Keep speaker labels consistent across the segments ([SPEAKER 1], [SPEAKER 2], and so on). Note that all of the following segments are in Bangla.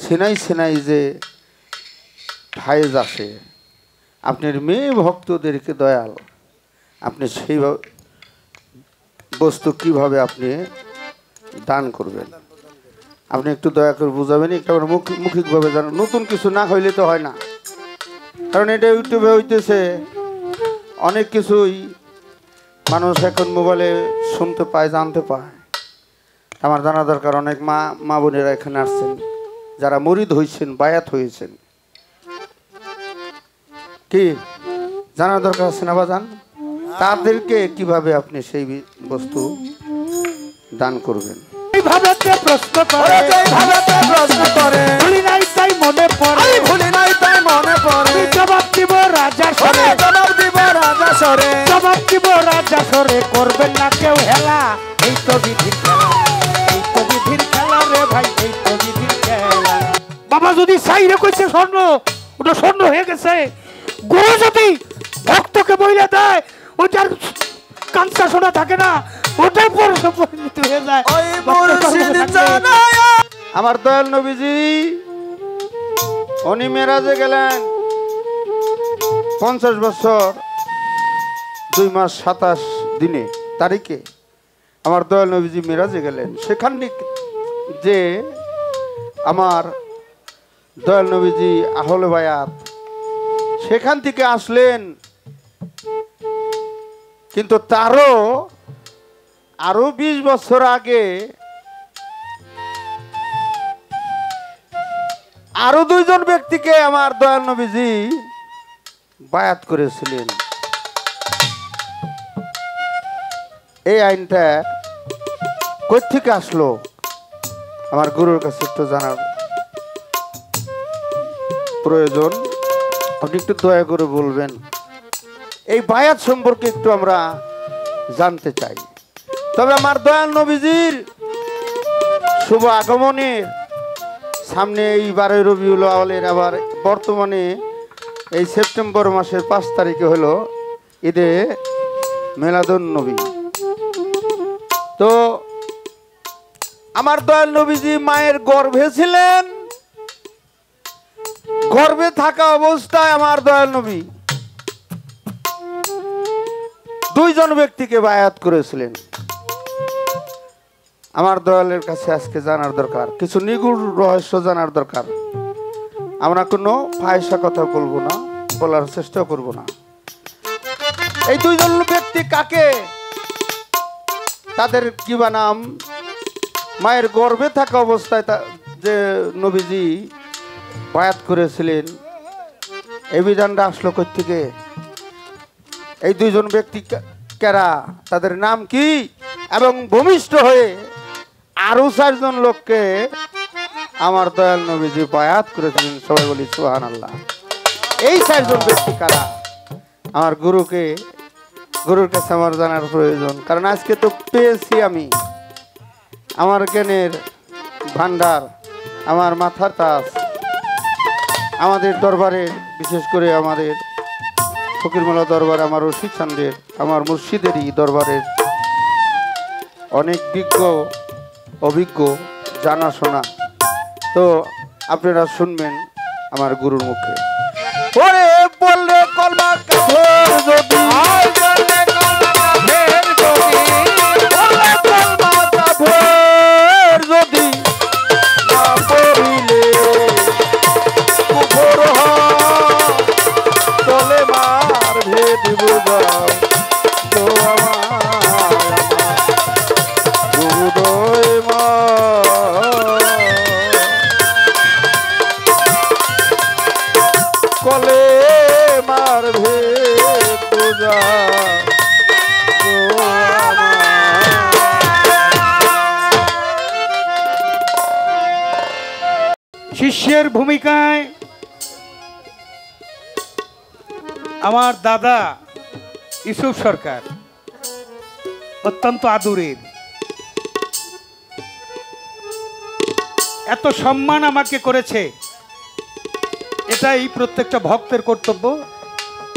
[SPEAKER 1] সেনাই সেনাই যে ফায়েজ আসে, আপনার মেয়ে ভক্তদেরকে দয়াল আপনি সেই বস্তু কিভাবে আপনি দান করবেন, আপনি একটু দয়া করে বুঝাবেন, একটু মৌখিকভাবে জানেন, নতুন কিছু না হইলে তো হয় না। কারণ এটা ইউটিউবে হইতেছে অনেক কিছুই মানুষ এখন মোবাইলে শুনতে পায়, জানতে পায়। আমার জানা দরকার, অনেক মা বোনেরা এখানে আসছেন যারা মুরিদ হয়েছেন, বায়াত হয়েছেন, কি জানার দরকার আছে না বাজান? তাদেরকে কিভাবে আপনি সেই বস্তু দান করবেন।
[SPEAKER 2] প্রশ্ন করে ভুলি নাই তাই মনে পড়ে জবাব দিব রাজা সরে করবেন না কেউ হেলা। এই তো বিধির খেলা, এই তো বিধির খেলা রে ভাই, এই তো বিধির খেলা। বাবা যদি চাইরে কইছে স্বর্ণ, ওটা স্বর্ণ হয়ে গেছে। গুরু যদি ভক্তকে বইলে দেয়, ওটার কাঞ্চা শোনা থাকে না, ওটাই পরিণত হয়ে যায়।
[SPEAKER 1] আমার দয়াল নবীজি উনি মেরাজে গেলেন 50 বছর 2 মাস 27 দিনে তারিখে আমার দয়াল নবীজি মেরাজে গেলেন। সেখান যে আমার দয়াল নবীজি আহলে বায়াত সেখান থেকে আসলেন, কিন্তু তারও আরো 20 বছর আগে আরো 2 জন ব্যক্তিকে আমার দয়াল নবীজি বায়াত করেছিলেন। এই আইনটা কই থেকে আসলো আমার গুরুর কাছে একটু জানার প্রয়োজন, আপনি একটু দয়া করে বলবেন। এই বায়াত সম্পর্কে একটু আমরা জানতে চাই। তবে আমার দয়াল নবীজির শুভ আগমনের সামনে এই 12 রবিউল আউয়ালের আবার বর্তমানে এই সেপ্টেম্বর মাসের 5 তারিখে হলো ঈদে মিলাদুন নবী। তো আমার দয়াল নবীজি মায়ের গর্ভে ছিলেন, গর্ভে থাকা অবস্থায় আমার দয়াল নবী 2 জন ব্যক্তিকে বায়াত করেছিলেন। আমার দয়ালের কাছে আজকে জানার দরকার, কিছু নিগুড় রহস্য জানার দরকার। আমরা কোনো ফায়সা কথা বলবো না, বলার চেষ্টা করব না। এই 2 জন ব্যক্তি কাকে, তাদের কি বা নাম? মায়ের গর্ভে থাকা অবস্থায় যে নবীজি বায়াত করেছিলেন, এই বিধানটা আসলো কই থেকে? এই 2 জন ব্যক্তি কারা, তাদের নাম কি? এবং ভূমিষ্ঠ হয়ে আরো 4 জন লোককে আমার দয়াল নবীজি বায়াত করেছিলেন। সবাই বলি সুবহানাল্লাহ। এই 4 জন ব্যক্তি কারা? আমার গুরুর কাছে আমার জানার প্রয়োজন, কারণ আজকে তো পেয়েছি আমি আমার জ্ঞানের ভান্ডার, আমার মাথার তাজ, আমাদের দরবারে, বিশেষ করে আমাদের ফকিরমোল্লা দরবারে, আমার রশিদ চান্দের, আমার মুর্শিদেরই দরবারের অনেক অভিজ্ঞ জানাশোনা। তো আপনারা শুনবেন আমার গুরুর মুখে। ওরে বললে কলমা কাফের যদি, বললে কলমা কাফের যদি, বললে কলমা কাফের যদি না পড়িলে কুফর হয় চলে মার ভেদ বুঝাও তো আমার গুরুদয় মা। কলে মার ভেদ বুঝা
[SPEAKER 2] শিষ্যের ভূমিকায় আমার দাদা ইউসুফ সরকার অত্যন্ত আদরের, এত সম্মান আমাকে করেছে, এটাই প্রত্যেকটা ভক্তের কর্তব্য।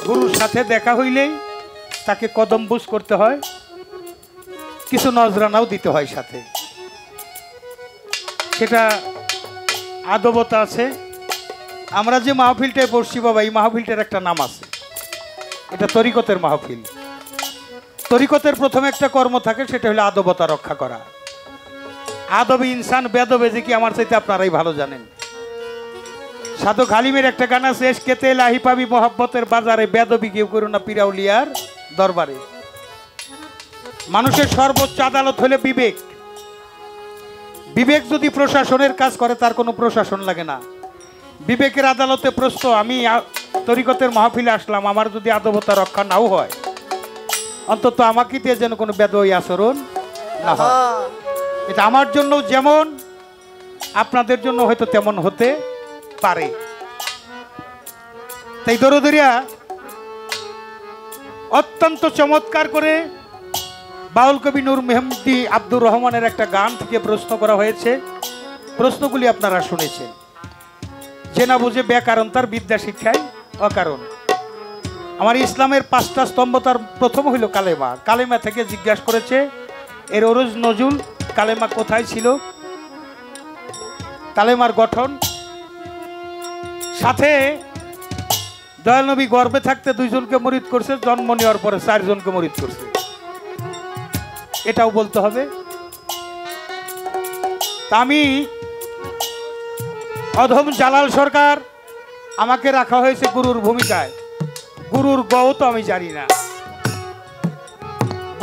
[SPEAKER 2] গুরুর সাথে দেখা হইলেই তাকে কদম বুস করতে হয়, কিছু নজরানাও দিতে হয় সাথে। সেটা আদবতা আছে। আমরা যে মাহফিলটায় বসছি বাবা, এই মাহফিলটার একটা নাম আছে, এটা তরিকতের মাহফিল। তরিকতের প্রথমে একটা কর্ম থাকে, সেটা হলো আদবতা রক্ষা করা। আদবে ইনসান বেদবে যে কি আমার চাইতে আপনারাই ভালো জানেন। সাধু হালিমের একটা গান আছে, এসকেতে লাহি পাবি মোহাব্বতের বাজারে, বেদবি কেউ করো না পিরাউলিয়ার দরবারে। মানুষের সর্বোচ্চ আদালত হলে বিবেক। বিবেক যদি প্রশাসনের কাজ করে, তার কোনো প্রশাসন লাগে না। বিবেকের আদালতে প্রশ্ন, আমি তরিকতের মাহফিলে আসলাম, আমার যদি আদবতা রক্ষা নাও হয়, অন্তত আমাকে দিয়ে যেন কোনো বেদই আচরণ না হয়। এটা আমার জন্য যেমন, আপনাদের জন্য হয়তো তেমন হতে পারে। তাই দরদরিয়া অত্যন্ত চমৎকার করে বাউল কবি নূর মেহমুদি আব্দুর রহমানের একটা গান থেকে প্রশ্ন করা হয়েছে। প্রশ্নগুলি আপনারা শুনেছেন। যে না বুঝে ব্যাকরণ তার বিদ্যা শিক্ষায় অকারণ। আমার ইসলামের 5টা স্তম্ভ, তার প্রথম হইল কালেমা। কালেমা থেকে জিজ্ঞাসা করেছে এর ওরজ নজুল, কালেমা কোথায় ছিল, কালেমার গঠন। সাথে দয়াল নবী গর্ভে থাকতে 2 জনকে মুরিদ করছে, জন্ম নেওয়ার পরে 4 জনকে মুরিদ করছে, এটাও বলতে হবে। তা আমি অধম জালাল সরকার, আমাকে রাখা হয়েছে গুরুর ভূমিকায়। গুরুর গও তো আমি জানি না।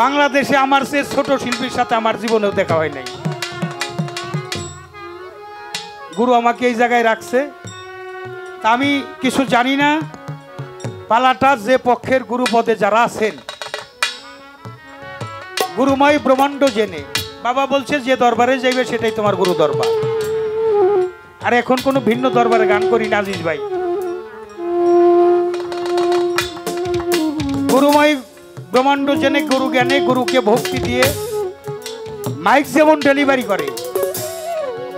[SPEAKER 2] বাংলাদেশে আমার সে ছোট শিল্পীর সাথে আমার জীবনেও দেখা হয় নাই। গুরু আমাকে এই জায়গায় রাখছে, তা আমি কিছু জানি না। পালাটা যে পক্ষের গুরু পদে যারা আছেন, গুরুময় ব্রহ্মাণ্ড জেনে বাবা বলছে যে দরবারে যাইবে সেটাই তোমার গুরু দরবার। আর এখন কোনো ভিন্ন দরবারে গান করি না আজিজ ভাই। গুরুময় ব্রহ্মাণ্ড জেনে, গুরু জ্ঞানে, গুরুকে ভক্তি দিয়ে মাইক যেমন ডেলিভারি করে,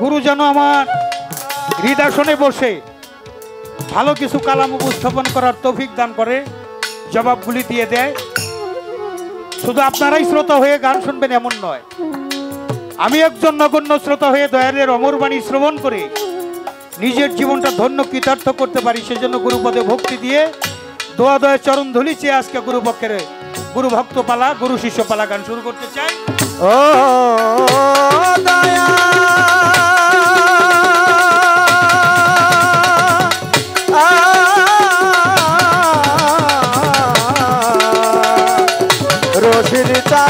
[SPEAKER 2] গুরু যেন আমার হৃদয়াসনে বসে ভালো কিছু কালাম উপস্থাপন করার তৌফিক দান করে, জবাবগুলি দিয়ে দেয়। শুধু আপনারাই শ্রোতা হয়ে গান শুনবেন এমন নয়, আমি একজন নগণ্য শ্রোতা হয়ে দয়ালের অমরবাণী শ্রবণ করে নিজের জীবনটা ধন্য কৃতার্থ করতে পারি। সেজন্য গুরুপদে ভক্তি দিয়ে দোয়া দয়া চরণ ধুলি চেয়ে আজকে গুরুপক্ষের গুরু ভক্ত পালা, গুরু শিষ্য পালা গান শুরু করতে চাই।
[SPEAKER 1] ও দয়া রশিদা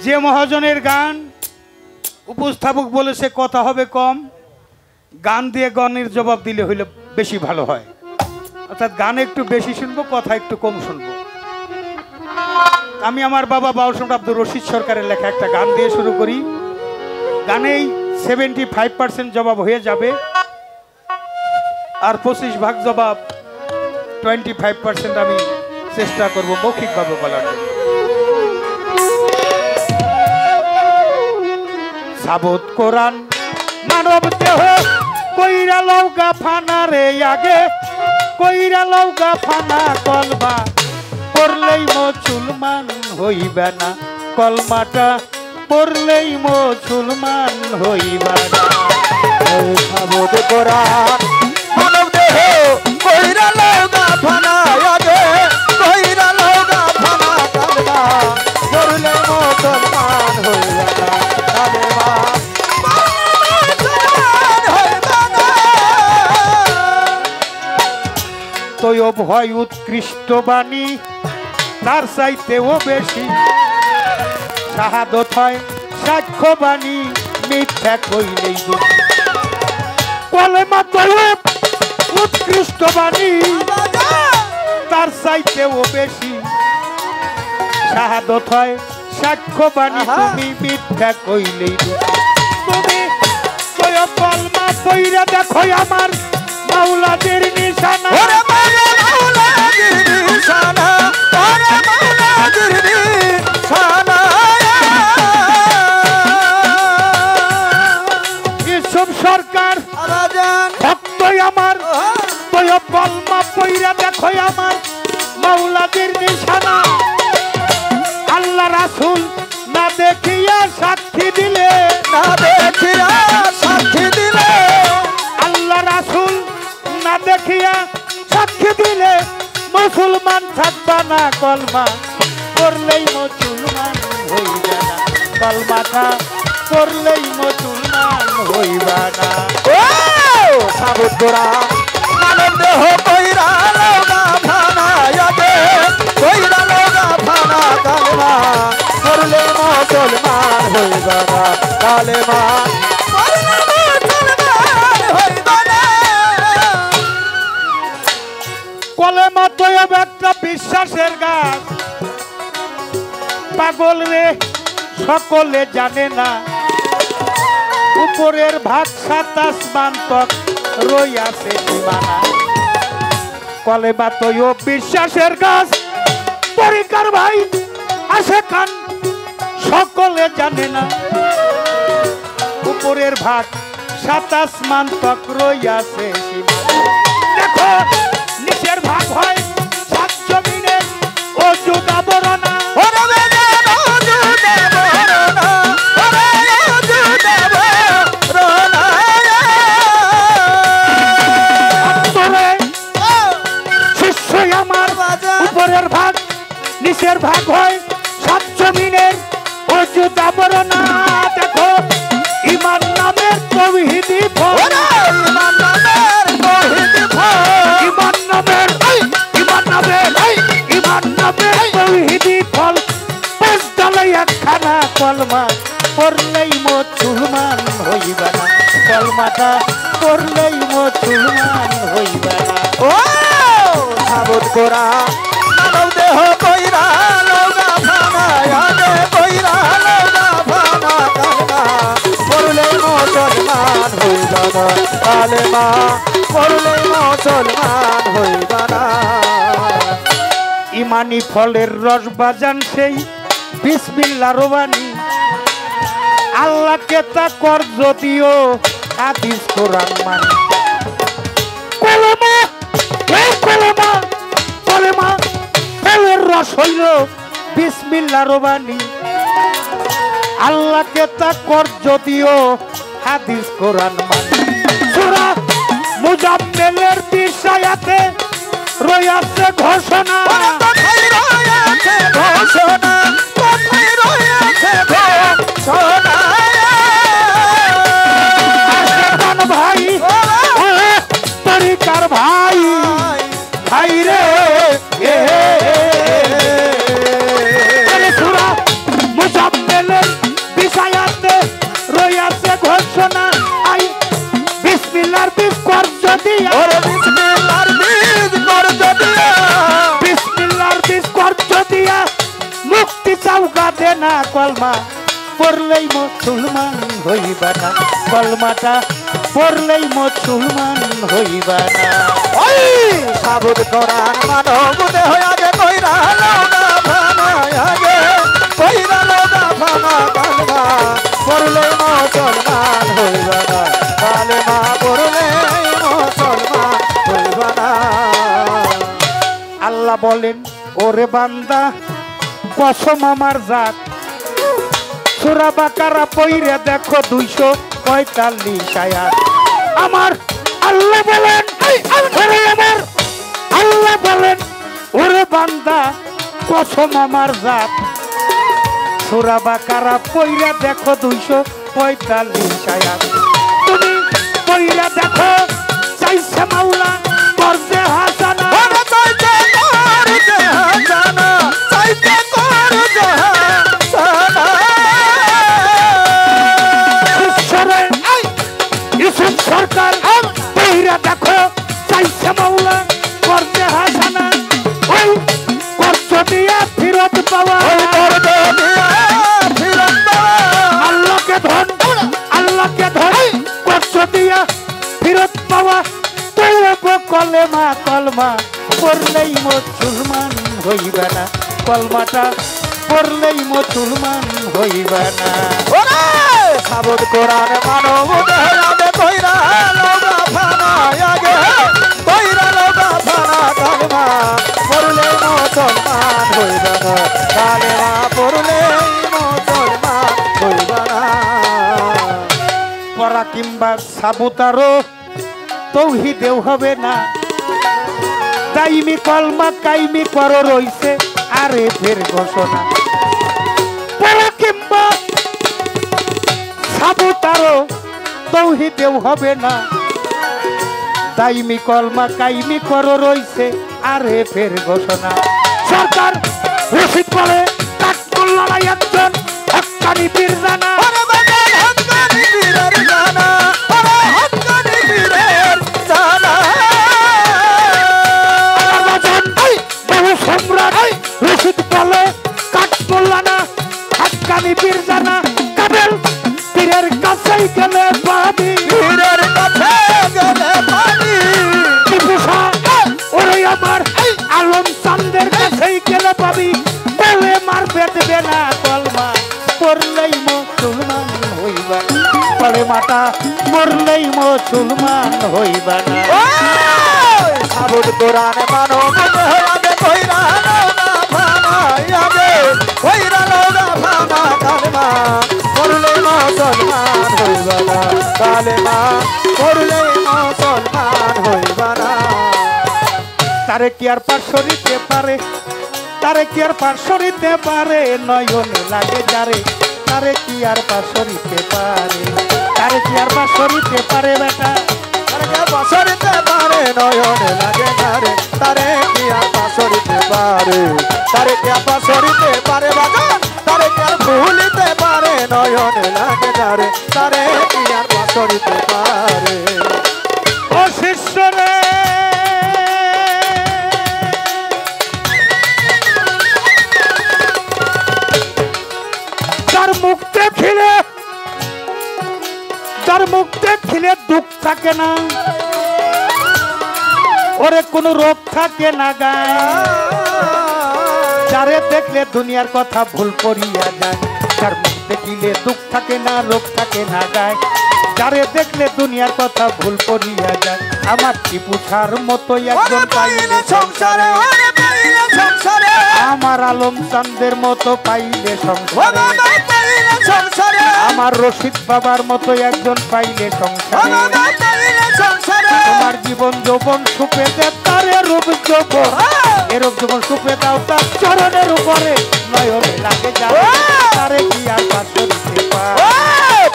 [SPEAKER 2] যে মহাজনের গান উপস্থাপক বলেছে কথা হবে কম, গান দিয়ে গানের জবাব দিলে হইলে বেশি ভালো হয়। অর্থাৎ গান একটু বেশি শুনবো, কথা একটু কম শুনবো। আমি আমার বাবা বাউল সম্রাট আব্দুর রশিদ সরকারের লেখা একটা গান দিয়ে শুরু করি। গানেই 75% জবাব হয়ে যাবে, আর 25% জবাব, 25% আমি চেষ্টা করব মৌখিকভাবে বলার জন্য। সাবত কোরআন মানব দেহ কইরা লৌকা ফানা রে, আগে কইরা লৌকা ফানা, কলমা পড়লেই মুসলমান হইবে না, কলমাটা পড়লেই মুসলমান হইবে না।
[SPEAKER 1] সাবত কোরআন মানব দেহ কইরা লৌকা ফানা, আগে কইরা লৌকা ফানা, কলমা পড়লে মুসলমান হইবে না।
[SPEAKER 2] তৈব হয় উৎকৃষ্ট বাণী, তার চাইতেও বেশি শাহাদত হয় সাক্ষ্য বাণী, মিথ্যা কইলেই দোষী। কলেমা তৈব উৎকৃষ্ট বাণী তার চাইতেও বেশি শাহাদত হয় সাক্ষ্য বাণী তুমি মিথ্যা কইলেই তুমি কলমা পইরা দেখো আমার মাওলাদের নিশানা ইসব সরকার ভক্তই আমার কলমা পইরা দেখো আমার মাওলাদের নিশানা আল্লাহ রাসূল না দেখিয়া সাক্ষী দিলে আল্লাহ রাসূল না দেখিয়া সাক্ষী দিলে মুসলমান থাকবা না কলমা করলেই মুসলমান হইবা না কলমাটা করলেই মুসলমান হইবা না
[SPEAKER 3] সাবুত করা মানব দেহ কইরা লগা ফানা আগে কইরা লগা ফানা কালেমা করলে মুসলমান হইবা না কালেমা করলে মুসলমান হইবা না
[SPEAKER 2] কলেমা তো একটা বিশ্বাসের গাছ পাগল রে সকলে জানে না উপরের ভাগ 27 তক রইয়াছে সীমানা কলেমা তো বিশ্বাসের গাছ পরিকার ভাই আসে কান সকলে জানে না উপরের ভাগ 27 তক রইয়াছে সীমানা দেখো নিচের ভাগ হয় 7 জমিনে ও জুদা বরনা উপরের ভাগ নিচের ভাগ হয় 7 জমিনের ও জুদা বরনা দেখো ঈমান নামের তাওহীদি ফল ঈমান নামের তাওহীদি ফল পাঁচ ডালে একখানা কলমা পড়লেই মুসলমান হইবা না কলমাটা পড়লেই মুসলমান হইবা না
[SPEAKER 3] সাবুত করা মানব দেহ কইরা লগা ফানা আগে কইরা লগা ফানা কালেমা করলে মুসলমান হইবা না কালেমা করলে মুসলমান হইবা না
[SPEAKER 2] ইমানি ফলের রস বাজান সেই বিসমিল্লাহর বাণী আল্লাহকে তা কর যদিও হাদিস কোরআন মানি কলেমা কলেমা কলেমা ফলের রস হইল বিসমিল্লাহর বাণী আল্লাহকে তা কর যদিও হাদিস কোরআন মানি সূরা মুজাম্মিলের 20 আয়াতে রয়েছে ঘোষণা
[SPEAKER 3] ঘোষণা কোথায় রয়েছে ঘোষণা
[SPEAKER 2] আশিকান ভাই তরিকার ভাই ভাই রে সূরা মুজাম্মিলের 20 আয়াতে রয়েছে ঘোষণা আই বিসমিল্লাহর বীজ কর যদি
[SPEAKER 3] ওরে বিসমিল্লাহর বীজ কর যদি
[SPEAKER 2] বিসমিল্লাহর বীজ কর যদি মুক্তি চাও গাদে না কলমা পড়লেই মুসলমান হইবা না কলমাটা পড়লেই মুসলমান হইবা না
[SPEAKER 3] ওই সাবুত কোরআন মানব দেহ আগে কইরা লগা ফানা আগে কইরা লগা ফানা কালেমা করলে মুসলমান হইবা না কালেমা করলে মুসলমান হইবা না
[SPEAKER 2] আল্লাহ বলেন ওরে বান্দা কসম আমার জাত সূরা বাকারা পইরা দেখো 245 আয়াত আমার আল্লাহ বলেন ওরে আমার আল্লাহ বলেন ওরে বান্দা কসম আমার জাত সূরা বাকারা পইরা দেখো 245 আয়াত তুমি পইরা দেখো চাইছে মাওলা করতে হাসানা সরকার পইরা দেখো চাইছে কালেমা কলমা পড়লেই মুসলমান হইবে না, কলমাটা পড়লেই মুসলমান হইবে না।
[SPEAKER 3] ওরে সাবুত কোরআন মানব দেহে আগে কইরা লগা ফানা আগে কইরা লগা ফানা কালেমা পড়লে মুসলমান হইবে না, কালেমা পড়লে মুসলমান হইবে না।
[SPEAKER 2] পড়া কিংবা সাবুতারও তৌহিদেও হবে না, দাইমি কলমা কাইমি করো রইছে আরে ফের ঘোষণা। পড়া কিংবা সাবুতারও তৌহিদেও হবে না, দাইমি কলমা কাইমি করো রইছে আরে ফের ঘোষণা। সরকার রশিদ বলে কাঠমোল্লারাই একজন হক্কানি পীর জানা।
[SPEAKER 3] ওরে বাবা হক্কানি পীরের জানা, ওরে হক্কানি পীরের জানা।
[SPEAKER 2] বহু সম্রাট রশিদ বলে কাঠমোল্লানা হক্কানি পীর জানা। কাবেল পীরের কাছেই গেলে পাবি,
[SPEAKER 3] পীরের কাছে গেলে পাবি।
[SPEAKER 2] টিপু শাহ ওরে আমার আলম চাঁদের কাছেই গেলে পাবি। বলে মারবে দেবে না কলমা পড়লেই মুসলমান হইবা, পড়ে মাতা মরলেই মুসলমান হইবা না।
[SPEAKER 3] ওই সাবুত কোরআন মানব দেহে আগে কইরা লগা ফানা আগে কইরা লগা ফানা কালেমা পড়লে মুসলমান হইবে না, কালেমা পড়লে মুসলমান হইবে না।
[SPEAKER 2] তারে কি আর পার্শ্ব দিতে পারে, তারে কি আর পার্শ্ব দিতে পারে, নয়নে লাগে যারে তারে কি আর পার্শ্ব দিতে পারে, তারে কি আর পার্শ্ব দিতে পারে বেটা।
[SPEAKER 3] তারে কি আর পাশরিতে পারে নয়নে লাগে নারে, তারে কি আর পাশরিতে পারে, তারে কি আর পাশরিতে পারে বাগান, তারে কি আর ভুলিতে পারে নয়নে লাগে নারে, তারে কি আর পাশরিতে পারে।
[SPEAKER 2] ও শিষ্য রে তার মুখ দেখিলে, তার মুখ দেখিলে দুঃখ থাকে না, ওরে কোনো রোগ থাকে না গায়। যারে দেখলে দুনিয়ার কথা ভুল করিয়া যায়, তার মুখ দেখিলে দুঃখ থাকে না রোগ থাকে না গায়। যারে দেখলে দুনিয়ার কথা ভুল করিয়া যায়, আমার টিপু শাহর মতো একজন পাইলে
[SPEAKER 3] সংসারে, ওরে পাইলে সংসারে,
[SPEAKER 2] আমার আলম চাঁদের মতো পাইলে
[SPEAKER 3] ও
[SPEAKER 2] সংসারে,
[SPEAKER 3] বাবা পাইলে সংসারে,
[SPEAKER 2] আমার রশিদ বাবার মতো একজন পাইলে
[SPEAKER 3] ও
[SPEAKER 2] সংসারে।
[SPEAKER 3] বাবা পাইলে সংসারে।
[SPEAKER 2] তোমার জীবন যৌবন সুপে দে তারে রূপ যৌবন, এরূপ যৌবন সুপে দাও তার চরণের উপরে, নয়নে লাগে যাবে তারে কি আর পার্শ্ব দিতে পারে,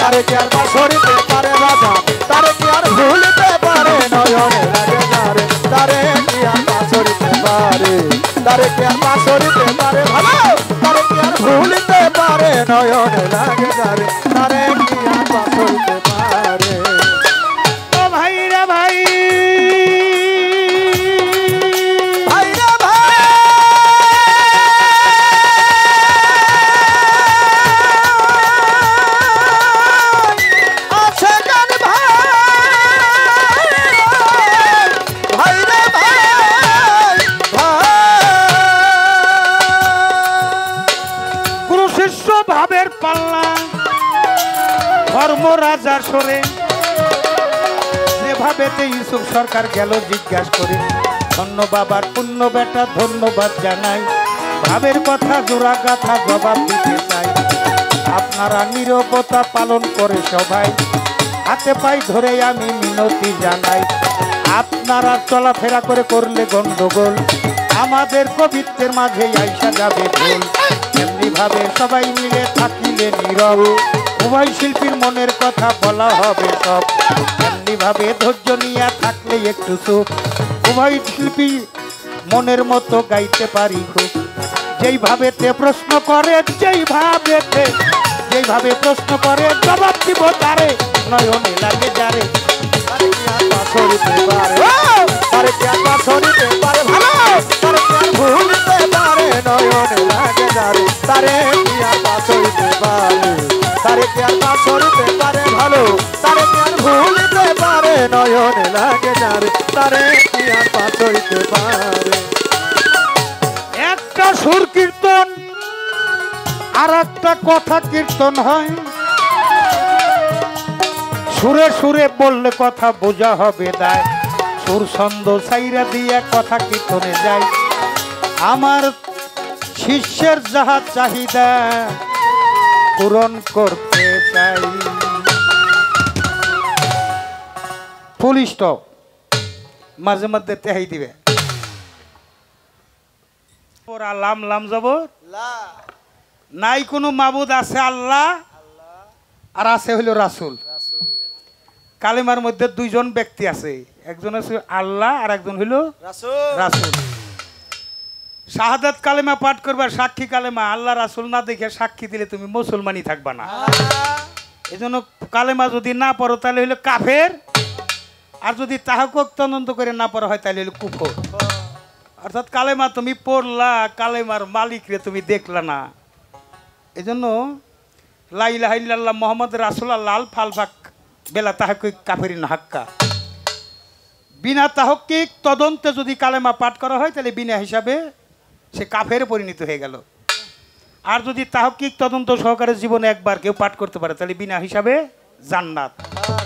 [SPEAKER 3] তারে কি আর পাশরিতে পারে বাগান, তারে কি আর ভুলিতে পারে নয়নে লাগে নারে, তারে কি আর পাশরিতে পারে, তারে কি আর পাশরিতে পারে ভালো, তারে কি আর ভুলিতে পারে নয়নে লাগে নারে, তারে কি আর পাশরিতে পারে।
[SPEAKER 2] ও ভাই রে ভাই
[SPEAKER 3] ভাই রে ভাই আছে গান ভাই, ভাই রে ভাই
[SPEAKER 2] গুরু শিষ্য ভাবের পাল্লা ধর্ম রাজার সরে, যেভাবেতে ইউসুফ সরকার গেল জিজ্ঞাসা করে, ধন্য বাবার পুণ্য বেটা ধন্যবাদ জানাই, ভাবের কথা জোড়া গাথা জবাব দিতে চাই। আপনারা নীরবতা পালন করে সবাই, হাতে পাই ধরে আমি মিনতি জানাই। আপনারা চলাফেরা করে করলে গন্ডগোল, আমাদের কবিত্বের মাঝে আইসা যাবে ভুল। এমনি ভাবে সবাই মিলে থাকিলে নীরব, উভয় শিল্পীর মনের কথা বলা হবে সব। এমনি ভাবে ধৈর্য নিয়ে থাকলে একটু চুপ, উভয় শিল্পী মনের মতো গাইতে পারি খুব। যেইভাবেতে প্রশ্ন করে, যেইভাবে প্রশ্ন করে জবাব দিব তারে, নয়নে লাগে যারে
[SPEAKER 3] তারে কি আর পাশরিতে পারে, তারে কি আর পাশরিতে পারে ভালো, তারে কি আর ভুলিতে পারে নয়নে লাগে নারে, তারে কি আর পাশরিতে পারে, তারে কি আর পাশরিতে পারে ভালো, তারে কি আর ভুলিতে পারে নয়নে লাগে নারে, তারে কি আর পারে।
[SPEAKER 2] একটা সুর কীর্তন আর একটা কথা কীর্তন হয়, সুরে সুরে বললে কথা বোঝা হবে দায়, সুর ছন্দ সাইরা দিয়ে কথা কীর্তনে যায়। আমার শিষ্যের যাহা চাহিদা পূরণ করতে চাই। ফুল স্টপ, মাঝে মধ্যে তেহাই দিবে। ওরা লাম লাম যাব নাই, কোনো মাবুদ আছে আল্লাহ আর আছে হইল রাসূল। কালেমার মধ্যে দুইজন ব্যক্তি আছে, একজন আছে আল্লাহ আর একজন হইল রাসূল। শাহাদাত কালেমা পাঠ করবার সাক্ষী কালেমা, আল্লাহ রাসূল না দেখে সাক্ষী দিলে তুমি মুসলমানই থাকবা না। এজন্য কালেমা যদি না পড়ো তাহলে হইল কাফের, আর যদি তাহাক্কুক তদন্ত করে না পড়া হয় তাহলে হইল কুফর। অর্থাৎ কালেমা তুমি পড়লা, কালেমার মালিকরে তুমি দেখলা না। এজন্য লা ইলাহা ইল্লাল্লাহ মুহাম্মদ রাসূলুল্লাহ আল ফালফাক বেলা তাহাক্কুক কাফিরিন হাক্কা। বিনা তাহাক্কুক তদন্তে যদি কালেমা পাঠ করা হয় তাহলে বিনা হিসাবে সে কাফের পরিণত হয়ে গেল। আর যদি তাহাক্কুক তদন্ত সহকারে জীবনে একবার কেউ পাঠ করতে পারে তাহলে বিনা হিসাবে জান্নাত।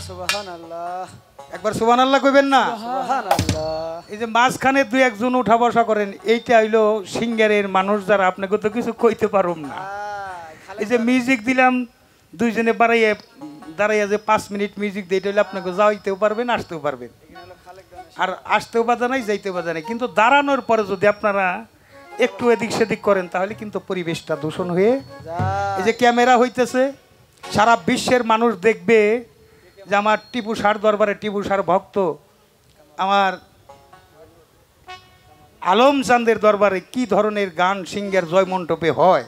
[SPEAKER 3] সুবহানাল্লাহ,
[SPEAKER 2] একবার সুবহানাল্লাহ কইবেন না?
[SPEAKER 3] সুবহানাল্লাহ।
[SPEAKER 2] এই যে মাঝখানে দুই একজন উঠা বসা করেন, এইটা হইলো সিঙ্গারের মানুষ যারা, আপনাকে তো কিছু কইতে পারুম না। এই যে মিউজিক দিলাম দুইজনে দাঁড়াইয়া যে 5 মিনিট মিউজিক দিয়ে, এটা হইলে আপনাকে যাইতেও পারবেন আসতেও পারবেন, আর আসতেও বাধা নাই যাইতেও বাধা নাই। কিন্তু দাঁড়ানোর পরে যদি আপনারা একটু এদিক সেদিক করেন তাহলে কিন্তু পরিবেশটা দূষণ হয়ে, এই যে ক্যামেরা হইতেছে সারা বিশ্বের মানুষ দেখবে যে আমার টিপু সার দরবারে টিপু সার ভক্ত, আমার আলম চাঁদের দরবারে কি ধরনের গান সিঙ্গার জয়মণ্ডপে হয়,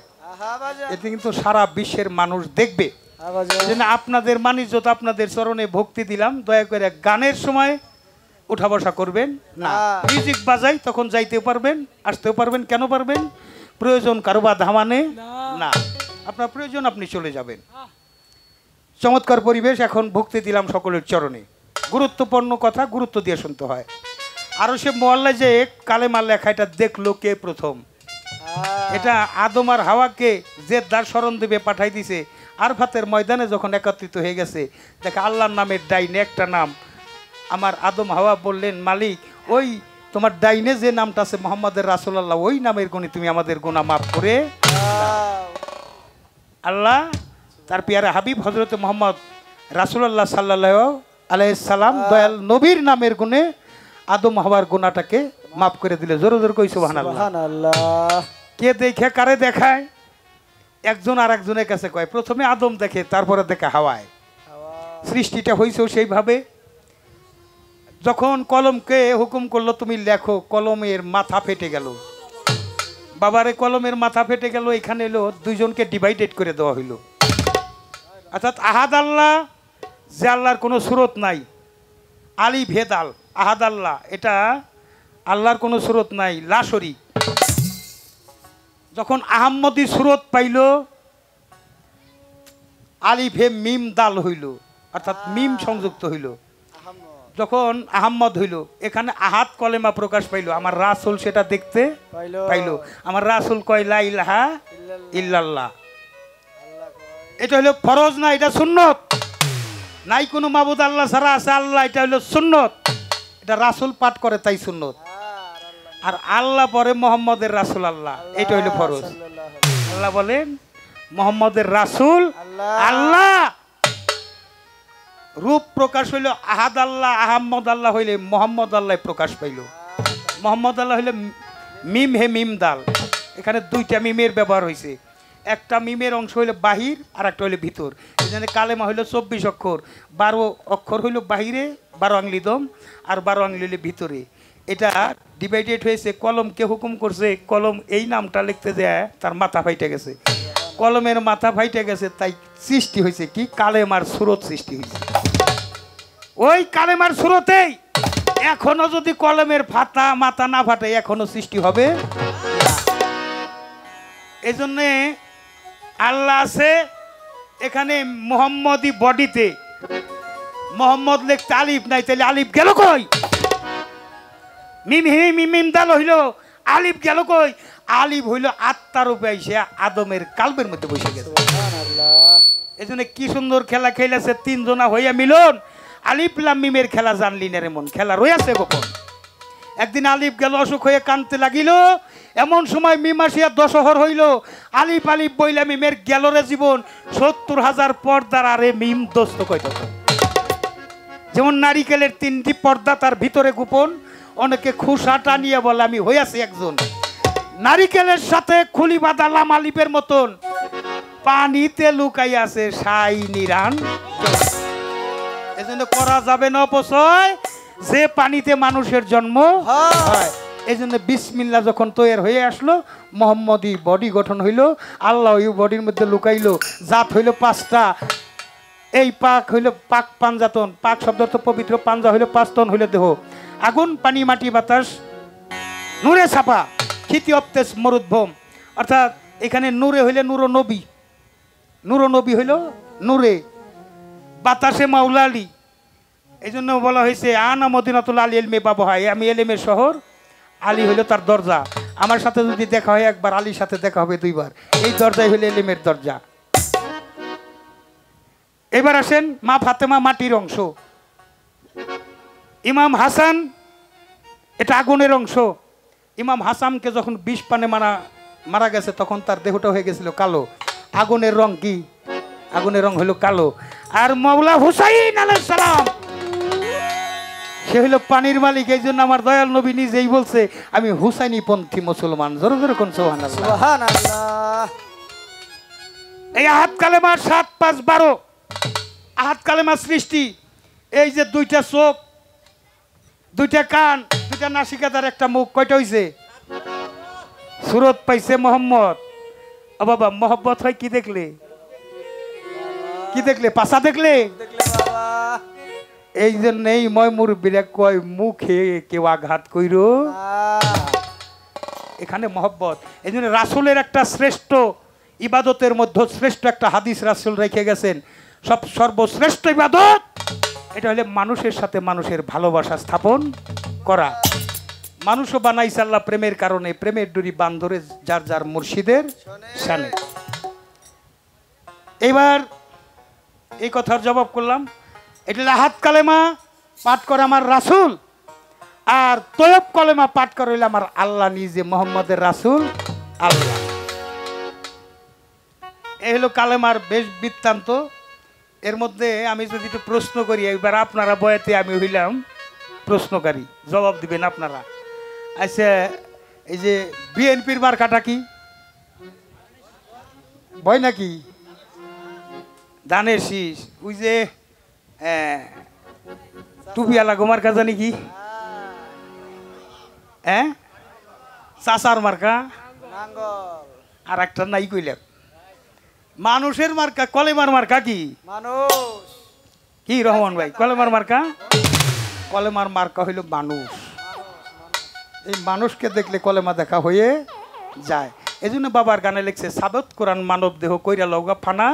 [SPEAKER 2] এতে কিন্তু সারা বিশ্বের মানুষ দেখবে। আপনাদের মানিজ্যত আপনাদের চরণে ভক্তি দিলাম, দয়া করে গানের সময় উঠা বসা করবেন না। মিউজিক বাজাই তখন যাইতেও পারবেন আসতেও পারবেন। কেন পারবেন? প্রয়োজন কারোবা ধামানে না, আপনার প্রয়োজন আপনি চলে যাবেন। চমৎকার পরিবেশ। এখন ভক্তি দিলাম সকলের চরণে। গুরুত্বপূর্ণ কথা গুরুত্ব দিয়ে শুনতে হয়। আরো সে মহল্লায় যে কালেমা লেখা, এটা দেখলো কে প্রথম? এটা আদম আর হাওয়াকে যে দার স্মরণ দেবে পাঠাই দিছে। আরফাতের ময়দানে যখন একত্রিত হয়ে গেছে, দেখে আল্লাহর নামের ডাইনে একটা নাম। আমার আদম হাওয়া বললেন, মালিক ওই তোমার ডাইনে যে নামটা আছে মুহাম্মদের রাসূলুল্লাহ, ওই নামের গুণে তুমি আমাদের গুনাহ মাফ করে। আল্লাহ তার পিয়ারা হাবিব হযরত মুহাম্মদ রাসূলুল্লাহ সাল্লাল্লাহু আলাইহি সাল্লাম দয়াল নবীর নামের গুণে আদম হাওয়ার গুনাহটাকে মাফ করে দিলে। জোরে জোরে কই সুবহানাল্লাহ।
[SPEAKER 3] সুবহানাল্লাহ।
[SPEAKER 2] কে দেখে কারে দেখায়? একজন আর একজনের কাছে কয়। প্রথমে আদম দেখে, তারপরে দেখে হাওয়ায়। সৃষ্টিটা হয়েছেও সেইভাবে। যখন কলমকে হুকুম করলো তুমি লেখো, কলমের মাথা ফেটে গেল। বাবারে কলমের মাথা ফেটে গেল, এখানে এলো দুইজনকে ডিভাইডেড করে দেওয়া হইল। অর্থাৎ আহাদ আল্লাহ, যে আল্লাহর কোনো সুরত নাই, আলী ভেদাল আহাদ আল্লাহ, এটা আল্লাহর কোনো সুরত নাই, লা শরীক। যখন আহম্মদী সুরত পাইল, আলিফে মিম দাল হইল, অর্থাৎ মিম সংযুক্ত হইল। যখন আহম্মদ হইল, এখানে আহাদ কলেমা প্রকাশ পাইল। আমার রাসূল সেটা দেখতে পাইল। আমার রাসূল কয় লা ইলাহা ইল্লাল্লাহ। এটা হলো ফরজ না, এটা সুন্নত। নাই কোনো মাবুদ আল্লাহ ছাড়া আছে আল্লাহ, এটা হলো সুন্নত। এটা রাসূল পাঠ করে তাই সুন্নত। আর আল্লাহ পরে মোহাম্মদের রাসূল আল্লাহ, এটা হইলো ফরজ। আল্লাহ বলেন মোহাম্মদের রাসূল আল্লাহ। রূপ প্রকাশ হইল আহাদ আল্লাহ, আহম্মদ আল্লাহ হইলে মোহাম্মদ আল্লাহ প্রকাশ পাইল। মোহাম্মদ আল্লাহ হইলে মিম হে মিম দাল। এখানে দুইটা মিমের ব্যবহার হয়েছে। একটা মিমের অংশ হইল বাহির আর একটা হইল ভিতর। এখানে কালেমা হইল 24 অক্ষর, 12 অক্ষর হইল বাহিরে, 12 আংলি দম, আর 12 আংলি হইল ভিতরে। এটা ডিভাইডেড হয়েছে। কলমকে হুকুম করছে, কলম এই নামটা লিখতে যায়, তার মাথা ফাইটে গেছে। কলমের মাথা ফাইটে গেছে, তাই সৃষ্টি হয়েছে কি? কালেমার সুরত সৃষ্টি হয়েছে। ওই কালেমার সুরতেই এখনো যদি কলমের মাথা না ফাটে, এখনো সৃষ্টি হবে। এই জন্যে আল্লাহ আছে এখানে মোহাম্মদী বডিতে। মোহাম্মদ লিখতে আলিফ নাই, তাহলে আলিফ গেল কই? মিম হি মিম মিম দাল হইল, আলিফ গেল কই? আলিফ হইল আত্মার রূপে এসে আদমের কালবের মধ্যে বসে গেছে। এই জন্য কি সুন্দর খেলা খেলেছে, তিনজনা হইয়া মিলন। আলিফ লাম মিমের খেলা জানলি না রে মন, খেলা রয়েছে গোপন। একদিন আলিফ গেল অসুখ হয়ে কানতে লাগিল, এমন সময় মিম আসিয়া দশহর হইল। আলিফ আলিফ বইলা মিমের গেল রে জীবন, 70,000 পর্দার আরে মিম দোস্ত কইত। যেমন নারিকেলের 3টি পর্দা তার ভিতরে গোপন, অনেকে খুশা টানিয়া বলে আমি হইয়াছি একজন। নারিকেলের সাথে খুলি বাঁধা লাম আলিফের মতন, পানিতে লুকাইয়াছে সাই নিরান। এজন্য করা যাবে না অপচয়, যে পানিতে মানুষের জন্ম হয়। এই জন্য বিসমিল্লাহ যখন তৈরি হয়ে আসলো, মোহাম্মদী বডি গঠন হইল, আল্লাহ ওই বডির মধ্যে লুকাইলো। জাত হইল 5টা। এই পাক হইল পাক পাঞ্জাতন, পাক শব্দ তো পবিত্র, পাঞ্জা হইল 5 তন হইল দেহ। আগুন, পানি, মাটি, বাতাস, নূরে ছাপা, ক্ষিতি, অপ্তেজ, মরুদ্ভম। অর্থাৎ এখানে নূরে হইলে নূর নবী, নূর নবী হইল নূরে, বাতাসে মাওলা আলী। এই জন্য বলা হয়েছে আনা মদিনাতুল আলী এলমে বাবহাই, আমি এলেমের শহর, আলী হইল তার দরজা। আমার সাথে যদি দেখা হয় একবার, আলীর সাথে দেখা হবে 2 বার। এই দরজাই হইল এলেমের দরজা। এবার আসেন মা ফাতেমা মাটির অংশ, ইমাম হাসান এটা আগুনের অংশ। ইমাম হাসানকে যখন 20 পানে মারা গেছে, তখন তার দেহটা হয়ে গেছিল কালো। আগুনের রং কি? আগুনের রং হলো কালো। আর মাওলা হুসাইন আলাইহিস সালাম সে হলো পানির মালিক। এই জন্য আমার দয়াল নবী নিজেই বলছে আমি হুসাইনি পন্থী মুসলমান। জোরে জোরে কোন সুবহানাল্লাহ,
[SPEAKER 3] সুবহানাল্লাহ।
[SPEAKER 2] এই আহাদ কালেমার 7, 5, 12 আহাদ কালেমার সৃষ্টি। এই যে 2টা চোখ, 2টা কান, 2টা নাসিকাদার, একটা মুখ, কয়টা হইছে? সুরত পাইছে মোহাম্মদ। ও বাবা, মোহাম্মত হয় কি দেখলে? কি দেখলে? পাছা দেখলে? এই জন্যই ময় মুরব্বীরা কয় মুখে কেউ আঘাত কইর, এখানে মহব্বত। এই জন্য রাসূলের একটা শ্রেষ্ঠ ইবাদতের মধ্যে শ্রেষ্ঠ একটা হাদিস রাসূল রেখে গেছেন, সর্বশ্রেষ্ঠ ইবাদত এটা হলে মানুষের সাথে মানুষের ভালোবাসা স্থাপন করা। মানুষও বানাইছে আল্লাহ প্রেমের কারণে, প্রেমের ডুরি বান্ধরে যার যার মুর্শিদের শানে। এবার এই কথার জবাব করলাম। এটা আহাদ কালেমা পাঠ করে আমার রাসূল, আর তয়ব কলেমা পাঠ করে হইল আমার আল্লাহ নিজে, মোহাম্মদের রাসূল আল্লাহ। এই হলো কালেমার বেশ বৃত্তান্ত। এর মধ্যে আমি যদি একটু প্রশ্ন করি, এবার আপনারা বয়াতে আমি হইলাম প্রশ্নকারী, জবাব দিবেন আপনারা। আচ্ছা, এই যে বিএনপির মার্কাটা কি? ভয় নাকি? ধানের শীষ। ওই যে টুপিয়ালা গোমার্কা জানি কি? হ্যাঁ, চাচার মার্কা। আর একটা নাই কইলাম মানুষের মার্কা, কলেমার মার্কা কি?
[SPEAKER 3] মানুষ।
[SPEAKER 2] কি রহমান ভাই, কলেমার মার্কা? কলেমার মার্কা হইল মানুষ। এই মানুষকে দেখলে কলেমা দেখা হয়ে যায়। এই জন্য বাবার গানে লিখছে সাবত কোরআন মানব দেহ কইরা লওগা ফানা,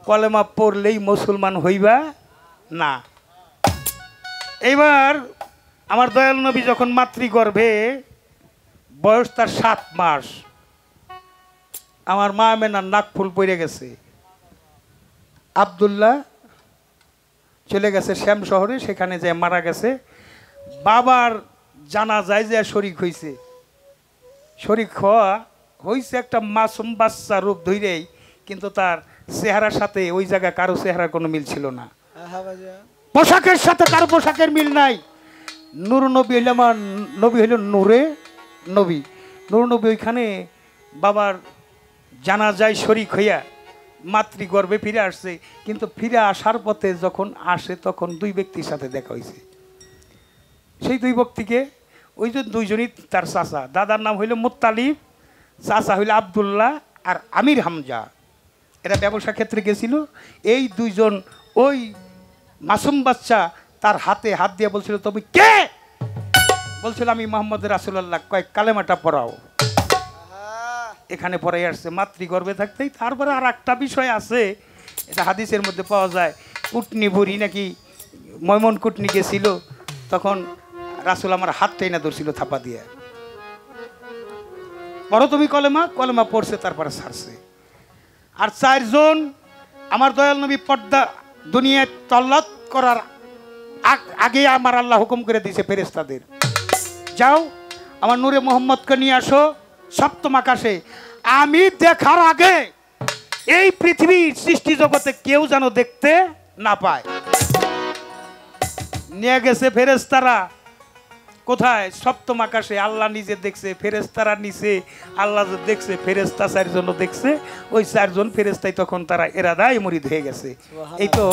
[SPEAKER 2] কলেমা পড়লেই মুসলমান হইবা না। এইবার আমার দয়াল নবী যখন মাতৃগর্ভে, বয়স তার 7 মাস, আমার মা মেনার নাক ফুল পড়ে গেছে। আব্দুল্লাহ চলে গেছে শ্যাম শহরে, সেখানে যে মারা গেছে। বাবার জানা যায় যে শরিক হইছে, শরিক হওয়া হইছে একটা মাসুম বাচ্চা রূপ ধইরেই, কিন্তু তার চেহারার সাথে ওই জায়গায় কারো চেহারার কোনো মিল ছিল না। পোশাকের সাথে কারো পোশাকের মিল নাই। নূর নবী হইল আমার নবী, হইল নূরে নবী। নূর নবী ওইখানে বাবার জানা যায় শরিক হইয়া মাতৃগর্ভে ফিরে আসছে। কিন্তু ফিরে আসার পথে যখন আসে, তখন 2 ব্যক্তির সাথে দেখা হয়েছে। সেই 2 ব্যক্তিকে, ওই যে 2জনই তার চাচা। দাদার নাম হইল মুত্তালিব, চাচা হইল আব্দুল্লাহ আর আমির হামজা। এরা ব্যবসা ক্ষেত্রে গেছিল। এই 2জন ওই মাসুম বাচ্চা তার হাতে হাত দিয়ে বলছিল তুমি কে? বলছিল আমি মোহাম্মদ রাসূলুল্লাহ। কয়েক কালেমাটা পড়াও। এখানে পড়াই আসছে মাতৃগর্ভে থাকতেই। তারপরে আর একটা বিষয় আছে, এটা হাদিসের মধ্যে পাওয়া যায়। কুটনি বুড়ি নাকি ময়মন কুটনি গেছিল, তখন রাসূল আমার হাত টেনে ধরছিল থাপা দিয়ে, পড়ো তুমি কলেমা। কলেমা পড়ছে, তারপরে ছাড়ছে। আর 4 জন আমার দয়াল নবী পর্দা দুনিয়ায় তল্লাত করার আগে আমার আল্লাহ হুকুম করে দিয়েছে ফেরেশতাদের, যাও আমার নূরে মোহাম্মদকে নিয়ে আসো সপ্তম আকাশে, আমি দেখার আগে এই পৃথিবীর সৃষ্টি জগতে কেউ যেন দেখতে না পায়। নিয়ে গেছে ফেরেশতারা কোথায়? সপ্তম আকাশে। আল্লাহ নিজে দেখছে, ফেরেশতারা নিচে, আল্লাহ দেখছে, ফেরেশতা 4 জন দেখছে। ওই 4 জন ফেরেশতাই তখন তারা এরাদায় মুরিদ হয়ে গেছে। এই তো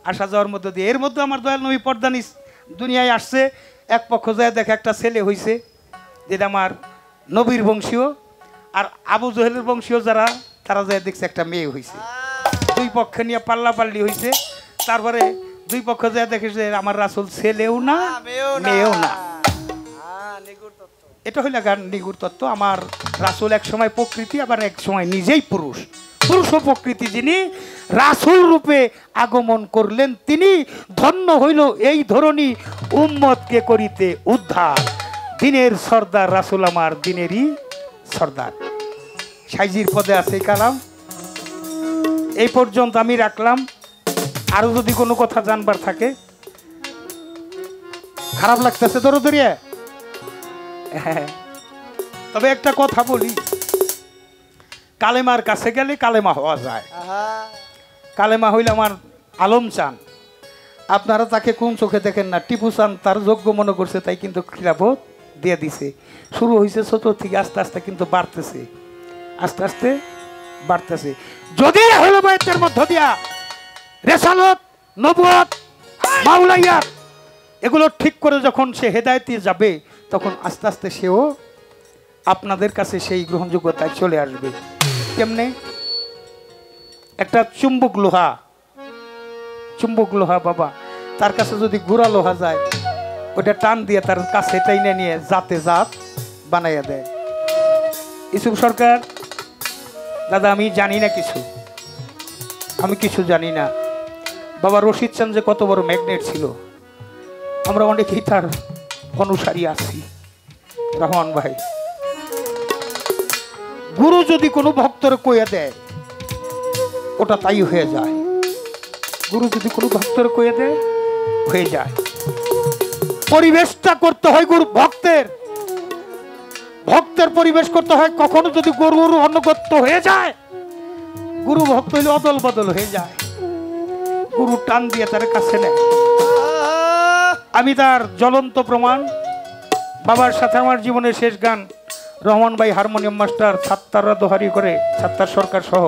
[SPEAKER 2] আসা যাওয়ার মধ্যে দিয়ে এর মধ্যে আমার দয়াল নবী পর্দা দুনিয়ায় আসছে। এক পক্ষ যায় দেখে একটা ছেলে হয়েছে, যেটা আমার নবীর বংশীয়, আর আবু জহেলের বংশীয় যারা, তারা যায় দেখছে একটা মেয়ে হয়েছে। দুই পক্ষে নিয়ে পাল্লাপাল্লি হয়েছে। তারপরে দুই পক্ষ যায় দেখে যে আমার রাসূল ছেলেও না মেয়েও না। এটা হইল গান নিগুড় তত্ত্ব। আমার রাসূল এক সময় প্রকৃতি, আবার এক সময় নিজেই পুরুষ। পুরুষ ও প্রকৃতি যিনি রাসূল রূপে আগমন করলেন, তিনি ধন্য হইল এই ধরনী উম্মতকে করিতে উদ্ধার। দিনের সর্দার রাসূল আমার দিনেরই সর্দার। সাইজির পদে আছে কালাম। এই পর্যন্ত আমি রাখলাম। আরো যদি কোনো কথা জানবার থাকে। খারাপ লাগতেছে দরদরিয়া? হ্যাঁ, তবে একটা কথা বলি, কালেমার কাছে গেলে কালেমা হওয়া যায়। কালেমা হইলে আমার আলম চান, আপনারা তাকে কোন চোখে দেখেন না, টিপু চান তার যোগ্য মনে করছে, তাই কিন্তু খিলাফত দিয়ে দিছে। শুরু হয়েছে ছোট থেকে, আস্তে আস্তে কিন্তু বাড়তেছে, আস্তে আস্তে বাড়তেছে। যদি হলো বয়সের মধ্য দিয়া রেসালত, নবুয়ত, মাওলাইয়াত এগুলো ঠিক করে যখন সে হেদায়েতে যাবে, তখন আস্তে আস্তে সেও আপনাদের কাছে সেই গ্রহণযোগ্যতায় চলে আসবে। কেমনে? একটা চুম্বক লোহা বাবা, তার কাছে যদি গুড়া লোহা যায়, ওটা টান দিয়ে তার কাছে টাইনে নিয়ে জাতে জাত বানাইয়া দেয়। ইউসুফ সরকার দাদা, আমি জানি না কিছু, আমি কিছু জানি না। বাবা রশিদ চান যে কত বড় ম্যাগনেট ছিল, আমরা অনেকেই তার অনুসারী আছি। রহমান ভাই, গুরু যদি কোনো ভক্তর কইয়া দেয়, ওটা তাই হয়ে যায়। গুরু যদি কোনো ভক্তর কইয়া দেয়, হয়ে যায়। পরিবেশটা করতে হয় গুরু ভক্তের পরিবেশ করতে হয়। কখনো যদি গুরুর অনুগত্য হয়ে যায়, গুরু ভক্ত হইলে অদল বদল হয়ে যায়। গুরু টান দিয়ে তার কাছে নেয়। আমি তার জ্বলন্ত প্রমাণ। বাবার সাথে আমার জীবনের শেষ গান, রহমান ভাই হারমোনিয়াম মাস্টার, ছাত্তাররা দোহারি করে, ছাত্তার সরকার সহ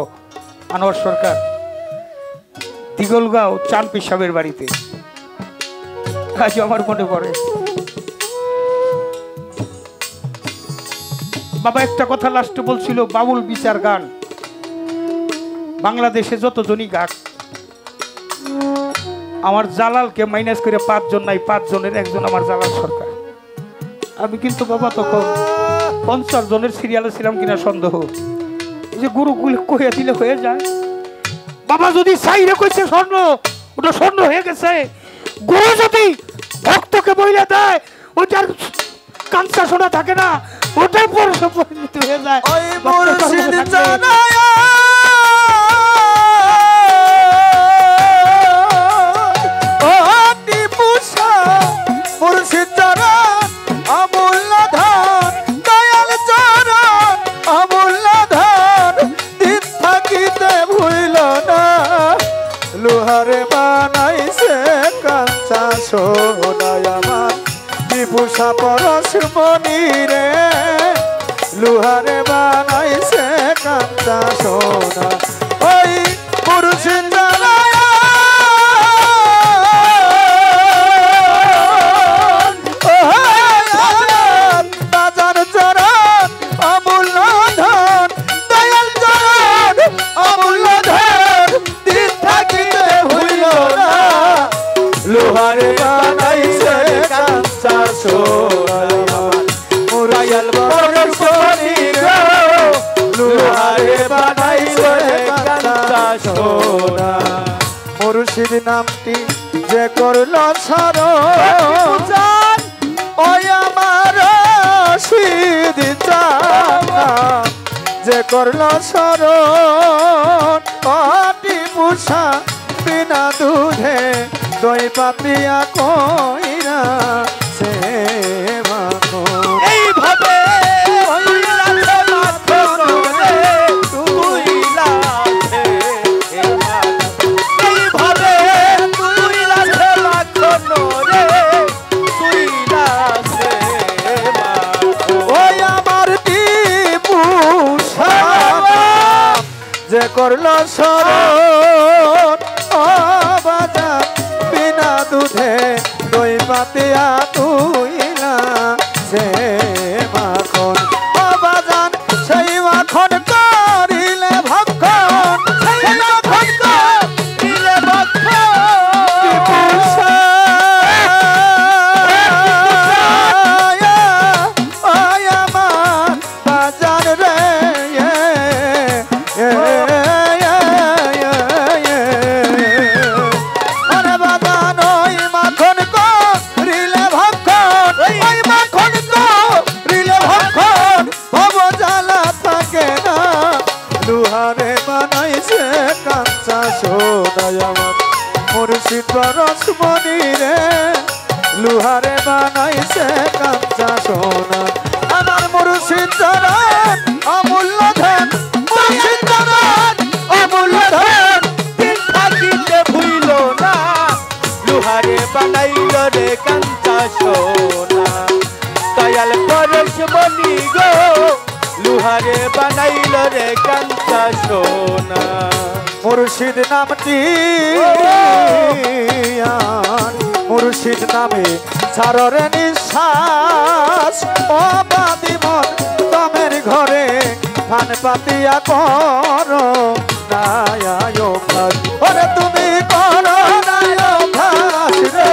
[SPEAKER 2] আনোয়ার সরকার, দিগলগাঁও চান পিসাবের বাড়িতে। আজ আমার মনে পড়ে বাবা একটা কথা লাস্টে বলছিল, বাউল বিচার গান বাংলাদেশে যতজনই গাক, আমার জালালকে মাইনাস করে 5 জন নাই, 5 জনের একজন আমার জালাল সরকার। আমি কিন্তু বাবা তখন 50 জনের সিরিয়ালে ছিলাম কিনা সন্দেহ। এই যে গুরুগুলো কইয়া দিলে হয়ে যায়। বাবা যদি চাইরে কইছে স্বর্ণ, ওটা স্বর্ণ হয়ে গেছে। গুরু যদি ভক্তকে বইলে দেয়, ওটার কাঞ্চা শোনা থাকে না, ওটাই পরিণত হয়ে যায়।
[SPEAKER 3] লোহারে বানাইছে কাঁচা সোনায় আমার বিভূষা পরশ মনি রে, লোহারে বানাইছে কাঁচা সোনা। ওই পুরুষের লোহারে বানাইছে কাঁচা সোনা, মুরাইয়াল বরণ সোনি গো, লোহারে বানাইছে কাঁচা সোনা। মুর্শিদ নামটি যে করল সারণ, ওই যে করলো শরণ অটি পুষা বিনা দুধে দই পাতিয়া কইরা সে মাখন
[SPEAKER 2] এইভাবে হইলাছে মাখন রে তুইলাছে এইভাবে তুইলাছে মাখন রে তুইলাছে মাখন
[SPEAKER 3] ওই আমার টিপুষা যে করলো শরণ বাজার বিনা দুধে দই পাতিয়া তুইলা সে মাখন বাজান সেই মাখন করিলে ভক্ষণ সেই মাখন করিলে ভক্ষণ আমার বাজার রে লুহারে বানাইছে কাঁচা সোনায় আমার মুর্শিদ পরশমণি রে লুহারে বানাইছে কাঁচা সোনা আমার মুর্শিদ চরণ অমূল্য ধন মুর্শিদ চরণ অমূল্য ধন
[SPEAKER 2] দিন থাকিতে ভুইল না লুহারে বানাইল রে কাঞ্চা সোনা দয়াল পরশমণি গো লুহারে বানাইল রে কাঞ্চা সোনা
[SPEAKER 3] মুর্শিদ নামটি মুর্শিদ নামে ছাড়রে নিঃশ্বাস ও বাদিমন তমের ঘরে ফান পাতিয়া করো নায়ায়কাস ওরে তুমি করো নায়ায়কাস রে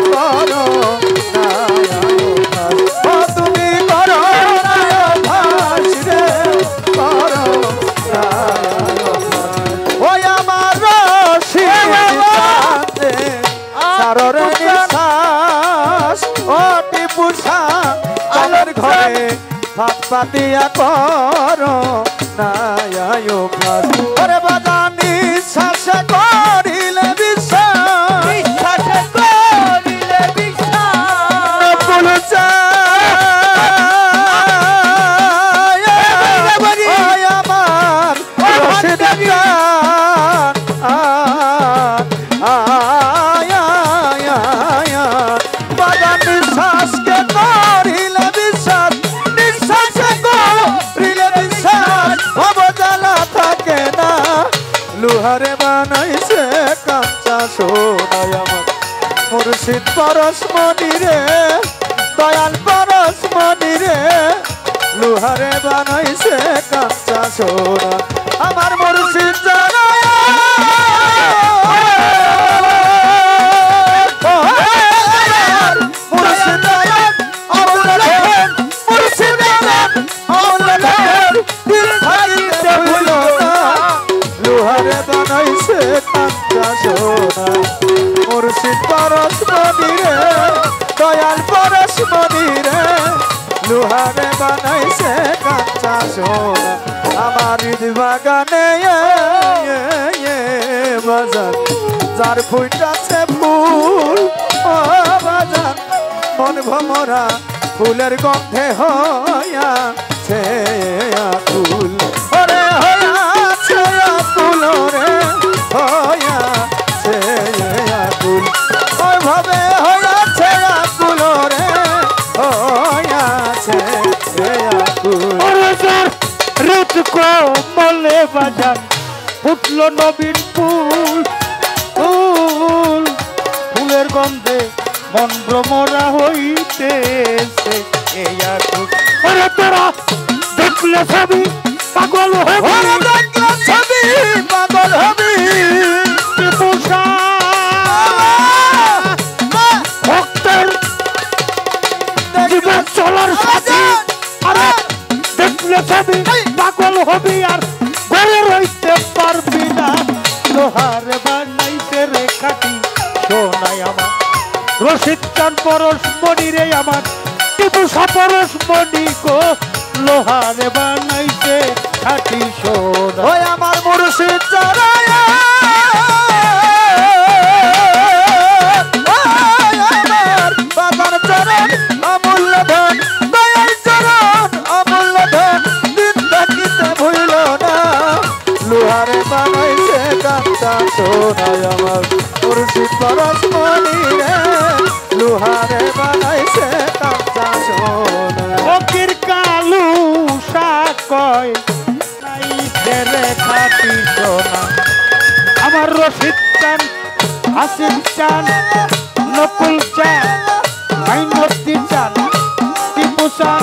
[SPEAKER 3] করো নায়ায়কাস ও তুমি করো নায়ায়কাস রে করো ওই আমার রশিদে সাররে নিঃশ্বাস অটি পুষা আমার ঘরে ভাত পাতিয়া করো নায়ায়কাস ওরে বাজান নিঃশ্বাস করিলে বিশ্বাস
[SPEAKER 2] বিশ্বাস করিলে বিশ্বাস
[SPEAKER 3] পুলচা আমার রশিদ বাজান নিঃশ্বাসকে করিলে বিশ্বাস নিঃশ্বাস করিলে বিশ্বাস অবজালা থাকে না লুহারে বানাইছে কাঁচা সোনায় আমার মুর্শিদ পরশমণি রে দয়াল পরশমণি রে লুহারে বানাইছে কাঁচা সোনা আমার মুর্শিদ লুহারে বানাইছে কাঁচা সোনা মুর্শিদ পরশমণি রে দয়াল পরশমণি রে লুহারে বানাইছে কাঁচা সোনা আমার হৃদ বাগানে বাজান যার ফুটাছে ফুল ও বাজান মন ভমরা ফুলের গন্ধে হইয়াছে আকুল ওরে হইয়াছে আকুল রে হইয়াছে আকুল ওইভাবে হইয়াছে আকুল রে হইয়াছে আকুল
[SPEAKER 2] ঋত কমলে বাজান ফুটলো নবীন ফুল ফুল ফুলের গন্ধে মন ভ্রমরা হইতেছে এই আকুল ওরে তোরা দেখলে সবই পাগল হবে
[SPEAKER 3] দেখলে ছবি পাগল হবি
[SPEAKER 2] পোষা ভক্তের জীবন চলার সাথে আরে দেখলে সবই পাগল হবি আর ঘরে রইতে পারবি না লোহার বানাইতে রে কাটি সোনাই আমার রশিদ চান পরশমণি রে আমার টিপু পরশমণি গো লোহার বানাইতে খাটি সোনা
[SPEAKER 3] ওই আমার মুর্শিদ চরণ আমার বাবার চরণ অমূল্য ধন দয়াল চরণ অমূল্য ধন দিন থাকিতে ভুইল না লোহারে বানাইছে কাঁচা সোনায় আমার মুর্শিদ পরশমণি রে লোহারে বানাইছে কাঁচা সোনা
[SPEAKER 2] ফকির কালু কয় নাই ছেড়ে খাটি সোনা আমার রশিদ চান হাসিন চান নকুল চান মাইনতি চান টিপু চান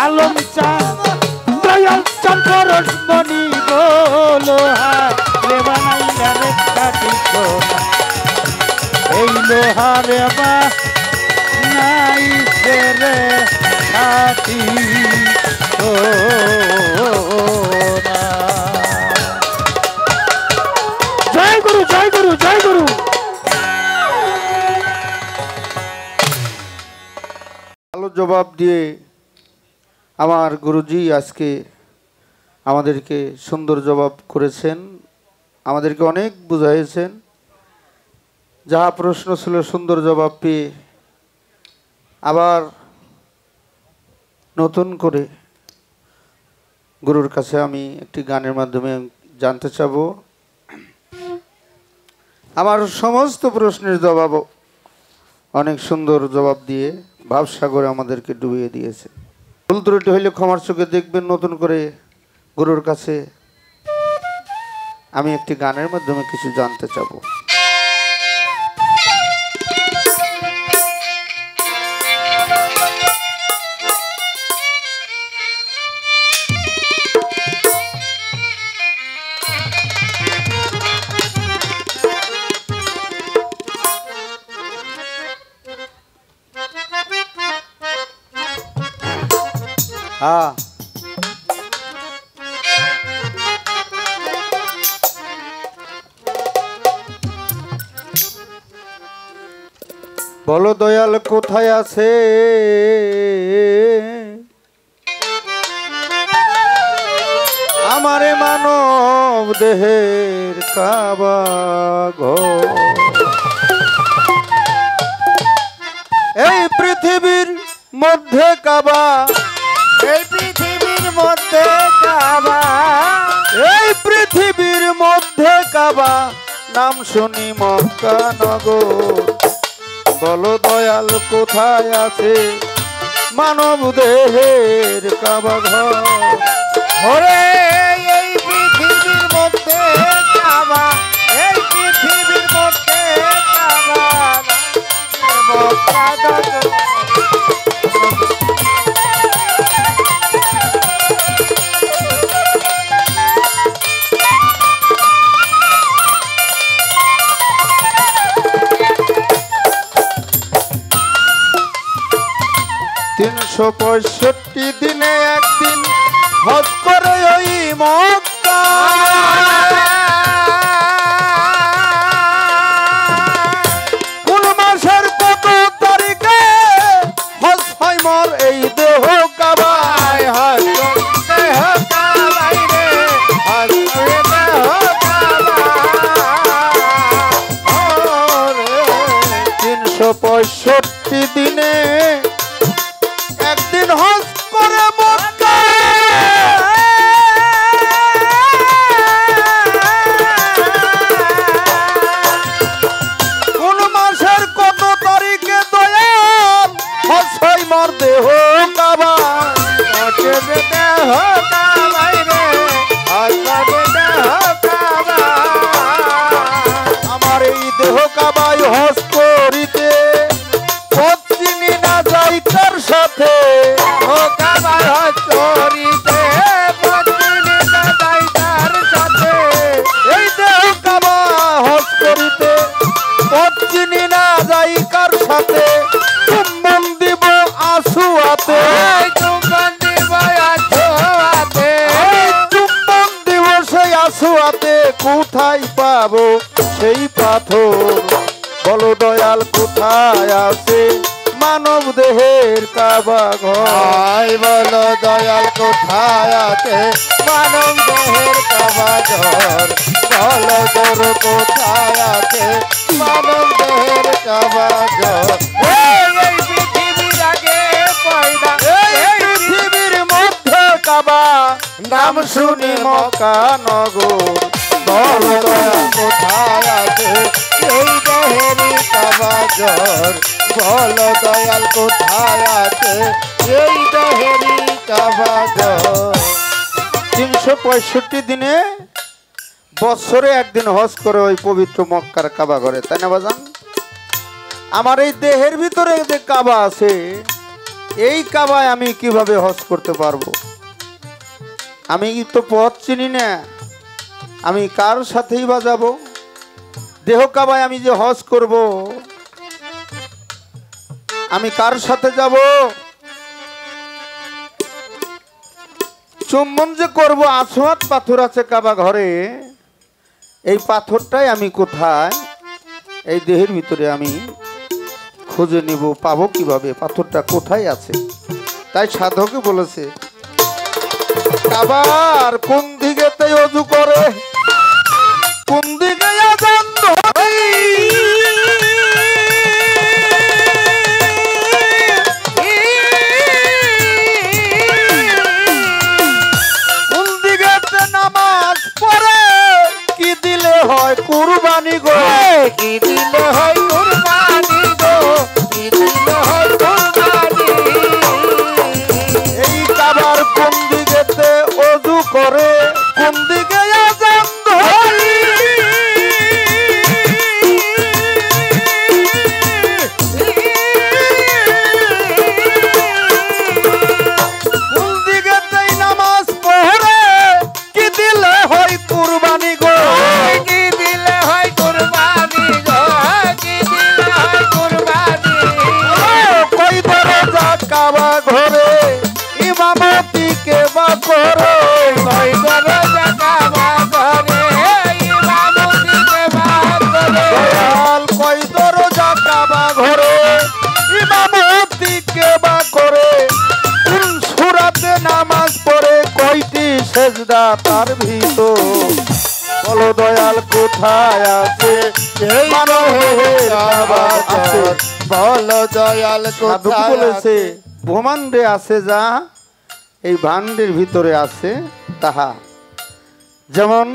[SPEAKER 2] আলম চান দয়াল চান পরশমণি বলো হারে বানাইলা রে খাটি সোনা এই লোহারে বা নাই ছেড়ে খাটি জয় গুরু জয় গুরু জয় গুরু।
[SPEAKER 1] ভালো জবাব দিয়ে আমার গুরুজি আজকে আমাদেরকে সুন্দর জবাব করেছেন, আমাদেরকে অনেক বুঝাইছেন। যাহা প্রশ্ন ছিল সুন্দর জবাব পেয়ে আবার নতুন করে গুরুর কাছে আমি একটি গানের মাধ্যমে জানতে চাব। আমার সমস্ত প্রশ্নের জবাব অনেক সুন্দর জবাব দিয়ে ভাবসাগরে আমাদেরকে ডুবিয়ে দিয়েছে। ভুল ত্রুটি হইলে ক্ষমার চোখে দেখবেন। নতুন করে গুরুর কাছে আমি একটি গানের মাধ্যমে কিছু জানতে চাব। হ্যাঁ, বলো দয়াল কোথায় আছে আমারে মানব দেহের কাবা ঘর, এই পৃথিবীর মধ্যে কাবা,
[SPEAKER 3] এই পৃথিবীর মধ্যে কাবা,
[SPEAKER 1] এই পৃথিবীর মধ্যে কাবা, নাম শুনি মক্কা নগর। বলো দয়াল কোথায় আছে মানব দেহের কাবা ঘর,
[SPEAKER 3] ওরে এই পৃথিবীর মধ্যে কাবা, এই পৃথিবীর মধ্যে কাবা, মক্কা নগর।
[SPEAKER 1] 365 দিনে একদিন হজ করে ওই মক্কা, কোন মাসের কত তারিখে হজ হয় মোর এই দেহ কাবায়, হজ দেহ কাবায় রে, হজ দেহ কাবায়। 365 দিনে একদিন হজ করে মক্কা, কোন মাসের কত তারিখে দয়াল হজ হয় মোর দেহ কাবায়, দেহ কাবায় রে, হজ দেহ কাবায়। আমার এই দেহ কাবায় হজ করিতে চিনি না যাই তার সাথে, ও কাবার হজ করিতে চিনি না যাই তার সাথে, এই দেহ কাবা হজ করিতে চিনি না যাই কার সাথে, চুম্বন দিব আসুয়াতে, চুম্বন দিব আসুয়াতে, চুম্বন দিব সেই আসুয়াতে, কোথায় পাবো সেই পাথর, বলো দয়াল কোথায় আছে মানব দেহের কাবা ঘর।
[SPEAKER 3] ভাই বলো দয়াল কোথায় আছে মানব দেহের কাবা ঘর, বলো তোর কোথায় আছে মানব দেহের কাবা ঘর।
[SPEAKER 2] এই পৃথিবীর আগে পয়দা,
[SPEAKER 1] এই পৃথিবীর মধ্যে কাবা, নাম শুনি মক্কা নগর।
[SPEAKER 3] বলো দয়াল কোথায় আছে এই দেহেরই কাবা ঘর, বলো দয়াল কোথায় আছে এই দেহেরই কাবা ঘর।
[SPEAKER 1] 365 দিনে বছরে একদিন হজ করে ওই পবিত্র মক্কার কাবা ঘরে, তাই না বাজান? আমার এই দেহের ভিতরে যে কাবা আছে, এই কাবায় আমি কিভাবে হজ করতে পারবো? আমি তো পথ চিনি না, আমি কার সাথেই বা যাব? দেহ কাবায় আমি যে হজ করব, আমি কার সাথে যাব? চুম্বন যে করবো, আসওয়াদ পাথর আছে কাবা ঘরে, এই পাথরটাই আমি কোথায় এই দেহের ভিতরে আমি খুঁজে নিব, পাবো কিভাবে? পাথরটা কোথায় আছে? তাই সাধকে বলেছে কাবার কোন দিকেতে অজু করে, কোন দিকে আযান ধরে, কোন দিকেতে নামাজ পড়ে, কি দিলে হয় কুরবানি গো,
[SPEAKER 2] কি দিলে হয় কুরবানি গো, কি দিলে হয় কুরবানি।
[SPEAKER 1] এই কাবার কোন দিকেতে অজু করে, কোন দিকে আযান ধরে, কোন দিকেতে নামাজ পড়ে, কি দিলে হয় কুরবানি গো,
[SPEAKER 2] কি দিলে হয় কুরবানি গো, কি দিলে হয় কুরবানি।
[SPEAKER 1] কই দরজা কাবা ঘরে, ইমামতি কে বা করে,
[SPEAKER 2] কই দরজা কাবা ঘরে, ইমামতি কে বা করে।
[SPEAKER 1] দয়াল কই দরজা কাবা ঘরে, ইমামতি কে বা করে, কোন সূরাতে নামাজ পড়ে, কয়টি সেজদা তার ভিতর, বলো দয়াল কোথায় আছে
[SPEAKER 3] এই
[SPEAKER 1] মানব দেহের কাবা আছে?
[SPEAKER 3] ঘর, বলো দয়াল
[SPEAKER 1] সাধক
[SPEAKER 3] কোথায়
[SPEAKER 1] বলেছে
[SPEAKER 3] আছে
[SPEAKER 1] ব্রহ্মাণ্ডে আছে যা, এই ভাণ্ডের ভিতরে আছে তাহা। যেমন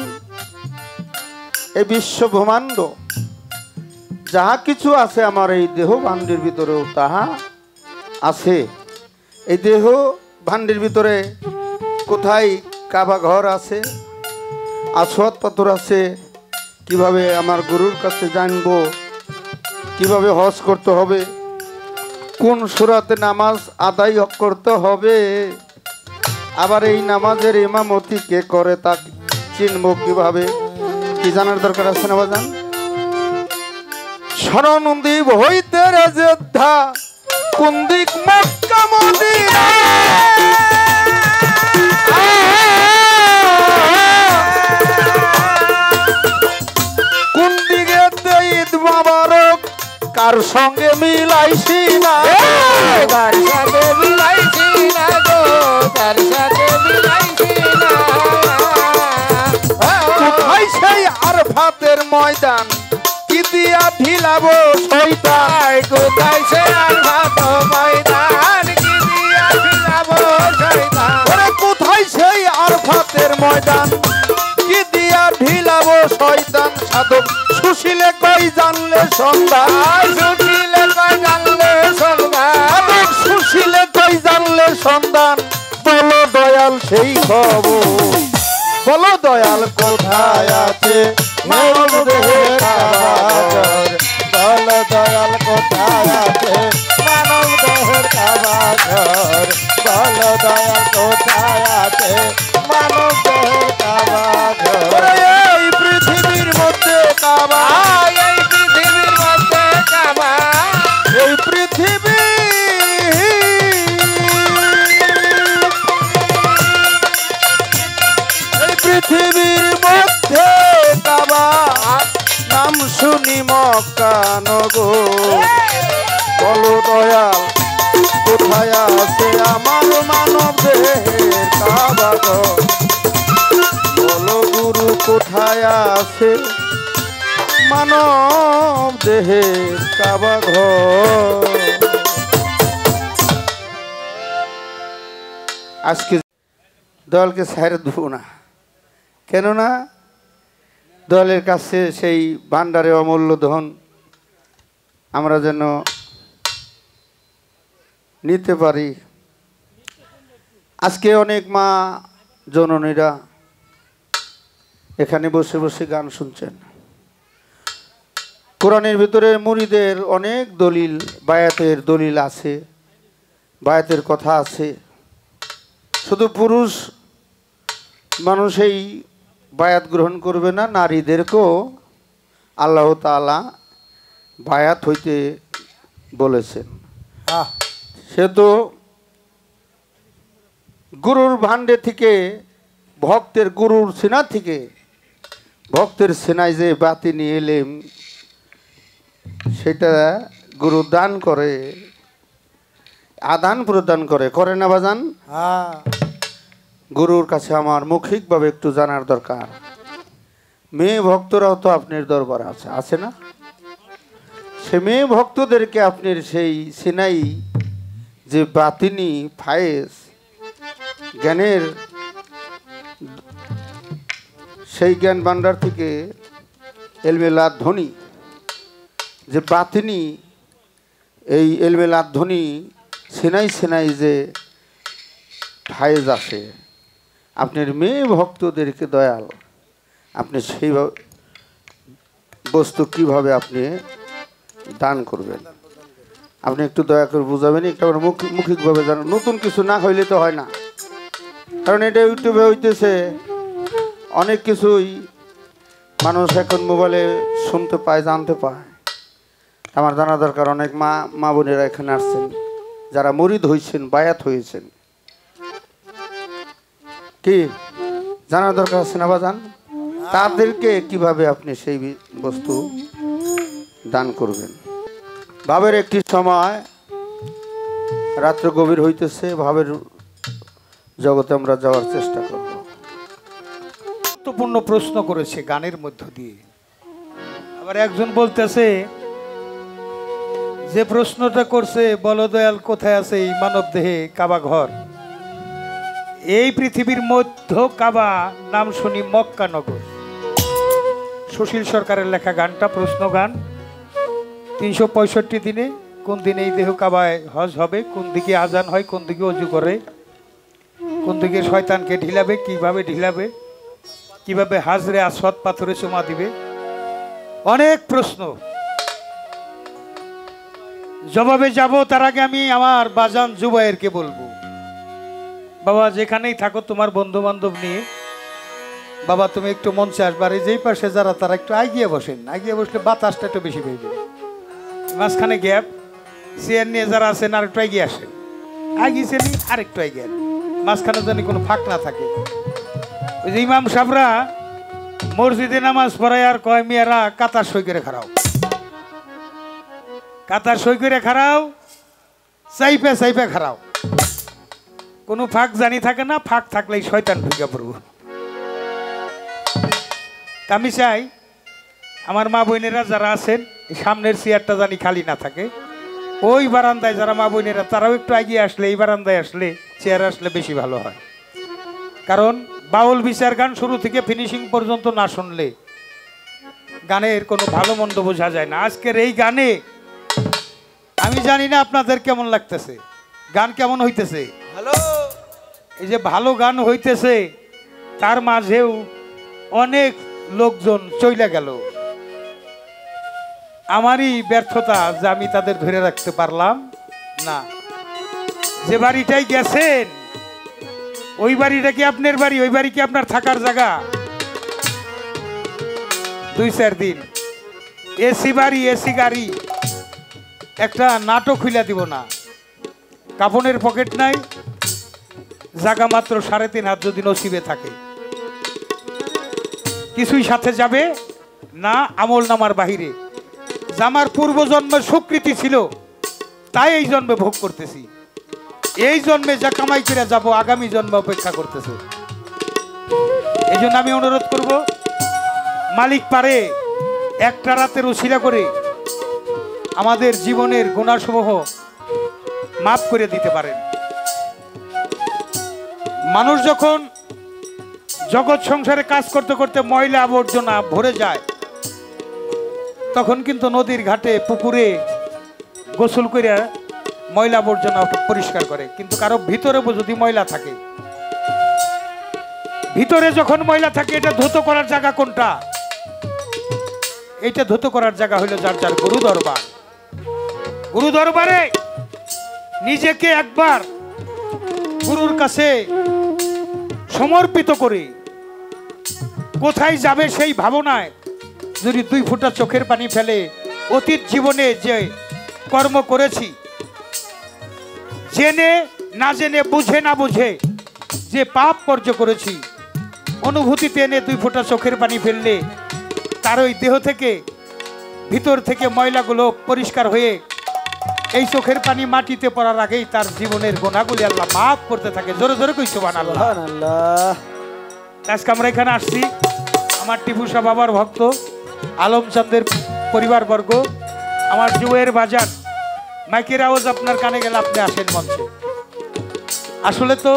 [SPEAKER 1] এই বিশ্ব ব্রহ্মাণ্ড যাহা কিছু আছে, আমার এই দেহ ভাণ্ডের ভিতরেও তাহা আছে। এই দেহ ভাণ্ডের ভিতরে কোথায় কাবা ঘর আছে, আসওয়াদ পাথর আছে, কিভাবে আমার গুরুর কাছে জানবো, কিভাবে হজ করতে হবে, কোন সূরাতে নামাজ আদায় করতে হবে, আবার এই নামাজের ইমামতি কে করে তা চিনবো কিভাবে, কি জানার দরকার আছে না বাজান? শরণদ্বীপ হইতে রে যোদ্ধা, কোন দিক মক্কা মদিনা, কোন দিকে ঈদ মোবারক, কার সঙ্গে মিলাইছি না,
[SPEAKER 2] তার সাথে মিলাইছি না গো, তার সাথে মিলাইছি না।
[SPEAKER 1] কোথায় সেই আরফাতের ময়দান, কি দিয়া ঢিলাবো শয়তান,
[SPEAKER 2] কোথায় সে আর ভাত ময়দান, কি দিয়া বিলাবো শয়তান।
[SPEAKER 1] ওরে কোথায় সেই আরফাতের ময়দান, কি দিয়া ঢিলাবো শয়তান, সাধক সুশীলে কই জানলে সন্ধান,
[SPEAKER 2] সুশীলে কই জানলে সন্ধান,
[SPEAKER 1] সাধক সুশীলে কই জানলে সন্ধান, বলো দয়াল সেই খবর, বলো দয়াল কোথায় আছে মানব দেহের কাবা ঘর,
[SPEAKER 3] বলো দয়াল কোথায় আছে মানব দেহের কাবা ঘর, বলো দয়াল কোথায় আছে মানব দেহের কাবা ঘর।
[SPEAKER 1] ওরে এই পৃথিবীর মধ্যে কাবা,
[SPEAKER 2] এই পৃথিবীর মধ্যে কাবা,
[SPEAKER 1] এই পৃথিবী, এই পৃথিবীর মধ্যে কাবা, নাম শুনি মক্কা নগর, বলো দয়াল কোথায় আছে আমার মানব দেহের কাবা ঘর বলো গুরু কোথায় আছে মানব দেহের কাবা ঘর। আজকে দয়ালকে ছাইরে দেবো না, কেননা দয়ালের কাছে সেই ভান্ডারে অমূল্য ধন আমরা যেন নিতে পারি। আজকে অনেক মা জননীরা এখানে বসে বসে গান শুনছেন। কোরআনের ভিতরে মুরিদের অনেক দলিল, বায়াতের দলিল আছে, বায়াতের কথা আছে। শুধু পুরুষ মানুষই বায়াত গ্রহণ করবে না, নারীদেরকেও আল্লাহ তাআলা বায়াত হইতে বলেছেন। সে তো গুরুর ভান্ডে থেকে, ভক্তের গুরুর সেনা থেকে ভক্তের সেনায় যে বাতি নিয়ে এলেম সেটা গুরু দান করে, আদান প্রদান করে, করে না বাজান? গুরুর কাছে আমার মৌখিকভাবে একটু জানার দরকার। মেয়ে ভক্তরাও তো আপনার দরবারে আছে, আছে না? সে মেয়ে ভক্তদেরকে আপনার সেই সেনাই যে বাতিনি ফায়েজ জ্ঞানের সেই জ্ঞান ভান্ডার থেকে এলমেলাদ ধ্বনি যে বাতিনি, এই এলমেলাদ ধ্বনি সেনাই সেনাই যে ফায়েজ আসে আপনার মেয়ে ভক্তদেরকে দয়াল আপনি সেই বস্তু কিভাবে আপনি দান করবেন, আপনি একটু দয়া করে বুঝাবেন, একটু আমরা মৌখিকভাবে জানেন। নতুন কিছু না হইলে তো হয় না, কারণ এটা ইউটিউবে হইতেছে অনেক কিছুই মানুষ এখন মোবাইলে শুনতে পায়, জানতে পায়। আমার জানা দরকার। অনেক মা বোনেরা এখানে আসছেন যারা মুরিদ হয়েছেন, বায়াত হয়েছেন, কি জানার দরকার আছে না বাজান? তাদেরকে কিভাবে আপনি সেই বস্তু দান করবেন। ভাবের একটি সময়, রাত্র গভীর হইতেছে, ভাবের জগতে আমরা যাওয়ার চেষ্টা করব।
[SPEAKER 2] গুরুত্বপূর্ণ প্রশ্ন করেছে গানের মধ্য দিয়ে। আবার একজন বলতেছে যে প্রশ্নটা করছে, বলো দয়াল কোথায় আছে এই মানব দেহে কাবা ঘর। এই পৃথিবীর মধ্য কাবা নাম শুনি মক্কা নগর। সুশীল সরকারের লেখা গানটা প্রশ্ন গান। 365 দিনে কোন দিনে এই দেহ কাবায় হজ হবে, কোন দিকে আজান হয়, কোন দিকে অজু করে, কোন দিকে শয়তানকে ঢিলাবে, কিভাবে ঢিলাবে, কিভাবে হাজরে আসওয়াদ পাথরে চুমা দিবে, অনেক প্রশ্ন। জবাবে যাব তার আগে আমি আমার বাজান জুবায়েরকে বলবো, বাবা যেখানেই থাকো তোমার বন্ধু বান্ধব নিয়ে, বাবা তুমি একটু মঞ্চে আসবার, যেই পাশে যারা তারা একটু আগিয়ে বসেন, আগিয়ে বসলে বাতাসটা একটু বেশি পেয়ে মাঝখানে গ্যাপ। চেয়ার নিয়ে যারা আছেন আর একটু এগিয়ে আসেন, আগিয়েছেন আর একটু এগিয়ে, মাঝখানে যেন কোনো ফাঁক না থাকে। ওই যে ইমাম সাহেবরা মসজিদে নামাজ পড়ায় আর কয় মেয়েরা কাতার সই করে খারাও, কাতার সই করে খারাও, চাইপে চাইপে খারাও, কোনো ফাঁক জানি থাকে না, ফাঁক থাকলেই শয়তান ঢুকে পড়ব। আমি চাই আমার মা বোনেরা যারা আছেন সামনের চেয়ারটা জানি খালি না থাকে, ওই বারান্দায় যারা মা বোনেরা তারাও একটু এগিয়ে আসলে, এই বারান্দায় আসলে, চেয়ার আসলে বেশি ভালো হয়। কারণ বাউল বিচার গান শুরু থেকে ফিনিশিং পর্যন্ত না শুনলে গানের কোনো ভালো মন্দ বোঝা যায় না। আজকের এই গানে আমি জানি না আপনাদের কেমন লাগতেছে, গান কেমন হইতেছে, ভালো। এই যে ভালো গান হইতেছে তার মাঝেও অনেক লোকজন চইলা গেল। আমারই ব্যর্থতা যে আমি তাদের ধরে রাখতে পারলাম না। যে বাড়িটাই গেছেন ওই বাড়িটা কি আপনার বাড়ি, ওই বাড়ি কি আপনার থাকার জায়গা? 2-4 দিন এসি বাড়ি, এসি গাড়ি, একটা নাটক খুলে দিব না, কাপনের পকেট নাই, জায়গা মাত্র 3.5 হাত যদি নসিবে থাকে, কিছুই সাথে যাবে না আমল নামার বাহিরে। জামার পূর্বজন্মের স্বীকৃতি ছিল তাই এই জন্মে ভোগ করতেছি। এই জন্মে যা কামাই করে যাব আগামী জন্মে অপেক্ষা করতেছে। এই জন্য আমি অনুরোধ করব, মালিক পারে একটা রাতের উশিলা করে আমাদের জীবনের গুনাহসমূহ মাফ করে দিতে পারেন। মানুষ যখন জগৎ সংসারে কাজ করতে করতে ময়লা আবর্জনা ভরে যায়, তখন কিন্তু নদীর ঘাটে পুকুরে গোসল করে ময়লা আবর্জনা পরিষ্কার করে। কিন্তু কারো ভিতরে যদি ময়লা থাকে, ভিতরে যখন ময়লা থাকে, এটা ধুতো করার জায়গা কোনটা? এটা ধুতো করার জায়গা হলো যার যার গুরু দরবার। গুরু দরবারে নিজেকে একবার গুরুর কাছে সমর্পিত করে কোথায় যাবে সেই ভাবনায় যদি 2 ফোঁটা চোখের পানি ফেলে, অতীত জীবনে যে কর্ম করেছি, জেনে না জেনে, বুঝে না বুঝে যে পাপ কার্য করেছি, অনুভূতিতে এনে 2 ফোঁটা চোখের পানি ফেললে তার ওই দেহ থেকে, ভিতর থেকে ময়লাগুলো পরিষ্কার হয়ে এই চোখের পানি মাটিতে পড়ার আগেই তার জীবনের গুনাহগুলি আল্লাহ মাফ করতে থাকে। জোরে জোরে কই সুবহানাল্লাহ।
[SPEAKER 3] সুবহানাল্লাহ।
[SPEAKER 2] আজকে আমরা এখানে আসছি, আমার টিপু শাহ বাবার ভক্ত, আলমচাঁদের পরিবারবর্গ, আমার জুয়ের বাজার, মাইকের আওয়াজ আপনার কানে গেলে আপনি আসেন মঞ্চে। আসলে তো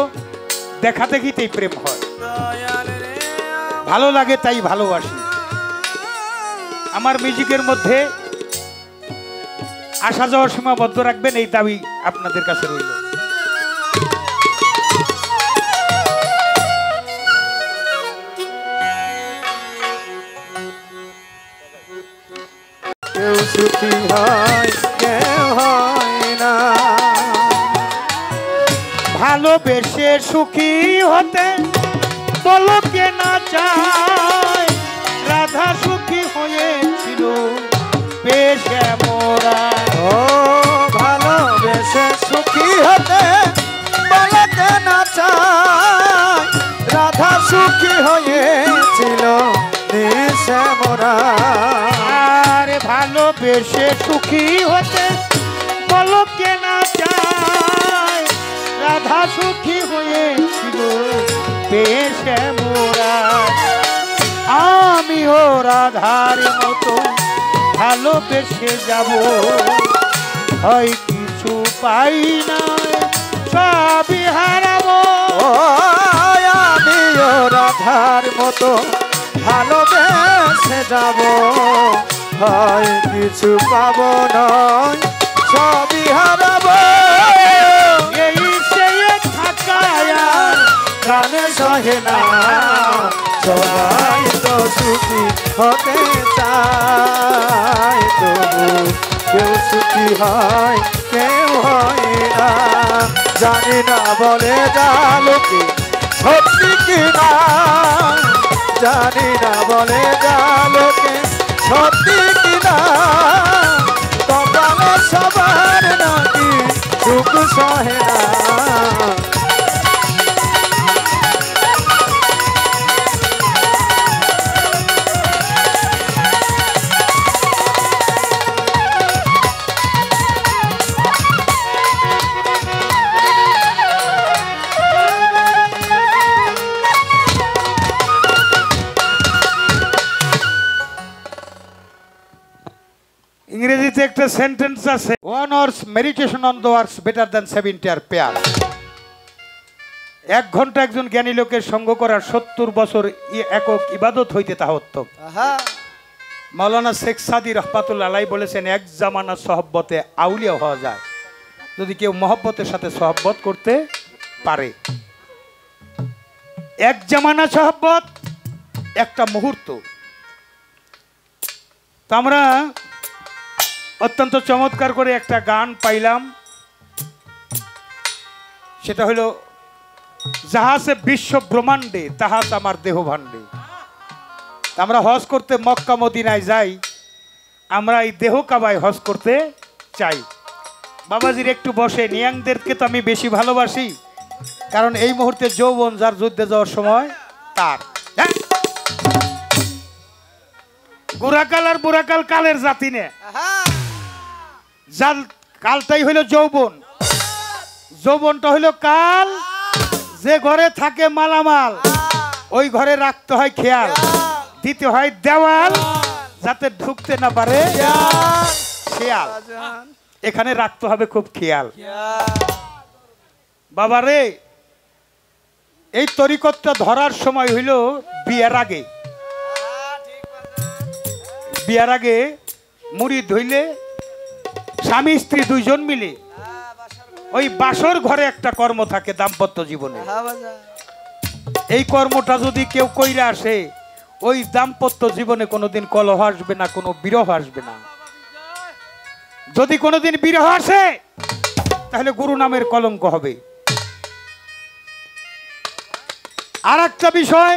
[SPEAKER 2] দেখা দেখিতেই প্রেম হয়, ভালো লাগে তাই ভালোবাসি। আমার মিউজিকের মধ্যে আসা যাওয়ার সীমাবদ্ধ রাখবেন, এই দাবি আপনাদের কাছে রইল।
[SPEAKER 3] কেউ সুখী হয় কেউ হয় না,
[SPEAKER 2] ভালোবেসে সুখী হতে বলো কে না চায়, রাধা সুখী হয়েছিল বেশ মোরা।
[SPEAKER 3] ও ভালোবেসে সুখী হতে বলে না চায়, রাধা সুখী হয়েছিল নিশে মোরা।
[SPEAKER 2] আরে ভালোবেসে সুখী হতে বলো কে না চায়, রাধা সুখী হয়েছিল বেশ মোরা। আমিও রাধার মতো ভালোবেসে যাব, হয় কিছু পাই না সবই হারাবো।
[SPEAKER 3] ও আমিও রাধার মতো ভালোবেসে যাব, হয় কিছু পাবো নয় সবই হারাবো।
[SPEAKER 2] এই সে থাকায় আর
[SPEAKER 3] গানে সহে না, সবাই তো সুখী হতে চায়, তবু কেউ সুখী হয় কেউ হয় না। জানি না বলে লোকে সত্যি কিনা, জানি না বলে লোকে সত্যি কিনা, কপালে সবার নাকি সুখ সহে না।
[SPEAKER 2] ইংরেজিতে একটা সেন্টেন্স আছে, 1 hour's meditation on the works better than 70 hour prayer। 1 ঘন্টা একজন জ্ঞানী লোকের সঙ্গ করার 70 বছর একক ইবাদত হইতে তাহা উত্তম। মাওলানা শেখ সাদি রহমাতুল্লাহ আলাইহি বলেছেন, 1 জামানা সহব্বতে আউলিয়া হওয়া যায় যদি কেউ মহব্বতের সাথে সহব্বত করতে পারে। 1 জামানা সহব্বত, একটা মুহূর্ত। তো আমরা অত্যন্ত চমৎকার করে একটা গান পাইলাম, সেটা হলো যাহাসে বিশ্ব ব্রহ্মাণ্ডে তাহাস আমার দেহ ভাণ্ডে। আমরা হজ করতে মক্কা মদিনায় যাই, আমরা এই দেহ কাবায় হজ করতে চাই। বাবাজির একটু বসে, নিয়াংদেরকে তো আমি বেশি ভালোবাসি, কারণ এই মুহূর্তে যৌবন যার যুদ্ধে যাওয়ার সময় তার। বুড়াকাল আর বুড়াকাল কালের জাতি নে, যার কালটাই হইল যৌবন, যৌবনটা হইল কাল। যে ঘরে থাকে মালামাল ওই ঘরে রাখতে হয় খেয়াল, দিতে হয় দেওয়াল যাতে ঢুকতে না পারে খেয়াল। এখানে রাখতে হবে খুব খেয়াল। বাবারে এই তরিকতটা ধরার সময় হইল বিয়ার আগে। বিয়ার আগে মুড়ি ধইলে স্বামী স্ত্রী দুইজন মিলে ওই বাসর ঘরে একটা কর্ম থাকে দাম্পত্য জীবনে। এই কর্মটা যদি কেউ কইরা আসে ওই দাম্পত্য জীবনে কোনোদিন কলহ আসবে না, কোনো বিরহ আসবে না। যদি কোনোদিন বিরহ আসে তাহলে গুরু নামের কলঙ্ক হবে। আর একটা বিষয়,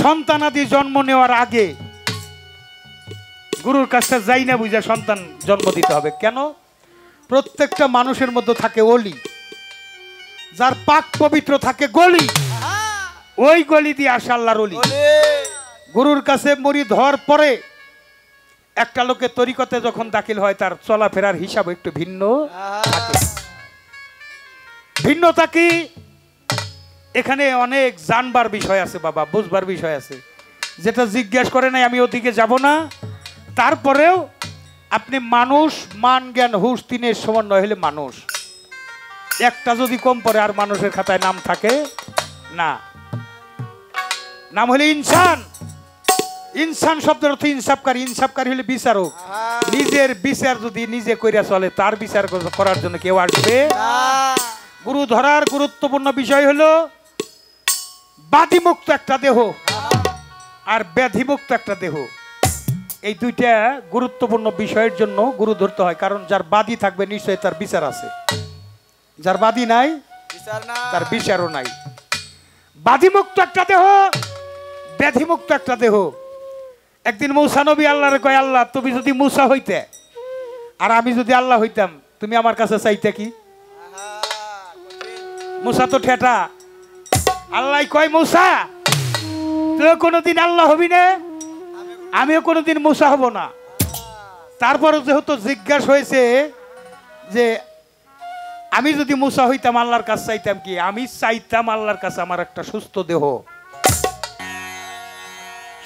[SPEAKER 2] সন্তানাদি জন্ম নেওয়ার আগে গুরুর কাছে যাই না বুঝা সন্তান জন্ম দিতে হবে। কেন? প্রত্যেকটা মানুষের মধ্যে থাকে অলি, যার পাক পবিত্র থাকে গলি, ওই গলি দিয়ে আসে আল্লাহর অলি। গুরুর কাছে মুরিদ হওয়ার পরে একটা লোকের তরিকতে যখন দাখিল হয় তার চলাফেরার হিসাব একটু ভিন্ন থাকে। ভিন্নতা কি? এখানে অনেক জানবার বিষয় আছে বাবা, বুঝবার বিষয় আছে, যেটা জিজ্ঞাসা করে নাই আমি ওদিকে যাব না। তারপরেও আপনি মানুষ, মান জ্ঞান হুশ তিনের সমন্বয় হলে মানুষ। একটা যদি কম পড়ে আর মানুষের খাতায় নাম থাকে না, নাম হলে ইনসান। ইনসান শব্দের অর্থ ইনসাফকারী। ইনসাফকারী হলে বিচারক। নিজের বিচার যদি নিজে কইরা চলে তার বিচার করার জন্য কেউ আসবে না। গুরু ধরার গুরুত্বপূর্ণ বিষয় হলো বাদিমুক্ত একটা দেহ আর ব্যাধিমুক্ত একটা দেহ। এই দুইটা গুরুত্বপূর্ণ বিষয়ের জন্য গুরু ধরতে হয়। কারণ যার বাদী থাকবে নিশ্চয়ই তার বিচার আছে, যার বাদী নাই তার বিচারও নাই। বাদীমুক্ত একটা দেহ, ব্যাধিমুক্ত একটা দেহ। একদিন মূসা নবী আল্লাহরে কয়, আল্লাহ তুমি যদি মূসা হইতে আর আমি যদি আল্লাহ হইতাম তুমি আমার কাছে চাইতে কি? মূসা তো ঠেটা। আল্লাহ কয়, মূসা তুই কোনোদিন আল্লাহ হবি না, আমিও কোনোদিন মূসা হব না। তারপরে যেহেতু জিজ্ঞাসা হয়েছে যে আমি যদি মূসা হইতাম আল্লাহর কাছে চাইতাম কি? আমি চাইতাম আল্লাহর কাছে আমার একটা সুস্থ দেহ।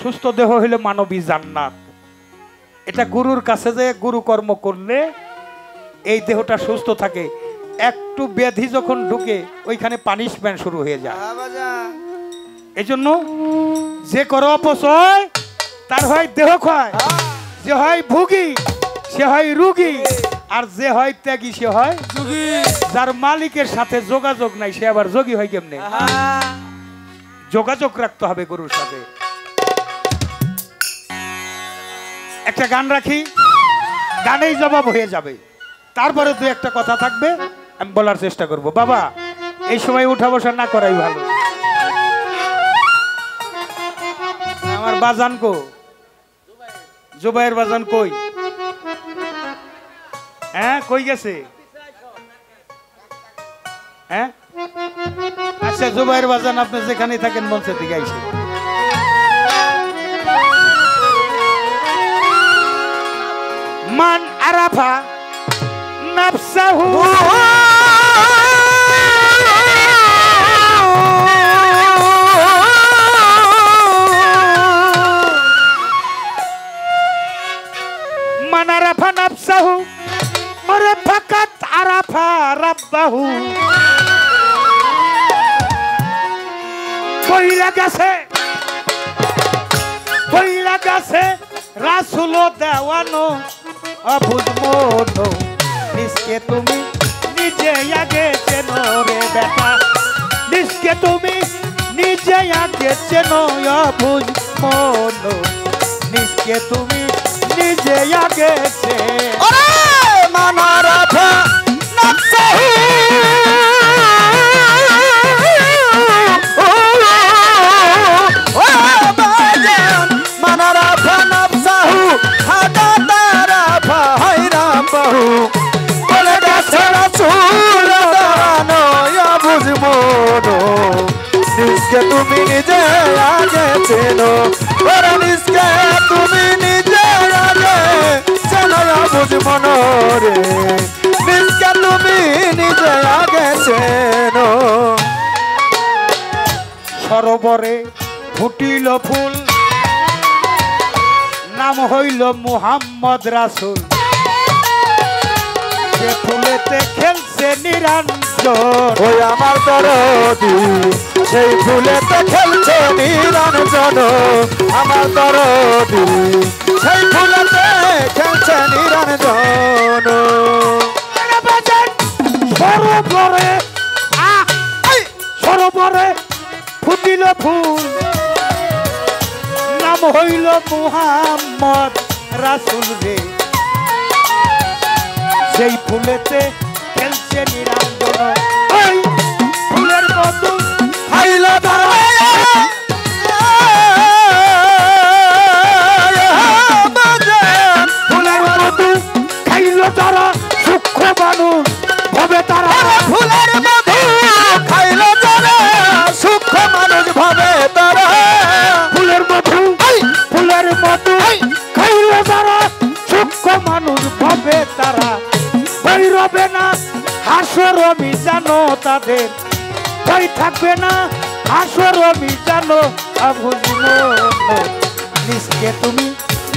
[SPEAKER 2] সুস্থ দেহ হইলে মানবী জান্নাত। এটা গুরুর কাছে যে গুরু কর্ম করলে এই দেহটা সুস্থ থাকে। একটু ব্যাধি যখন ঢুকে ওইখানে পানিশমেন্ট শুরু হয়ে যায়। এই জন্য যে করো অপচয় তার হয় দেহ ক্ষয়, যে হয় ভুগি সে হয় রুগী, আর যে হয় ত্যাগী সে হয় যোগী। যার মালিকের সাথে যোগাযোগ নাই সে আবার যোগী হয় কেমনে? যোগাযোগ রাখতে হবে গুরুর সাথে। একটা গান রাখি, গানেই জবাব হয়ে যাবে। তারপরে দু একটা কথা থাকবে, আমি বলার চেষ্টা করব। বাবা এই সময় উঠা বসা না করাই ভালো। আমার বাজান কো, জুবাইর বাজান কই? হ্যাঁ কই গেছে? হ্যাঁ আচ্ছা, জুবাইর বাজান আপনি যেখানে থাকেন মঞ্চের দিকে আইসে। মান আরাফা নাফসাহু মান আরাফা নাফসাহু ওরে ফাকাত আরাফা রাব্বাহু। কইলা গেছে রাসূল দেওয়ানো অবুঝ মন, নিজকে তুমি নিজে আগে চেনো রে বেটা, নিজকে তুমি নিজে আগে চেনো অবুঝ মন, নিজকে তুমি নিজে আগে চেনো।
[SPEAKER 3] মানারাফা নাফসাহু মানারাফা নাফসাহু হাদা তারাফা হায়রাফাহু বলে গেছে রাসূল দানো বুঝ মনো, নিজকে তুমি নিজে আগে চেনো, ওরে নিজকে তুমি নিজে আগে চেনো বুঝ মনরে নিজকে তুমি নিজে আগে চেনো
[SPEAKER 2] সরোবরে ফুটিল ফুল নাম হইল মুহাম্মদ রাসূল সে ফুলেতে খেলছে নিরঞ্জন
[SPEAKER 3] ওই আমার দরদি সেই ফুলেতে খেলছে নিরঞ্জন আমার দরদি সেই ফুলেতে খেলছে নিরঞ্জন
[SPEAKER 2] সরোবরে সরোবরে ফুটিল ফুল নাম হইল মুহাম্মদ রাসূল রে সেই ফুলেতে খেলছে নিরঞ্জন ওই ফুলের মধু
[SPEAKER 3] খাইল তারা
[SPEAKER 2] ফুলের মধু খাইল তারা সূক্ষ্ম মানুষ ভবে তারা
[SPEAKER 3] ফুলের মধু খাইল তারা সূক্ষ্ম মানুষ ভাবে তারা
[SPEAKER 2] ফুলের মধু খাইল তারা সূক্ষ্ম মানুষ ভবে তারা ভৈরবে না হাসর মিজানো তাদের ভয় থাকবে না হাসর মিজানো বুঝলো নিজকে তুমি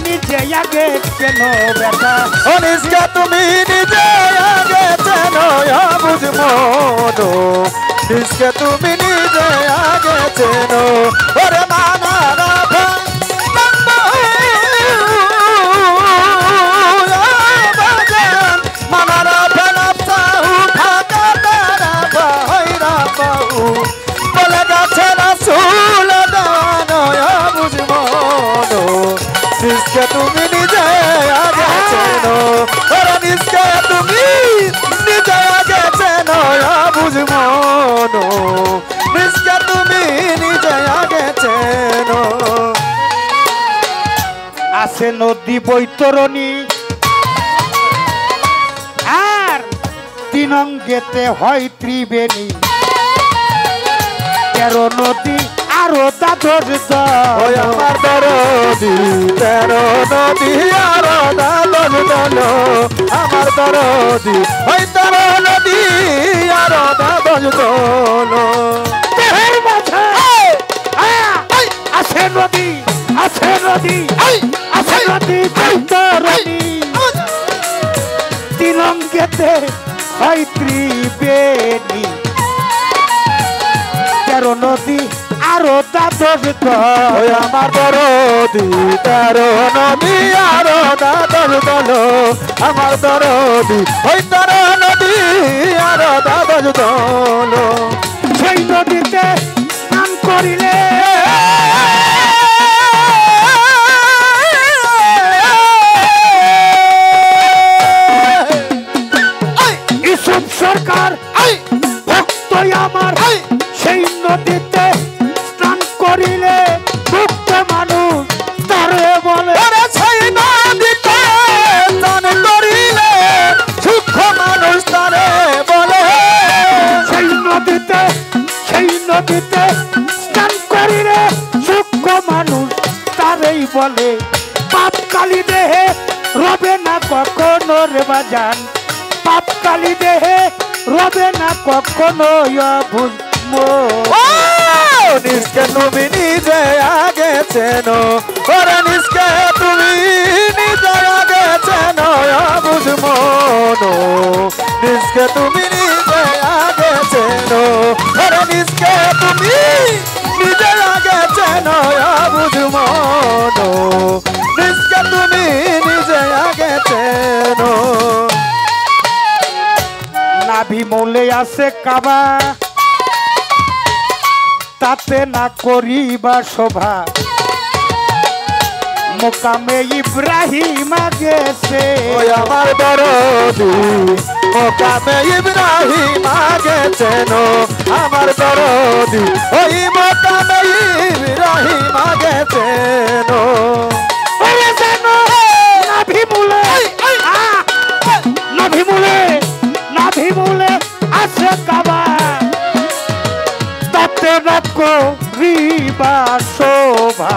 [SPEAKER 2] নিজে আগে কেন বেটা
[SPEAKER 3] অনিষ্কা তুমি নিজে আগে চেনো বুঝ মনো নিজকে তুমি নিজে আগে চেনো ওরে মানা রাখা বলে গেছে রাসূল দেওয়ানো বুঝ মনো নিজকে তুমি নিজে আগে চেনো ওরে নিজকে তুমি নিজে আগে চেনো বুঝ মনো নিজকে তুমি নিজে আগে চেনো
[SPEAKER 2] আছে নদী বৈতরণী আর তিন অঙ্গেতে হয় ত্রিবেণী 13 নদী আরো দাদর
[SPEAKER 3] ওই আমার দরদি 13 নদী আরো দাদর দল আমার দরদি ওই 13 নদী আরো দাদর দল
[SPEAKER 2] দেহের মাঝে আছে নদী আছে নদী আছে নদী বৈতরণী তিন অঙ্গেতে হয় ত্রিবেণী 13 নদী আরো দাদর
[SPEAKER 3] ওই আমার দরদি 13 নদী আরো দাদর দল আমার দরদি ওই 13 নদী আরো দাদর দল
[SPEAKER 2] সেই নদীতে স্নান করিলে ইসব সরকার ভক্ত আমার সেই নদীতে স্নান করিলে ভক্ত মানুষ তারে বলে
[SPEAKER 3] সেই নদীতে স্নান করিলে সূক্ষ্ম মানুষ তারে বলে
[SPEAKER 2] সেই নদীতে স্নান করিলে সূক্ষ্ম মানুষ তারেই বলে পাপ কালি দেহে রবে না কখনো রে বাজান পাপ কালি দেহে রবে না কখনো বুঝ
[SPEAKER 3] নিজকে তুমি নিজে আগে চেনো ওরে নিজকে তুমি নিজে আগে চেনো বুঝ মনো নিজকে তুমি নিজে আগে চেনো ওরে নিজকে তুমি নিজে আগে চেনো বুঝ মনো নিজকে তুমি নিজে আগে চেনো
[SPEAKER 2] নাভি মূলে আছে কাবা তাতে না করিবা শোভা মোকামে ইব্রাহিম গেছে
[SPEAKER 3] ওই আমার দরদি মোকামে ইব্রাহিম গেছেন আমার দরদি ওই মোকামে ইব্রাহিম গেছেন
[SPEAKER 2] ওরে জানো নাভি মূলে আছে কাবা তাতে না করিবা শোভা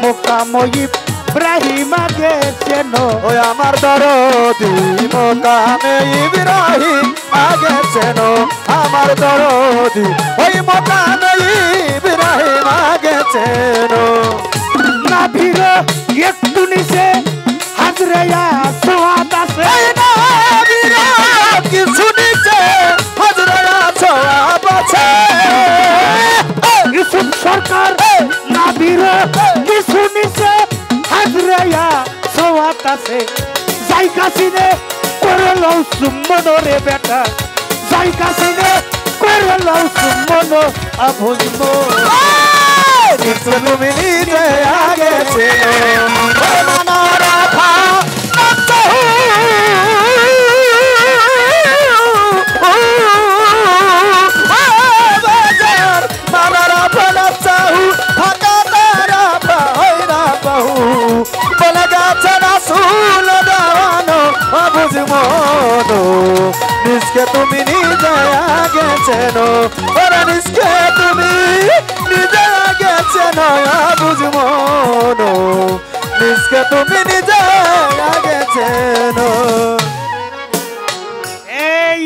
[SPEAKER 2] মোকামে ইব্রাহিম আগে চেনো
[SPEAKER 3] ওই আমার দরদি মোকামে ইব্রাহিম আগে চেনো আমার দরদি ওই মোকামে ইব্রাহিম আগে চেনো
[SPEAKER 2] না ভিড় একটু নিচে হাজরেয়া সোয়াদ আছে
[SPEAKER 3] কিছু নিচে হাজরা ছোয়াব আছে
[SPEAKER 2] ইউসুফ সরকার না ভিড় কিছু নিচে হাজরেয়া সোয়াদ আছে জায়গা চিনে করে লও সুম্মন রে বেটা জায়গা চিনে করে লও সুম্মন আভুজমো
[SPEAKER 3] তুমি নিজে আগে চেনো রাখা নিষ্কে তুমি নিজে আগে চেনো ওরা নিষ্কে তুমি নিজে আগে চেনো বুঝবো নিষ্কে তুমি নিজে আগে চেনো
[SPEAKER 2] এই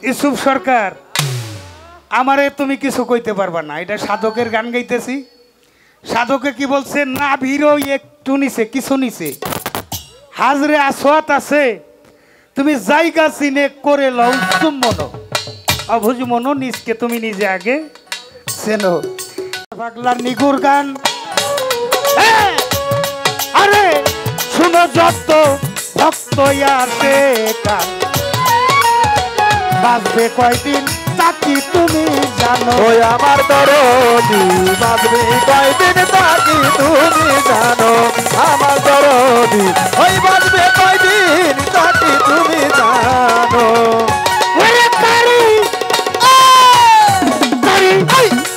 [SPEAKER 2] ইউসুফ সরকার আমারে তুমি কিছু কইতে পারবা না এটা সাধকের গান গাইতেছি সাধকে কি বলছে না ভিড়ো একটু নিচে কিছু নিচে হাজরে আসোয়াত আছে তুমি জায়গা চিনে করে লও চুম্বন অভুজ মনো নিজকে তুমি নিজে আগে চেনো পাগলার নিগুর গান আরে শুনো যত ভক্ত আছে গান বাজবে কয়দিন তাকি তুমি জানো
[SPEAKER 3] ওই আমার দরদি বাজবে কয়দিন তাকি তুমি জানো আমার দরদি ওই বাজবে কয়দিন তাকি তুমি জানো
[SPEAKER 2] ওরে কারি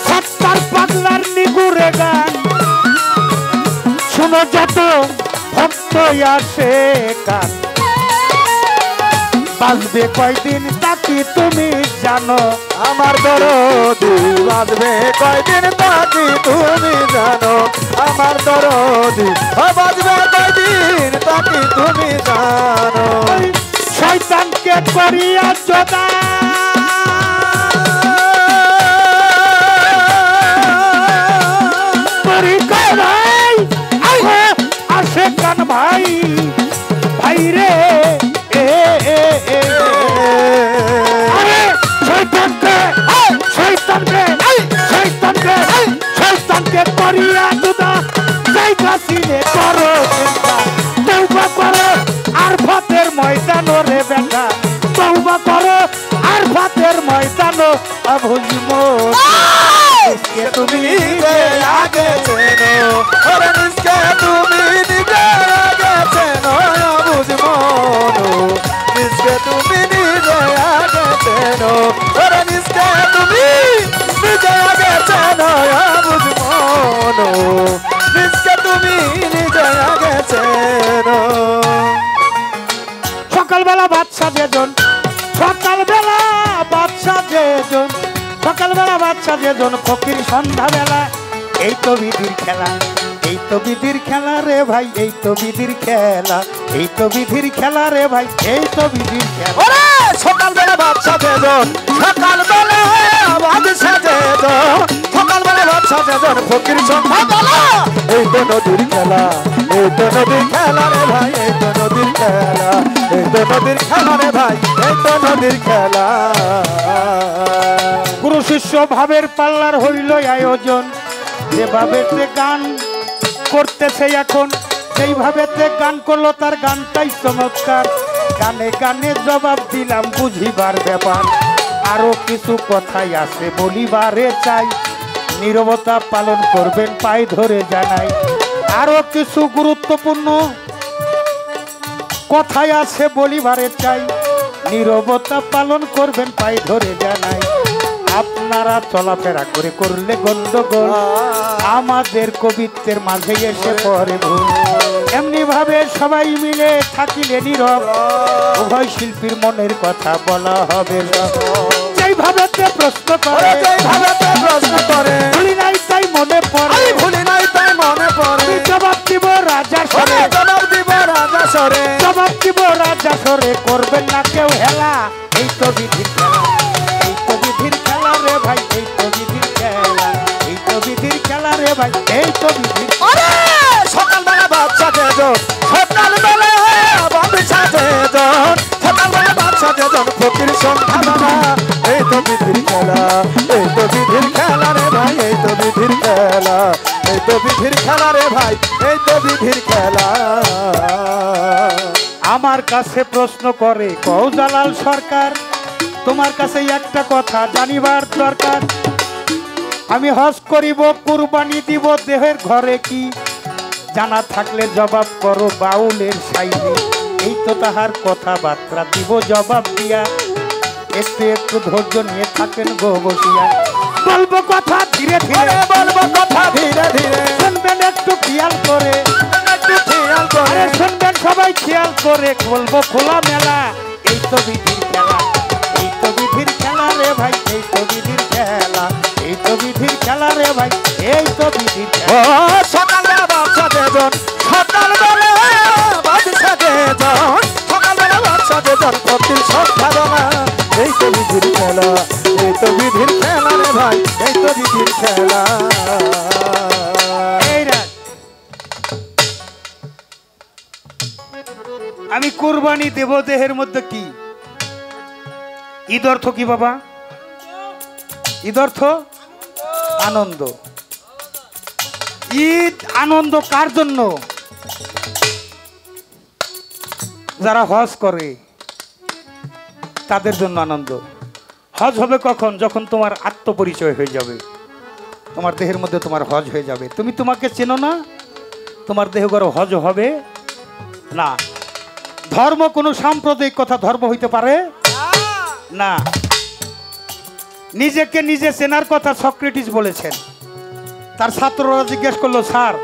[SPEAKER 2] সত্তর পাগলার নিগুরে গান শুনো যত ভক্ত আসে গান বাজবে কয়দিন তাকি তুমি জানো
[SPEAKER 3] আমার দরদি বাজবে কয়দিন তাকি তুমি জানো আমার দরদি বাজবে কয়দিন তাকি তুমি জানো
[SPEAKER 2] শয়তানকে করিয়া যোদা ভাই আসে কান ভাই ভাই রে শয়তানকে করিয়া দুদা জায়গা চিনে করো তওবা করো আর ফাতের ময়দান রে বেটা তওবা করো আর ফাতের ময়দান আভুজমো
[SPEAKER 3] তুমি নিজে আগে চেনো ওরে নিষ্কে তুমি নিজে আগে চেনো বুঝবো নিষ্কে তুমি নিজে আগে চেনো ওরে নিষ্কে তুমি নিজে আগে চেনো বুঝবো নিষ্কে তুমি নিজে আগে চেনো
[SPEAKER 2] সকালবেলা বাদশা যেজন সকালবেলা বাদশা যেজন সকালবেলা বাচ্চা যেজন ফকির সন্ধ্যাবেলা এই তো বিধির খেলা এই তো বিধির খেলা রে ভাই এই তো বিধির খেলা এই তো বিধির খেলা রে ভাই এই তো বিধির খেলা
[SPEAKER 3] ওরে সকালবেলা বাদশা যেজন সকালবেলা বাদশা যেজন সকালবেলা বাদশা যেজন ফকির সন্ধ্যাবেলা এই তো নদীর খেলা এই তো নদীর খেলা রে ভাই এই তো নদীর খেলা এই তো নদীর খেলা রে ভাই এই তো নদীর খেলা
[SPEAKER 2] গুরু শিষ্য ভাবের পাল্লার হইল আয়োজন যেভাবে গান করতেছে এখন সেইভাবে গান করলো তার গানটাই চমৎকার গানে গানে জবাব দিলাম বুঝিবার ব্যাপার আরো কিছু কথাই আছে বলিবারে চাই নীরবতা পালন করবেন পায়ে ধরে জানাই আরো কিছু গুরুত্বপূর্ণ কথাই আছে বলিবারে চাই নীরবতা পালন করবেন পায়ে ধরে জানাই আপনারা চলাফেরা করে করলে গন্ডগোল আমাদের কবিত্বের মাঝে এসে পড়ে ভুল এমনি ভাবে সবাই মিলে থাকিলে নীরব উভয় শিল্পীর মনের কথা বলা হবে যেইভাবে প্রশ্ন করে ভুলি নাই তাই মনে পড়ে
[SPEAKER 3] ভুলি নাই তাই মনে পড়ে
[SPEAKER 2] জবাব দিব রাজা বাসরে করবেন না কেউ হেলা এই তো বিধির খেলা এই তো বিধির খেলা রে ভাই এই তো বিধির খেলা এই তো বিধির খেলা রে ভাই এই তো বিধির
[SPEAKER 3] আরে সকালবেলা বাচ্চা যেজন সকালবেলা বাচ্চা যেজন সকালবেলা বাচ্চা যেজন ফকির সন্ধানা এই তো বিধির খেলা এই তো বিধির খেলা রে ভাই এই তো বিধির খেলা এই তো বিধির খেলা রে ভাই এই তো বিধির খেলা
[SPEAKER 2] আমার কাছে প্রশ্ন করে কৌজালাল সরকার তোমার কাছে একটা কথা জানিবার দরকার আমি হজ করিব কুরবানি দিব দেহের ঘরে কি জানা থাকলে জবাব করো বাউলের সাইজে এই তো তাহার কথাবার্তা দিব জবাব দিয়া একটু একটু ধৈর্য নিয়ে থাকেন গো বসিয়া বলবো কথা ধীরে ধীরে
[SPEAKER 3] বলবো কথা ধীরে ধীরে
[SPEAKER 2] শুনবেন একটু খেয়াল করে
[SPEAKER 3] একটু খেয়াল করে
[SPEAKER 2] আরে শুনবেন সবাই খেয়াল করে বলবো খোলা মেলা এই তো বিধির খেলা এই তো বিধির খেলা রে ভাই এই তো বিধির খেলা এই তো বিধির খেলা রে ভাই এই তো বিধির
[SPEAKER 3] ও
[SPEAKER 2] খেলা
[SPEAKER 3] সকালবেলা বাচ্চা যেজন সকালবেলা বাচ্চা যেজন সকালবেলা বাচ্চা যেজন ফকির সন্ধানা এই তো বিধির খেলা এই তো বিধির খেলা রে ভাই এই তো বিধির খেলা
[SPEAKER 2] এই রাত আমি কুরবানি দেব দেহের মধ্যে কি ঈদ অর্থ কি বাবা ঈদ অর্থ আনন্দ ঈদ আনন্দ কার জন্য যারা হজ করে তাদের জন্য আনন্দ হজ হবে কখন যখন তোমার আত্মপরিচয় হয়ে যাবে তোমার দেহের মধ্যে তোমার হজ হয়ে যাবে তুমি তোমাকে চেনো না তোমার দেহ গড় হজ হবে না ধর্ম কোনো সাম্প্রদায়িক কথা ধর্ম হইতে পারে না নিজেকে নিজে চেনার কথা সক্রেটিস বলেছেন তার ছাত্ররা জিজ্ঞেস করলো স্যার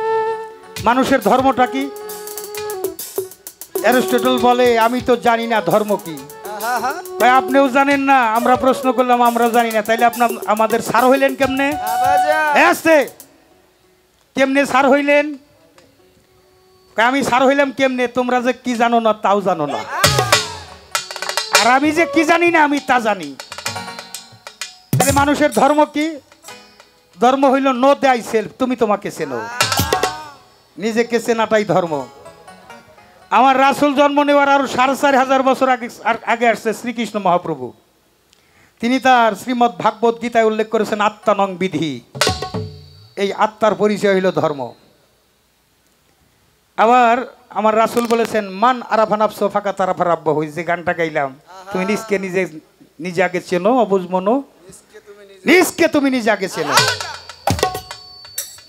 [SPEAKER 2] মানুষের ধর্মটা কি অ্যারিস্টটল বলে আমি তো জানি না ধর্ম কি ভাই আপনিও জানেন না আমরা প্রশ্ন করলাম আমরা জানি না তাইলে আপনার আমাদের স্যার হইলেন কেমনে আসতে কেমনে স্যার হইলেন আমি স্যার হইলাম কেমনে তোমরা যে কি জানো না তাও জানো না আর আমি যে কি জানি না আমি তা জানি তাহলে মানুষের ধর্ম কি ধর্ম হইল নো দ্যাই সেলফ তুমি তোমাকে চেনো নিজেকে চেনাটাই ধর্ম আমার রাসূল জন্ম নেওয়ার আরো 4,500 বছর আগে আসছে শ্রীকৃষ্ণ মহাপ্রভু তিনি তার শ্রীমদ্ ভাগবত গীতায় উল্লেখ করেছেন আত্মানং বিধি এই আত্মার পরিচয় হইল ধর্ম আবার আমার রাসূল বলেছেন মান আরাফা নাফসু ফাকাত আরাফা রাব্বাহু যে গানটা গাইলাম তুমি নিজকে নিজে নিজে আগে চেনো অবুঝ মনো নিজকে তুমি নিজে আগে চেনো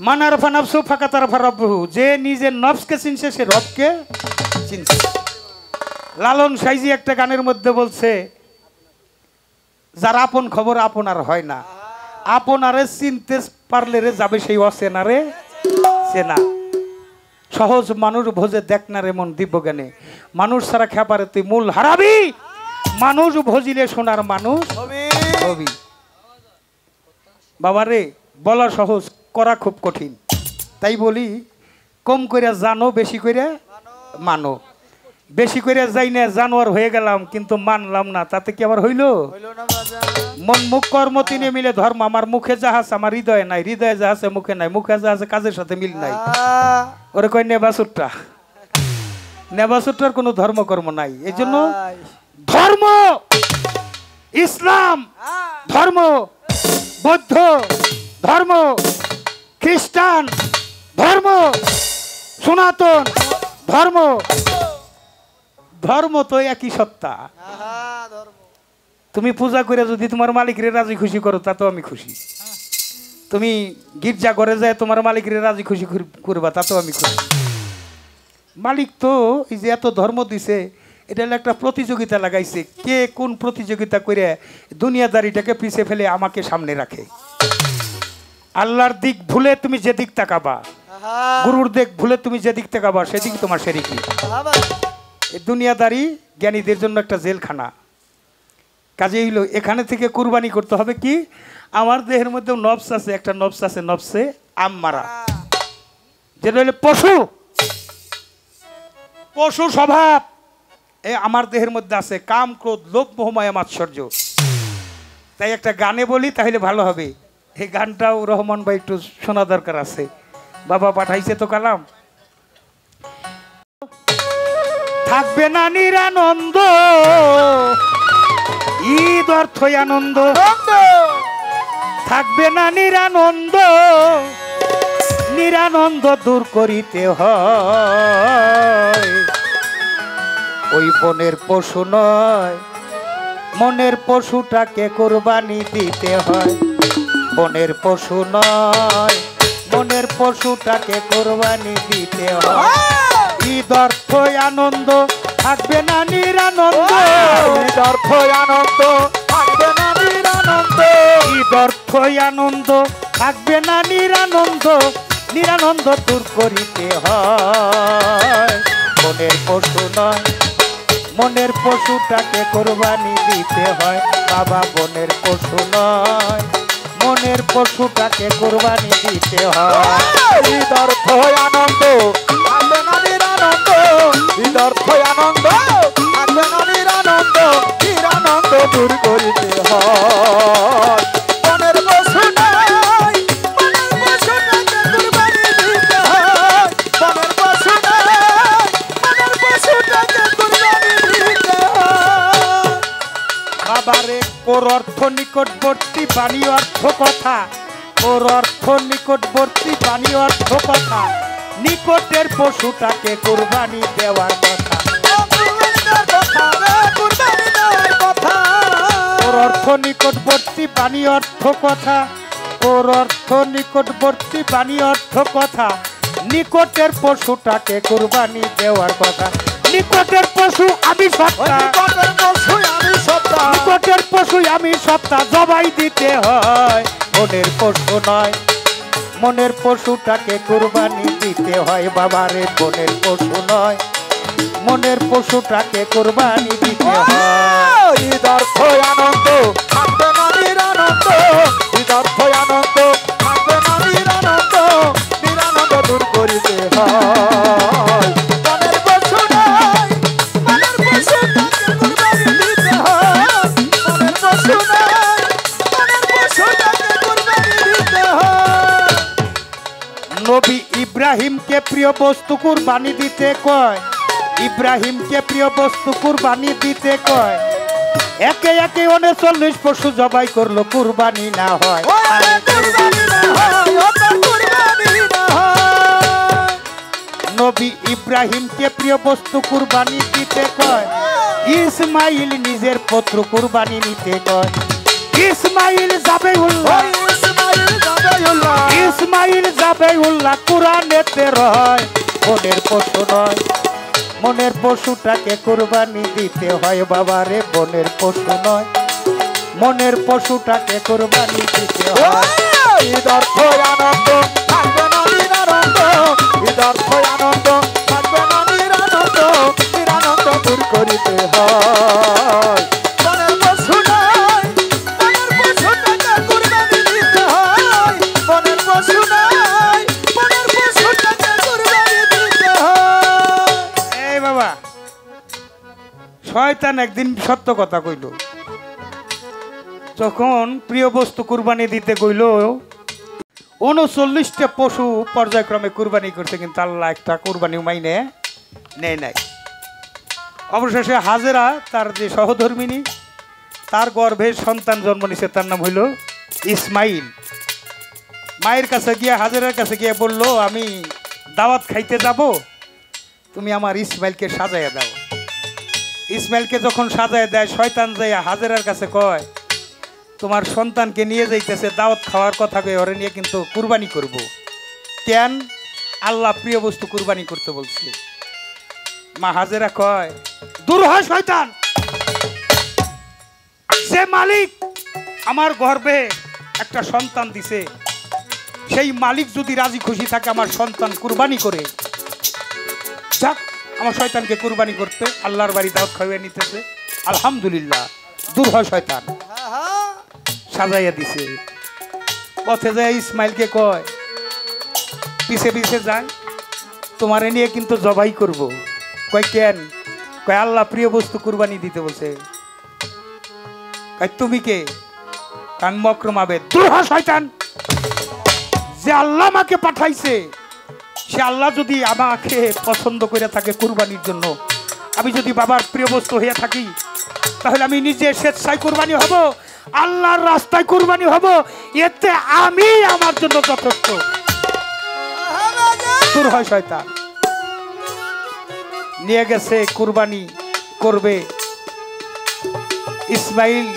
[SPEAKER 2] মান আরাফা নাফসু ফাকাত আরাফা রাব্বাহু যে নিজের নফসকে চিনছে সে রবকে চিনছে লালন সাইজি একটা গানের মধ্যে বলছে যার আপন খবর আপন আর হয় না আপনারে চিনতে পারলে রে যাবে সেই অচেনারে চেনা সহজ মানুষ ভোজে দেখ না রে মন দিব্য জ্ঞানে মানুষ ছাড়া খেপারে তুই মূল হারাবি মানুষ ভজিলে সোনার মানুষ হবি বাবারে বলা সহজ করা খুব কঠিন তাই বলি কম করে জানো বেশি করে মানো বেশি করে যাই না জানোয়ার হয়ে গেলাম কিন্তু মানলাম না তাতে কি আবার হইল মন মুখ কর্ম তিনে মিলে ধর্ম আমার মুখে যাহাজ আমার হৃদয়ে নাই হৃদয়ে যাহাজে মুখে নাই মুখে যাহাজে কাজের সাথে মিল নাই ওরে কয় নেবাসুরটা নেবাসুরটার কোনো ধর্মকর্ম নাই এই জন্য ধর্ম ইসলাম ধর্ম বৌদ্ধ ধর্ম খ্রিস্টান ধর্ম সনাতন ধর্ম ধর্ম তো একই সত্তা তুমি পূজা করে যদি তোমার মালিকরে রাজি খুশি করো তা তো আমি খুশি তুমি গির্জা ঘরে যায় তোমার মালিকরে রাজি খুশি করবা তা তো আমি খুশি মালিক তো এই যে এত ধর্ম দিছে এটা একটা প্রতিযোগিতা লাগাইছে কে কোন প্রতিযোগিতা করে দুনিয়াদারিটাকে পিছে ফেলে আমাকে সামনে রাখে আল্লাহর দিক ভুলে তুমি যে দিক তাকাবা গুরুর দিক ভুলে তুমি যে দিক তাকাবা সেদিক তোমার সেরিকি এই দুনিয়াদারি জ্ঞানীদের জন্য একটা জেলখানা কাজে হইল এখানে থেকে কুরবানি করতে হবে কি আমার দেহের মধ্যে নফস আছে একটা নফস আছে নফসে আম্মারা যেটা হইলে পশু পশু স্বভাব আমার দেহের মধ্যে আছে কাম, ক্রোধ, লোভ, মোহ, মায়া, মাৎসর্য। তাই একটা গানে বলি, তাহলে ভালো হবে। এই গানটাও রহমান ভাই একটু শোনা দরকার আছে। বাবা পাঠাইছে তো কালাম। থাকবে না নিরানন্দ, ঈদ অর্থই আনন্দ। থাকবে না নিরানন্দ, নিরানন্দ দূর করিতে হয়। ওই বনের পশু নয়, মনের পশুটাকে কোরবানি দিতে হয়। বনের পশু নয়, মনের পশুটাকে কোরবানি দিতে হয়। ঈদ অর্থই আনন্দ, থাকবে না নিরানন্দ।
[SPEAKER 3] ঈদ অর্থই আনন্দ, থাকবে না নিরানন্দ।
[SPEAKER 2] ঈদ অর্থই আনন্দ, থাকবে না নিরানন্দ। নিরানন্দ দূর করিতে হয়। মনের পশু নয়, মনের পশুটাকে কোরবানি দিতে হয়। বাবা বনের পশু নয়, মনের পশুটাকে কোরবানি দিতে হয়।
[SPEAKER 3] ঈদ অর্থই আনন্দ, থাকবে না নিরানন্দ। ঈদ অর্থই আনন্দ, থাকবে না নিরানন্দ। নিরানন্দ দূর করিতে হয়। মনের পশু নাই, মনের পশুটাকে কুরবানি দিতে হয়। মনের পশু নাই, মনের পশুটাকে কুরবানি দিতে হয়।
[SPEAKER 2] বাবারে ওর অর্থ নিকটবর্তী বাণী অর্থ কথা। ওর অর্থ নিকটবর্তী বাণী অর্থ কথা। নিকটের পশুটাকে কোরবানি দেওয়ার কথা। ওর অর্থ নিকটবর্তী বাণী অর্থ কথা। ওর অর্থ নিকটবর্তী বাণী অর্থ কথা। নিকটের পশুটাকে কোরবানি দেওয়ার কথা। নিকটের পশু আমি সত্তা,
[SPEAKER 3] নিকটের পশু আমি সত্তা।
[SPEAKER 2] নিকটের পশু আমি সত্তা, জবাই দিতে হয়। মনের পশু নয়, মনের পশুটাকে কোরবানি দিতে হয়। বাবারে বনের পশু নয়, মনের পশুটাকে কোরবানি দিতে হয়।
[SPEAKER 3] ঈদ অর্থই আনন্দ, থাকবে না নিরানন্দ। ঈদ অর্থই আনন্দ, থাকবে না নিরানন্দ। নিরানন্দ দূর করিতে হয়। মনের পশু নাই, মনের পশুটাকে কুরবানি দিতে হয়। মনের পশু নাই, মনের পশুটাকে কুরবানি দিতে হয়।
[SPEAKER 2] নবী ইব্রাহিমকে প্রিয় বস্তু কুরবানি দিতে কয়। ইব্রাহিমকে প্রিয় বস্তু কুরবানি দিতে কয়। একে একে 39 পশু জবাই করলো, কুরবানি না হয়। নবী ইব্রাহিমকে প্রিয় বস্তু কুরবানি দিতে কয়। ইসমাইল নিজের পুত্র কুরবানি নিতে কয়। ইসমাইল জাবেউল্লাহ, ইসমাইল জাবেউল্লাহ কুরআনেতে রয়। মনের পশু নয়, মনের পশুটাকে কোরবানি দিতে হয়। বাবারে বনের পশু নয়, মনের পশুটাকে কোরবানি দিতে হয়।
[SPEAKER 3] ঈদ অর্থই আনন্দ, থাকবে না নিরানন্দ। ঈদ অর্থই আনন্দ, থাকবে না নিরানন্দ। নিরানন্দ দূর করিতে হয়। মনের পশু নাই, মনের পশুটাকে কুরবানি দিতে হয়। মনের পশু নাই, মনের পশুটাকে কুরবানি দিতে হয়।
[SPEAKER 2] এই বাবা, শয়তান একদিন সত্য কথা কইল। যখন প্রিয় বস্তু কুরবানি দিতে কইল, 39টা পশু পর্যায়ক্রমে কুরবানি করছে, কিন্তু আল্লাহ একটা কুরবানি মাইনে নেয় নাই। অবশেষে হাজেরা তার যে সহধর্মিনী, তার গর্ভে সন্তান জন্ম নিছে, তার নাম হইল ইসমাইল। মায়ের কাছে গিয়ে, হাজেরার কাছে গিয়ে বলল, আমি দাওয়াত খাইতে যাব, তুমি আমার ইসমাইলকে সাজাইয়া দাও। ইসমাইলকে যখন সাজায় দেয়, শয়তান যাইয়া হাজেরার কাছে কয়, তোমার সন্তানকে নিয়ে যাইতেছে দাওয়াত খাওয়ার কথা কয়ে, ওরে নিয়ে কিন্তু কুরবানি করব। কেন? আল্লাহ প্রিয় বস্তু কুরবানি করতে বলছে। মা হাজেরা কয়, দূর হয় শয়তান, যে মালিক আমার গর্ভে একটা সন্তান দিছে, সেই মালিক যদি রাজি খুশি থাকে আমার সন্তান কুরবানি করে যাক, আমার শয়তানকে কুরবানি করতে আল্লাহর বাড়ি দাওয়াত খাইয়ে নিতেছে, আলহামদুলিল্লাহ। দূর হয় শয়তান, সাজাইয়া দিছে। পথে যায় ইসমাইলকে কয়, পিছে পিছে যায়, তোমারে নিয়ে কিন্তু জবাই করব। কয় কেন? কয় আল্লাহ প্রিয় বস্তু কুরবানি দিতে বলছে। কয় তুমি কে? আমি মকরম আবেদ। দূর হ শয়তান, যে আল্লাহ আমাকে পাঠাইছে সে আল্লাহ যদি আমাকে পছন্দ করে থাকে কুরবানির জন্য, আমি যদি বাবার প্রিয় বস্তু হয়ে থাকি, তাহলে আমি নিজে স্বেচ্ছায় কুরবানি হব, আল্লাহর রাস্তায় কুরবানি হব, এতে আমি আমার জন্য যথেষ্ট। দূর হয় শয়তান। নিয়ে গেছে কুরবানি করবে। ইসমাইল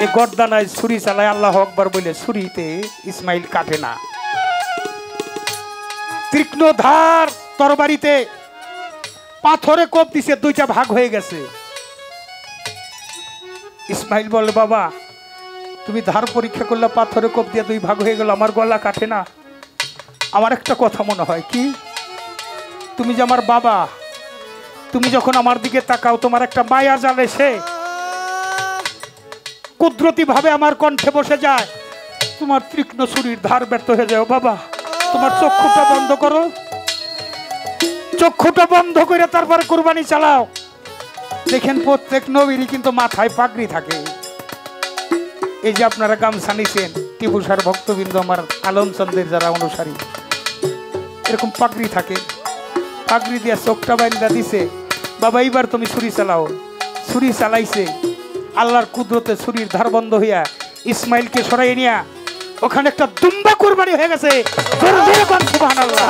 [SPEAKER 2] এই গর্দানায় ছুরি চালায়, আল্লাহ আকবার বলে ছুরিতে ইসমাইল কাটে না। তীক্ষ্ণ ধার তরবারিতে পাথরে কোপ দিছে, দুইটা ভাগ হয়ে গেছে। ইসমাইল বলে বাবা তুমি ধার পরীক্ষা করলে পাথরে কোপ দিয়ে দুই ভাগ হয়ে গেল, আমার গলা কাটে না। আমার একটা কথা মনে হয় কি, তুমি যে আমার বাবা, তুমি যখন আমার দিকে তাকাও তোমার একটা মায়া জাল এসে কুদরতি ভাবে আমার কণ্ঠে বসে যায়, তোমার তীক্ষ্ণ ছুরির ধার ব্যর্থ হয়ে যায়। বাবা তোমার চক্ষুটা বন্ধ করো, চক্ষুটা বন্ধ করে তারপরে কুরবানি চালাও। দেখেন প্রত্যেক নবীরই কিন্তু মাথায় পাগড়ি থাকে। এই যে আপনারা গামছা নিছেন, টিপু সার ভক্তবৃন্দ, আমার আলমচন্দ্রের যারা অনুসারী, এরকম পাগড়ি থাকে, পাগড়ি দিয়ে চোখটা বাইন্দা দিছে। বাবা এইবার তুমি ছুরি চালাও। ছুরি চালাইছে, আল্লাহর কুদরতে ছুরির ধার বন্ধ হইয়া ইসমাইলকে সরাই নিয়া ওখানে একটা দুম্বা কুরবানি হয়ে গেছে। সুবহানাল্লাহ।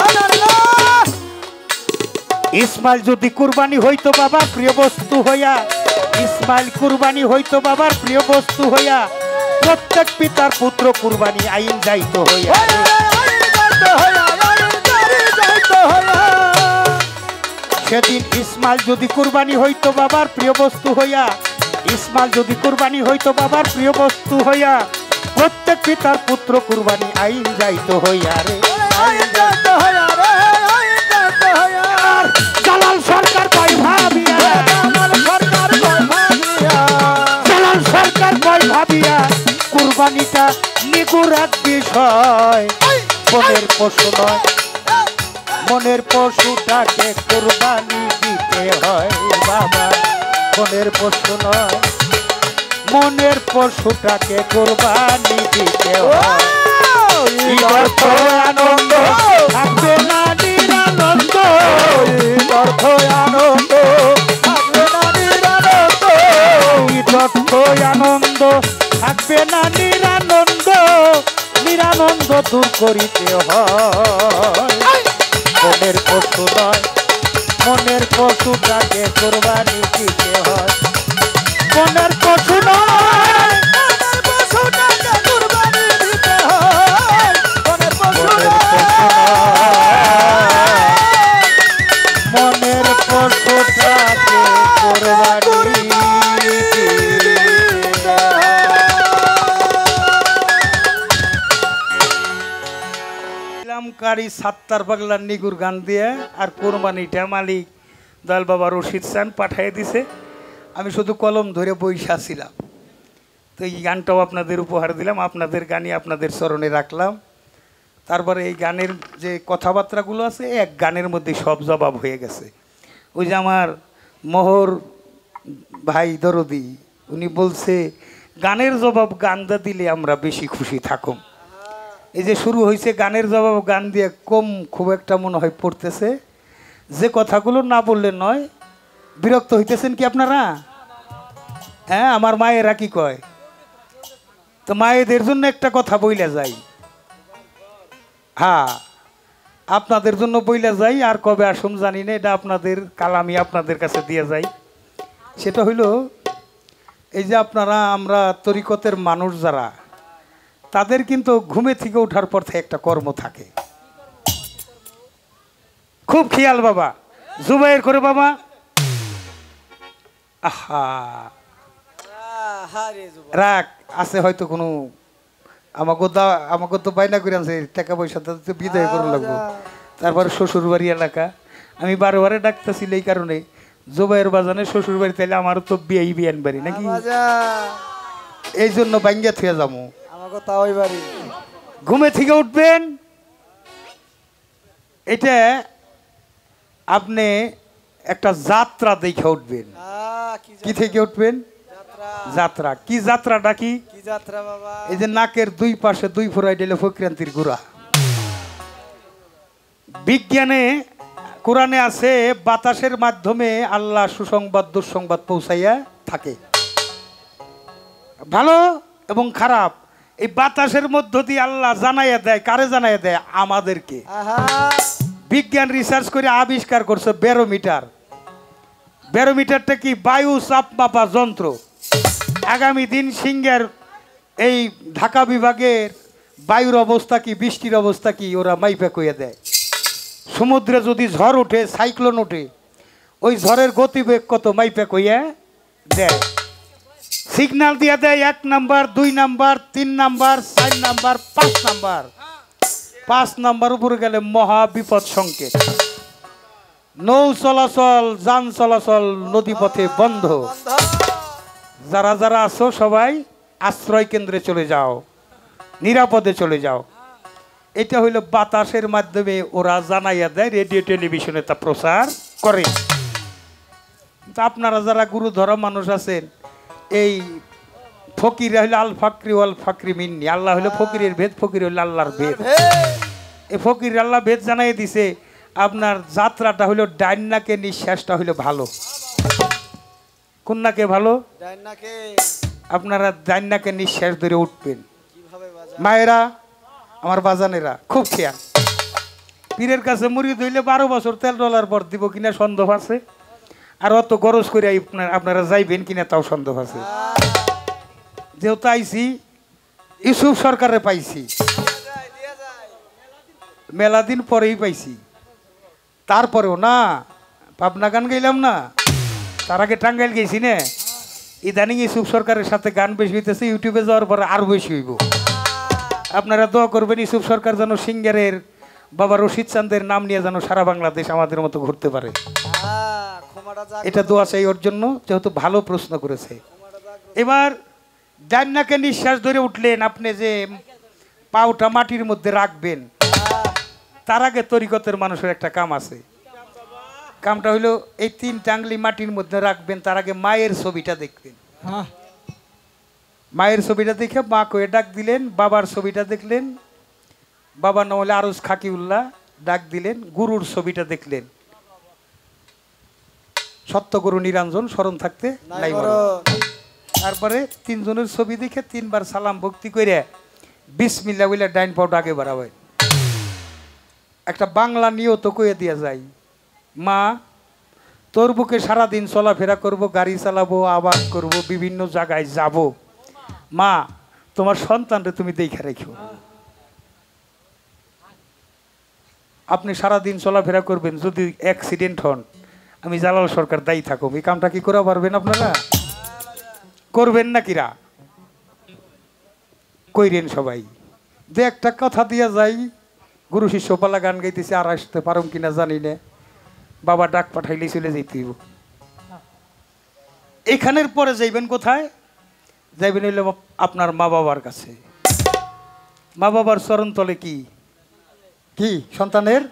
[SPEAKER 2] ইসমাইল যদি কুরবানি হইতো বাবার প্রিয় বস্তু হইয়া, ইসমাইল কুরবানি হইতো বাবার প্রিয় বস্তু হইয়া, প্রত্যেক পিতার পুত্র কুরবানি আইন যাইতো হইয়া। সেদিন ইসমাইল যদি কুরবানি হইতো বাবার প্রিয় বস্তু হইয়া, ইসমাইল যদি কুরবানি হইতো বাবার প্রিয় বস্তু হইয়া, প্রত্যেক পিতার পুত্র কুরবানি আইন যাইতো হইয়া রে। জালাল সরকার কয় ভাবিয়া, জালাল সরকার কয় ভাবিয়া, কুরবানিটা নিগুর এক বিষয়। মনের পশু নয়, মনের পশুটাকে কুরবানি দিতে হয় বাবা। মনের পশু নয়, মনের পশুটাকে কুরবানি দিতে হয়। আনন্দ থাকবে না নিরানন্দ, অর্থ আনন্দ থাকবে না নিরানন্দ, অর্থ আনন্দ থাকবে না নিরানন্দ, নিরানন্দ দূর করিতে হয়। মনের পশু নয়, মনের পশুটাকে কুরবানি দিতে হয়। মনের পশু নয়, মনের পশুটাকে কুরবানি দিতে হয়। মনের পশু নয়, মনের পশুটাকে কুরবানি কারি সাত্তার পাগলার নিগুর গান দিয়ে আর কোরবানিটা মালিক দয়াল বাবা রশিদ চান পাঠিয়ে দিছে। আমি শুধু কলম ধরে বইসা ছিলাম, তো এই গানটাও আপনাদের উপহার দিলাম, আপনাদের গানই আপনাদের চরণে রাখলাম। তারপরে এই গানের যে কথাবার্তাগুলো আছে এক গানের মধ্যে সব জবাব হয়ে গেছে। ওই যে আমার মোহর ভাই দরদি উনি বলছে গানের জবাব গানটা দিলে আমরা বেশি খুশি থাকুম। এই যে শুরু হয়েছে গানের জবাব গান দিয়ে কম খুব একটা মনে হয় পড়তেছে, যে কথাগুলো না বললে নয়। বিরক্ত হইতেছেন কি আপনারা? হ্যাঁ, আমার মায়েরা কি কয়, তো মায়েদের জন্য একটা কথা বইলা যাই। হ্যাঁ, আপনাদের জন্য বইলা যাই, আর কবে আসুন জানি না, এটা আপনাদের কালামি আপনাদের কাছে দিয়ে যাই। সেটা হইল এই যে আপনারা আমরা তরিকতের মানুষ যারা, তাদের কিন্তু ঘুমে থেকে ওঠার পর থেকে একটা কর্ম থাকে। খুব খেয়াল বাবা, জুবাইর করে বাবা। আহা রাগ আছে হয়তো কোনো, আমাকে তো বাইনা করে আনছে টাকা পয়সা তো বিদায় করে লাগবো। তারপরে শ্বশুর বাড়ি এলাকা, আমি বারে ডাকতেছিল এই কারণে, জুবাইর বাজানে শ্বশুর বাড়ি, তাইলে আমারও তো বিয়ান বাড়ি নাকি, এই জন্য বাঙ্গিয়া থুয়ে যাবো। ঘুমে থেকে উঠবেন, এটা আপনি একটা যাত্রা দেখে উঠবেন। কি থেকে উঠবেন? যাত্রা। কি যাত্রাটা কি?
[SPEAKER 3] কি যাত্রা বাবা?
[SPEAKER 2] এই যে নাকের দুই পাশে দুই ফোড়াই দিলে ফকিরান্তির গুড়া। বিজ্ঞানে কোরআনে আছে বাতাসের মাধ্যমে আল্লাহ সুসংবাদ দুঃসংবাদ পৌঁছাইয়া থাকে। ভালো এবং খারাপ এই বাতাসের মধ্য দিয়ে আল্লাহ জানাইয়া দেয়। কারে জানাইয়া দেয়? আমাদেরকে। বিজ্ঞান রিসার্চ করে আবিষ্কার করছে ব্যারোমিটার। ব্যারোমিটারটা কি? বায়ু চাপ মাপা যন্ত্র। আগামী দিন সিংহের এই ঢাকা বিভাগের বায়ুর অবস্থা কি, বৃষ্টির অবস্থা কি, ওরা মাইপা কইয়া দেয়। সমুদ্রে যদি ঝড় ওঠে, সাইক্লোন ওঠে, ওই ঝড়ের গতিবেগ কত মাইপা কইয়া দেয়। সিগন্যাল দিয়ে দেয় 1 number, 2 number, 3 number, 4 number, 5 number. 5 number উপরে গেলে মহা বিপদ সংকেত। নৌ চলাচল, যান চলাচল নদীপথে বন্ধ। যারা যারা আছো সবাই আশ্রয় কেন্দ্রে চলে যাও, নিরাপদে চলে যাও। এটা হইল বাতাসের মাধ্যমে ওরা জানাইয়া দেয়, রেডিও টেলিভিশনে তা প্রচার করে। আপনারা যারা গুরু ধরা মানুষ আছেন, এই ফকির হইল আল ফাকরি ওয়াল ফাকরি মিন্নি। আল্লাহ হইল ফকিরের ভেদ, ফকির হইল আল্লাহর ভেদ। এই ফকির আল্লাহ ভেদ জানাই দিছে। আপনার যাত্রাটা হইল ডাইন নাকে, নিঃশ্বাসটা হইল ভালো। কোন নাকে ভালো?
[SPEAKER 3] ডাইন নাকে।
[SPEAKER 2] আপনারা ডাইন নাকে নিঃশ্বাস ধরে উঠবেন। মায়েরা, আমার বাজানেরা, খুব খেয়াল। পীরের কাছে মুড়ি ধইলে 12 বছর তেল ডলার পর দিব কিনা সন্দেহ আছে। আর অত গরজ করে আপনারা যাইবেন কিনা তাও সন্দেহ আছে। যেহেতু আইসি ইউসুফ সরকারে পাইছি, মেলা দিন পরেই পাইছি। তারপরেও না, পাবনা গান গাইলাম না, তার আগে টাঙ্গাইল গেছি না। ইদানিং ইউসুফ সরকারের সাথে গান বেশি হইতেছে, ইউটিউবে যাওয়ার পরে আরো বেশি হইব। আপনারা দোয়া করবেন ইউসুফ সরকার যেন সিঙ্গারের বাবা রশিদ চান্দের নাম নিয়ে যেন সারা বাংলাদেশ আমাদের মতো ঘুরতে পারে। এটা দোয়া চাই ওর জন্য, যেহেতু ভালো প্রশ্ন করেছে। এবার ডান নাকে নিঃশ্বাস ধরে উঠলেন, আপনি যে পাউটা মাটির মধ্যে রাখবেন, তার আগে তরিকতের মানুষের একটা কাম আছে। কামটা হইলো এই 3 টাংলি মাটির মধ্যে রাখবেন, তার আগে মায়ের ছবিটা দেখবেন। মায়ের ছবিটা দেখে মা কয়ে ডাক দিলেন। বাবার ছবিটা দেখলেন, বাবা না হলে আরজ খাকিউল্লাহ ডাক দিলেন। গুরুর ছবিটা দেখলেন, সত্যগুরু নিরঞ্জন স্মরণ থাকতে নাই মরণ। তারপরে 3 জনের ছবি দেখে 3 বার সালাম ভক্তি করে বিসমিল্লাহ বলে ডাইন পাউটা আগে বাড়াবেন। একটা বাংলা নিয়ত কয়ে দিয়ে যায়, মা তোর বুকে সারাদিন চলাফেরা করব, গাড়ি চালাবো, আবাদ করব, বিভিন্ন জায়গায় যাব। মা তোমার সন্তানরে তুমি দেখে রেখো। আপনি সারাদিন চলাফেরা করবেন, যদি অ্যাক্সিডেন্ট হন আমি জালাল সরকার দায়ী থাকুম। এই কামটা কি করে পারবেন আপনারা? করবেন না কিরা? কইরেন সবাই। যে একটা কথা দিয়া যাই, গুরু শিষ্য পালা গান গাইতেছে, আর আসতে পারুম কিনা জানি না, বাবা ডাক পাঠাইলে চলে যেতে হইব। এখানের পরে যাইবেন কোথায়? যাইবেন হইলে আপনার মা বাবার কাছে। মা বাবার চরণ তলে কি কি সন্তানের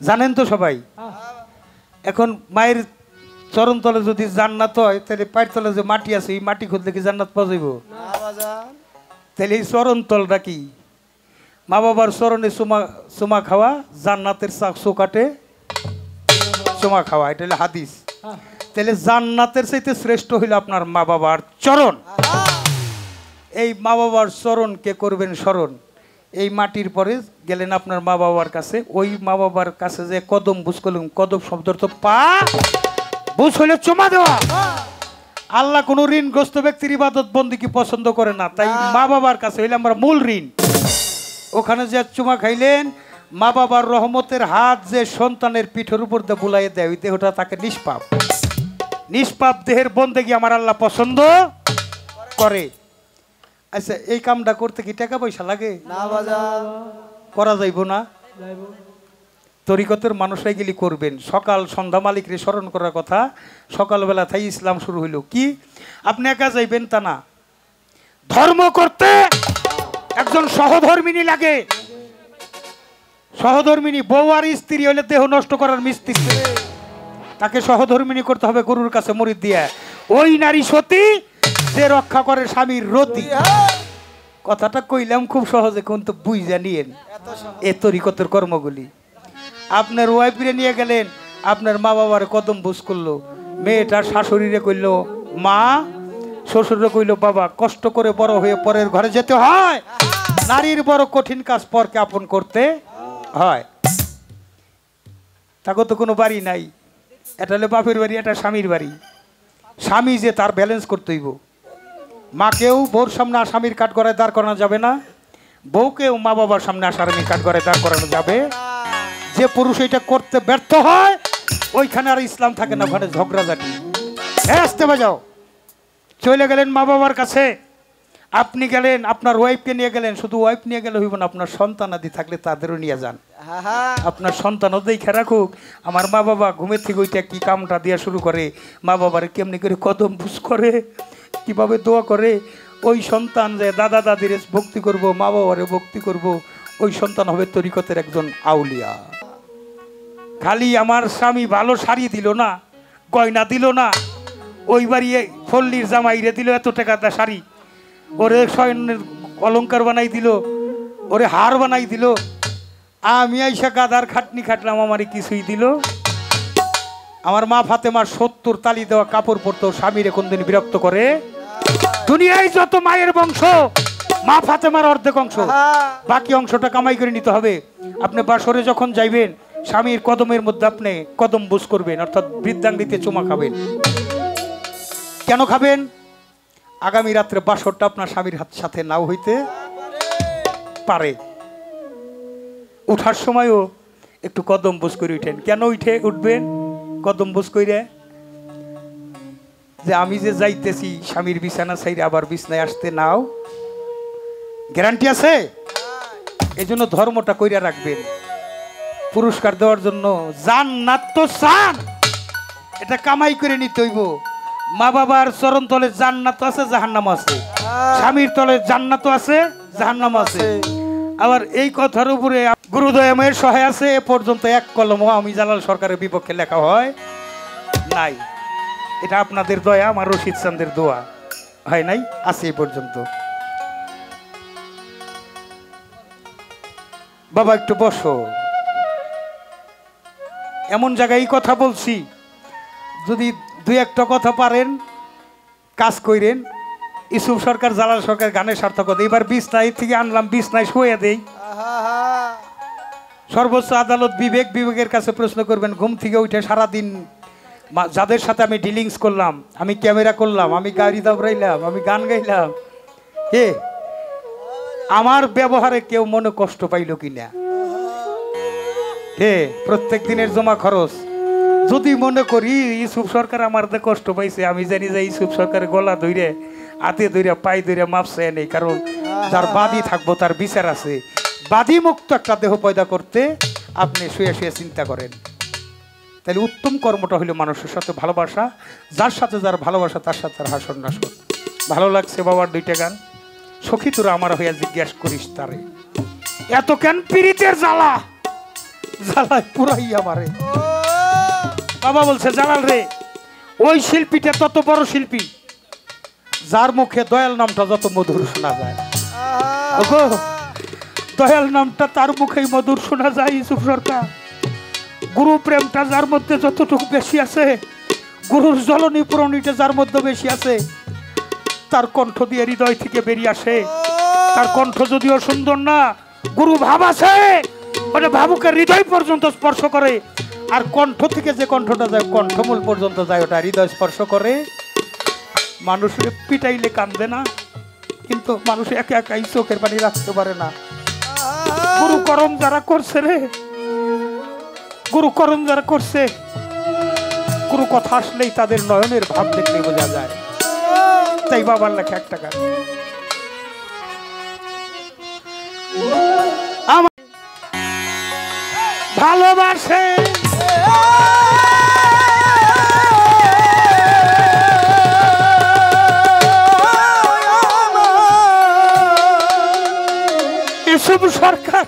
[SPEAKER 2] জানেন তো সবাই। এখন মায়ের চরণ তলে যদি জান্নাত হয়, তাহলে পায়ের তলে যে মাটি আছে, এই মাটি খুঁজলে কি জান্নাত পাওয়া যাইব? তাহলে এই চরণ তলটা কি? মা বাবার চরণে চুমা খাওয়া, জান্নাতের চৌকাটে চুমা খাওয়া, এটা হলো হাদিস। তাহলে জান্নাতের চাইতে শ্রেষ্ঠ হইল আপনার মা বাবার চরণ। এই মা বাবার চরণকে করবেন স্মরণ। এই মাটির পরে গেলেন আপনার মা বাবার কাছে। ওই মা বাবার কাছে যে কদম বুঝ করলেন, কদম শব্দ তো পা বুঝ হইলে চুমা দেওয়া। আল্লাহ কোনো ঋণগ্রস্ত ব্যক্তির ইবাদত বন্দিকে পছন্দ করে না, তাই মা বাবার কাছে হইলে আমরা মূল ঋণ। ওখানে যে চুমা খাইলেন, মা বাবার রহমতের হাত যে সন্তানের পিঠের উপর দিয়ে বুলাই দেয়, ওই দেহটা তাকে নিষ্পাপ। নিষ্পাপ দেহের বন্দেগী আমার আল্লাহ পছন্দ করে। আচ্ছা, এই কামটা করতে কি টাকা পয়সা লাগে? না বাজার করা যাইব না। তরিকতের মানুষরাই গেলি করবেন। সকাল সন্ধ্যা মালিকরে স্মরণ করার কথা। সকালবেলা তাই ইসলাম শুরু হইল। কি আপনি একা যাইবেন তা না, ধর্ম করতে একজন সহধর্মিনী লাগে। সহধর্মিনী বউ আর স্ত্রী হলে দেহ নষ্ট করার মিস্ত্রি। তাকে সহধর্মিনী করতে হবে গুরুর কাছে মুরিদ দিয়ে। ওই নারী সতী যে রক্ষা করে স্বামীর রতি। কথাটা কইলাম খুব সহজে, কিন্তু বুঝা নিয়েন এ তরিকতের কর্মগুলি। আপনার ওয়াইফরে নিয়ে গেলেন, আপনার মা বাবার কদম বুঝ করলো, মেয়েটার শাশুড়িরে কইল মা, শ্বশুরে কইল বাবা, কষ্ট করে বড় হয়ে পরের ঘরে যেতে হয়। নারীর বড় কঠিন কাজ পরকে আপন করতে হয়। তাকে তো কোনো বাড়ি নাই, এটা হলো বাপের বাড়ি, এটা স্বামীর বাড়ি। স্বামী যে তার ব্যালেন্স করতে হইব। মাকেও বউর সামনে আসামির কাঠ গড়ায় দাঁড় করানো যাবে না, বউকেও মা বাবার সামনে আসামির কাঠ গড়ায় দাঁড় করানো যাবে। যে পুরুষ এটা করতে ব্যর্থ হয় ওইখানে আর ইসলাম থাকে না, ওখানে ঝগড়াঝাটি। আসতে বাজাও। চলে গেলেন মা বাবার কাছে, আপনি গেলেন, আপনার ওয়াইফকে নিয়ে গেলেন। শুধু ওয়াইফ নিয়ে গেলে হইব না, আপনার সন্তানাদি থাকলে তাদেরও নিয়ে যান। আপনার সন্তানও দেখে রাখুক আমার মা বাবা ঘুমের থেকে ওইটা কি কামটা দেওয়া শুরু করে, মা বাবার কেমনি করে কদম বুঝ করে, কিভাবে দোয়া করে। ওই সন্তান যে দাদা দাদির ভক্তি করব, মা বাবারে ভক্তি করব, ওই সন্তান হবে তরিকতের একজন আউলিয়া। খালি আমার স্বামী ভালো শাড়ি দিল না, গয়না দিল না, ওই বাড়ি ফল্লির জামাইরে দিল এত টাকা দা শাড়ি, ওরে স্বর্ণের অলংকার বানাই দিল, ওরে হার বানাই দিল, আমি আইসা গাদার খাটনি খাটলাম, আমারই কিছুই দিল। আমার মা ফাতেমার 70 তালি দেওয়া কাপড় পরতো, স্বামীরে কোনদিন বিরক্ত করে? দুনিয়ায় যত মায়ের বংশ, মা ফাতেমার অর্ধেক অংশ, বাকি অংশটা কামাই করে নিতে হবে। আপনি বাসরে যখন যাইবেন, স্বামীর কদমের মধ্যে আপনি কদম বুঝ করবেন, অর্থাৎ বৃদ্ধাঙ্গিতে চুমা খাবেন। কেন খাবেন? আগামী রাত্রে বাসরটা আপনার স্বামীর সাথে নাও হইতে পারে। উঠার সময়ও একটু কদম বুঝ করে উঠেন। কেন উঠবেন কদম বুঝ করে? যে আমি যে যাইতেছি স্বামীর বিছানা ছাইরে আবার বিছনায় আসতে নাও গ্যারান্টি আছে। এই জন্য ধর্মটা কইরা রাখবেন। পুরস্কার দেওয়ার জন্য জান্নাত তো চান, এটা কামাই করে নিতে হইব। মা বাবার চরণ তলে জান্নাত আছে, জাহান্নাম আছে। স্বামীর তলে জান্নাত আছে, জাহান্নাম আছে। আবার এই কথার উপরে গুরুদয়াময়ের সহায় আছে। এ পর্যন্ত এক কলমও আমি জালাল সরকারের বিপক্ষে লেখা হয় নাই। এটা আপনাদের দয়া, আমার রশিদ চান্দের দোয়া, হয় নাই, আছে এই পর্যন্ত। বাবা একটু বসো। এমন জায়গায় কথা বলছি, যদি দুই একটা কথা পারেন কাজ কইরেন। ইসুফ সরকার, জালাল সরকার গানের সার্থকতা। এবার বিছনায় থেকে আনলাম, বিছনায় শুয়ে দেই। সর্বোচ্চ আদালত বিবেকের কাছে প্রশ্ন করবেন। ঘুম থেকে উঠে সারাদিন যাদের সাথে আমি ডিলিংস করলাম, আমি ক্যামেরা করলাম, আমি গাড়ি দাবড়াইলাম, আমি গান গাইলাম, হে আমার ব্যবহারে কেউ মনে কষ্ট পাইল কিনা? হে প্রত্যেক দিনের জমা খরচ যদি মনে করি ইসুফ সরকার আমার কষ্ট পাইছে, আমি জানি যে ইসুফ সরকারের গলা ধরে, হাতে ধরে, পাই ধরে মাপছে নেই। কারণ যার বাদী থাকবো তার বিচার আছে। বাদী মুক্ত একটা দেহ পয়দা করতে আপনি শুয়ে শুয়ে চিন্তা করেন। তাহলে উত্তম কর্মটা হলো মানুষের সাথে ভালোবাসা। যার সাথে যার ভালোবাসা তার সাথে তার হাসন নাসন। ভালো লাগছে বাবার দুইটা গান। সখী তোরা আমার হইয়া জিজ্ঞাসা করিস তারে, এত কেন পীড়িতের জ্বালা, জ্বালায় পুরাই আমারে। বাবা বলছে জালাল রে, ওই শিল্পীটা তত বড় শিল্পী যার মুখে দয়াল নামটা যত মধুর শোনা যায়। ওগো দয়াল নামটা তার মুখেই মধুর শোনা যায়। ইসুফ সরকার গুরু প্রেমটা যার মধ্যে যতটুকু বেশি আছে, গুরুর জলনী পুরনীটা যার মধ্যে বেশি আছে, তার কণ্ঠ দিয়ে হৃদয় থেকে বেরিয়ে আসে। তার কণ্ঠ যদিও সুন্দর না, গুরু ভাব আছে, মানে ভাবুকে হৃদয় পর্যন্ত স্পর্শ করে। আর কণ্ঠ থেকে যে কণ্ঠটা যায়, কণ্ঠমূল পর্যন্ত যায়, ওটা হৃদয় স্পর্শ করে। মানুষের পিটাইলে কান্দে না, কিন্তু মানুষ একা একাই চোখের পানি রাখতে পারে না। গুরু করম যারা করছে রে, গুরু করম যারা করছে, গুরু কথা আসলেই তাদের নয়নের ভাব দেখলে বোঝা যায়। তাই বাবার লেখা একটা গান, আমার ভালোবাসে ইসুফ সরকার,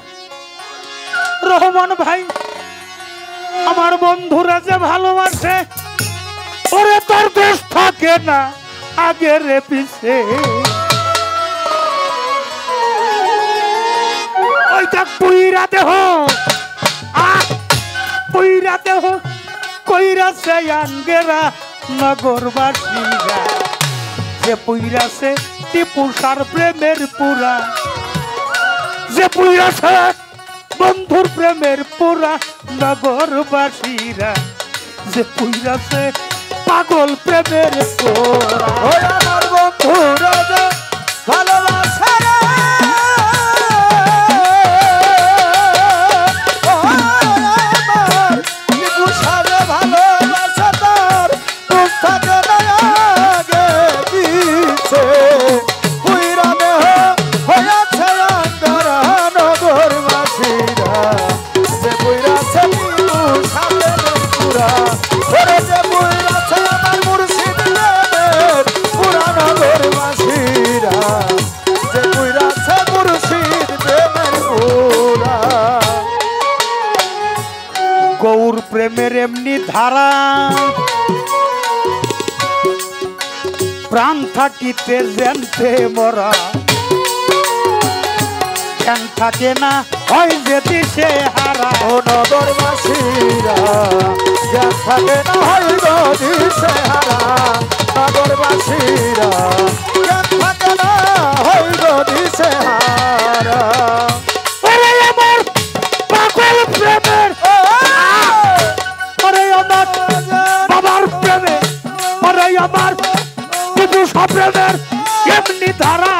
[SPEAKER 2] রহমান ভাই, আমার বন্ধুরা যে ভালোবাসে ওরে তার দোষ থাকে না আগে রে পিছে ওইটা পুইরা দেহ পুইরা দেহ কইরা সে আঙ্গেরা নগরবাসীরা যে পুইরা সে টিপুসার প্রেমের পুরা যে পুইরা সে বন্ধুর প্রেমের পুরা নগরবাসীরা যে পুইরা সে পাগল প্রেমের পুরা
[SPEAKER 3] ওই আমার বন্ধুরা যে ভালোবাসে রে, ও আমার টিপুসারে ভালোবাসে তার দোষ থাকে না আগে পিছে পুইরা দেহ হয়েছে আঙ্গারা নগরবাসীরা যে পুইরাছে টিপুসারে পুরা ওরে যে পুইরাছে আমার মুর্শিদ প্রেমের পুরা নগরবাসীরা যে পুইরাছে মুর্শিদ প্রেমের পুরা
[SPEAKER 2] গৌর প্রেমের এমনি ধারা প্রাণ থাকিতে জানতে মরা জ্ঞান থাকে না হয় যে দিশে হারা
[SPEAKER 3] ও নগরবাসীরা জ্ঞান থাকে না হইল দিশে হারা নগরবাসীরা জ্ঞান থাকে না হইল দিশে হারা
[SPEAKER 2] ওরে আমার পাগল প্রেমের ওরে আমার বাবার প্রেমে ওরে আমার টিপুসা প্রেমের এমনি ধারা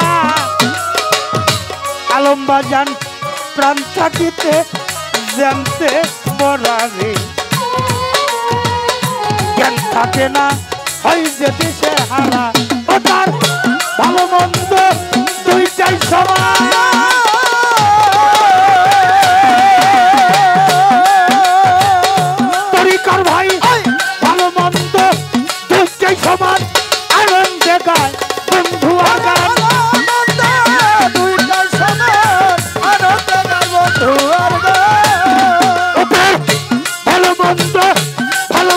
[SPEAKER 2] আলম বাজান প্রাণ থাকিতে জানতে মরা রে জ্ঞান থাকে না হয় যে দিশে হারা ও তার ভালো মন্দ দুইটাই সমান তরিকার ভাই ভালো মন্দ দুইটাই সমান আনন্দে গায় বন্ধু আগান
[SPEAKER 3] দুইটার সমান আনন্দে গায় বন্ধু আর
[SPEAKER 2] ভালো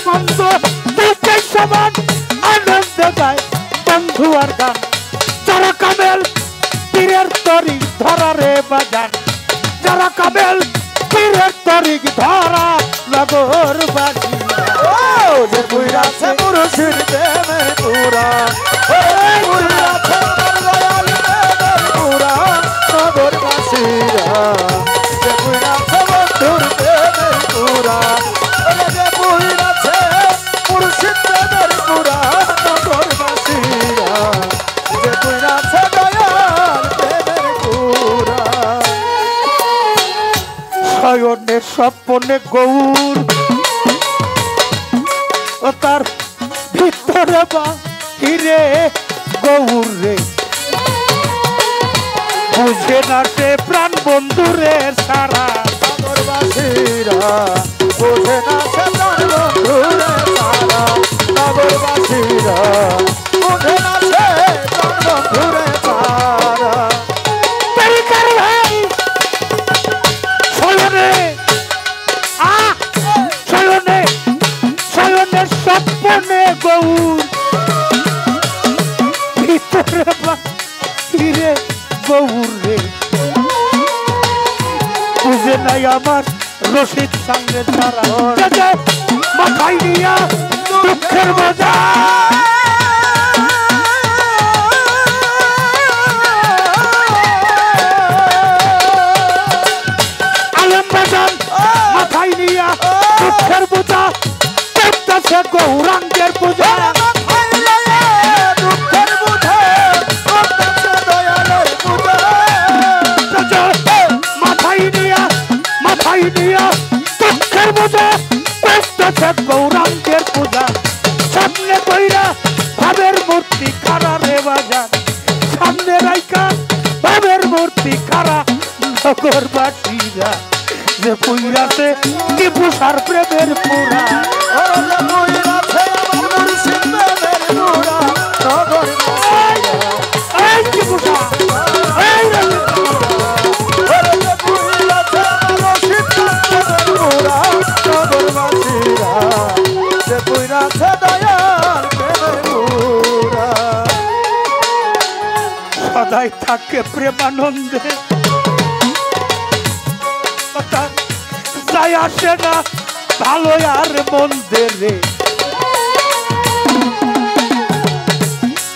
[SPEAKER 2] মন্দ দুইটাই সমান আনন্দে গায় বন্ধু আর গান যারা কামেল পীরের তরিক ধরা রে বাজান যারা কামেল পীরের তরিক ধরা নগরবাসী
[SPEAKER 3] যে পুইরাছে মুর্শিদ প্রেমের পুরা পুইরাছে আমার দয়াল প্রেমের পুরা নগরবাসীরা যে পুইরাছে বন্ধুর প্রেমের পুরা যে পুইরাছে মুর্শিদ প্রেমের পুরা নগরবাসীরা যে পুইরাছে দয়াল প্রেমের পুরা
[SPEAKER 2] শয়নের স্বপ্নে গৌর ও তার ভিতরে বাহিরে গৌর রে বুঝে না সে প্রাণ বন্ধুরে সারা
[SPEAKER 3] নগরবাসীরা বোঝে না সে প্রাণ বন্ধুরে সারা নগরবাসীরা বোঝে না সে প্রাণ বন্ধুরে সারা
[SPEAKER 2] তরিকার ভাই শয়নে শয়নের স্বপ্নে গৌর ভিতরে বাহিরে গৌর রে বুঝে নাই আমার রশিদ সঙ্গে তারা মাথায় নিয়া দুঃখের বোঝা আলম বাজান মাথায় নিয়া দুঃখের বোঝা করতেছে গৌরাঙ্গের পূজা
[SPEAKER 3] দুঃখের বুঝে করতেছে দয়ালের পূজা
[SPEAKER 2] মাথায় নিয়া দুঃখের বোঝা করতেছে গৌরাঙ্গের পূজা সামনে কইরা ভাবের মূর্তি খারা রে বাজার সামনে রাইকা ভাবের মূর্তি খারা নগরবাসীরা যে পুইরাছে টিপুসার প্রেমের পুরা এই টিপুসা এই
[SPEAKER 3] পুরা
[SPEAKER 2] থাকে প্রেমানন্দে, যাই আসে না ভালো আর মন্দে রে।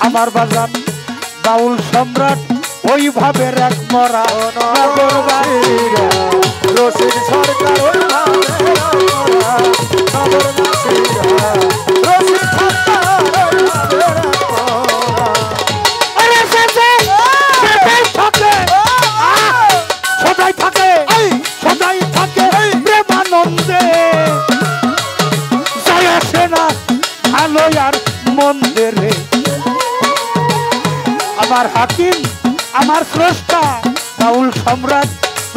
[SPEAKER 2] আমার বাজান বাউল সম্রাট ওইভাবে এক মরা নগরবাসীরা,
[SPEAKER 3] রশিদ সরকার ওইভাবে মরা নগরবাসীরা, রশিদ সরকার ওইভাবে মরা।
[SPEAKER 2] আরে সদাই থাকে, সদাই থাকে, সদাই থাকে প্রেমানন্দে, যাই আসে না ভালো আর মন্দে রে। আমার হাকিম আমার স্রষ্টা বাউল সম্রাট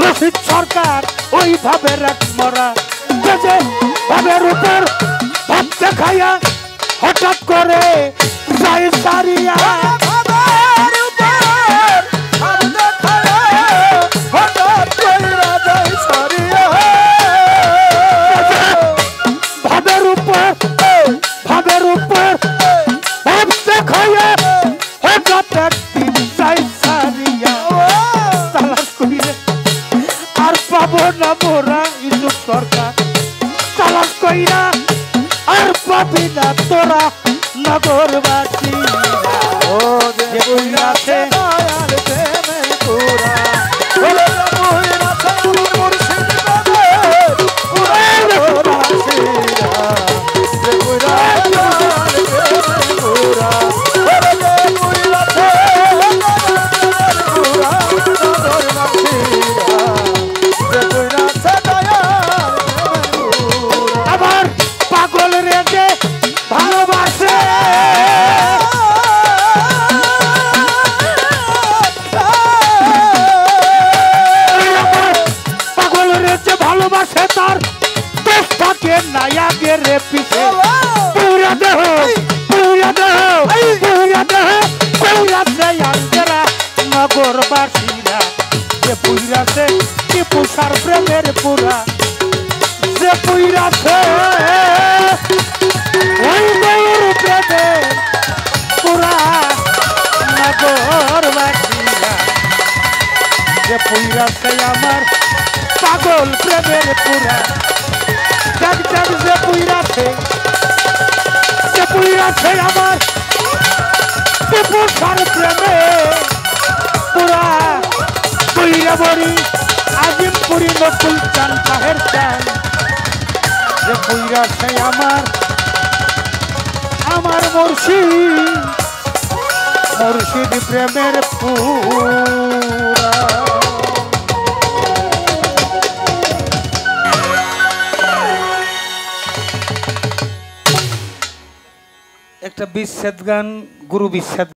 [SPEAKER 2] রশিদ সরকার ওইভাবে রাখ মরা, যে ভাবের উপর ভাব দেখাইয়া হঠাৎ করে যাই সারিয়া,
[SPEAKER 3] ভাবের উপর ভাব দেখাইয়া হঠাৎ কইরা যায় সারিয়া।
[SPEAKER 2] ভাবের উপর ভাব দেখাইয়া হঠাৎ একদিন যাই সারিয়া। তালাশ করিলে আর পাবো না মোরা ইউসুফ সরকার, তালাশ কইরা আর পাবি না তোরা নগরবাসীরা।
[SPEAKER 3] ও যে কইরাছে দয়াল প্রেমে পুরা, বলে কইরাছে আমার মুর্শিদ প্রেমে পুরা নগরবাসীরা, যে কইরাছে দয়াল প্রেমে পুরা, বলে কইরাছে পুরা নগরবাসীরা, যে কইরাছে দয়াল প্রেমে পুরা।
[SPEAKER 2] আমার পাগল রেগে ভালোবাসে, পাগল রেগে ভালোবাসে তার দোষ থাকে না আগে রে পিছে। পুরা দেহ পুরা দেহ পুরা দেহ পুরা দেয় আঙ্গেরা নগরবাসীরা, যে পুরাছে কি পুষার প্রেমের পুরা, যে পুরাছে ওই মেয়ের প্রেমের পুরা নগরবাসীরা, যে পুরাছে আমার পাগল প্রেমের পুরা। যাক যাক যে পুরাছে আমার পুষার প্রেমে পুরা। পুইরা বড়ি আজিমপুরি নকুল চান তাহের চান, যে পুরাছে আমার মুর্শিদ প্রেমের পুরা। একটা বিচ্ছেদ গান, গুরু বিচ্ছেদ।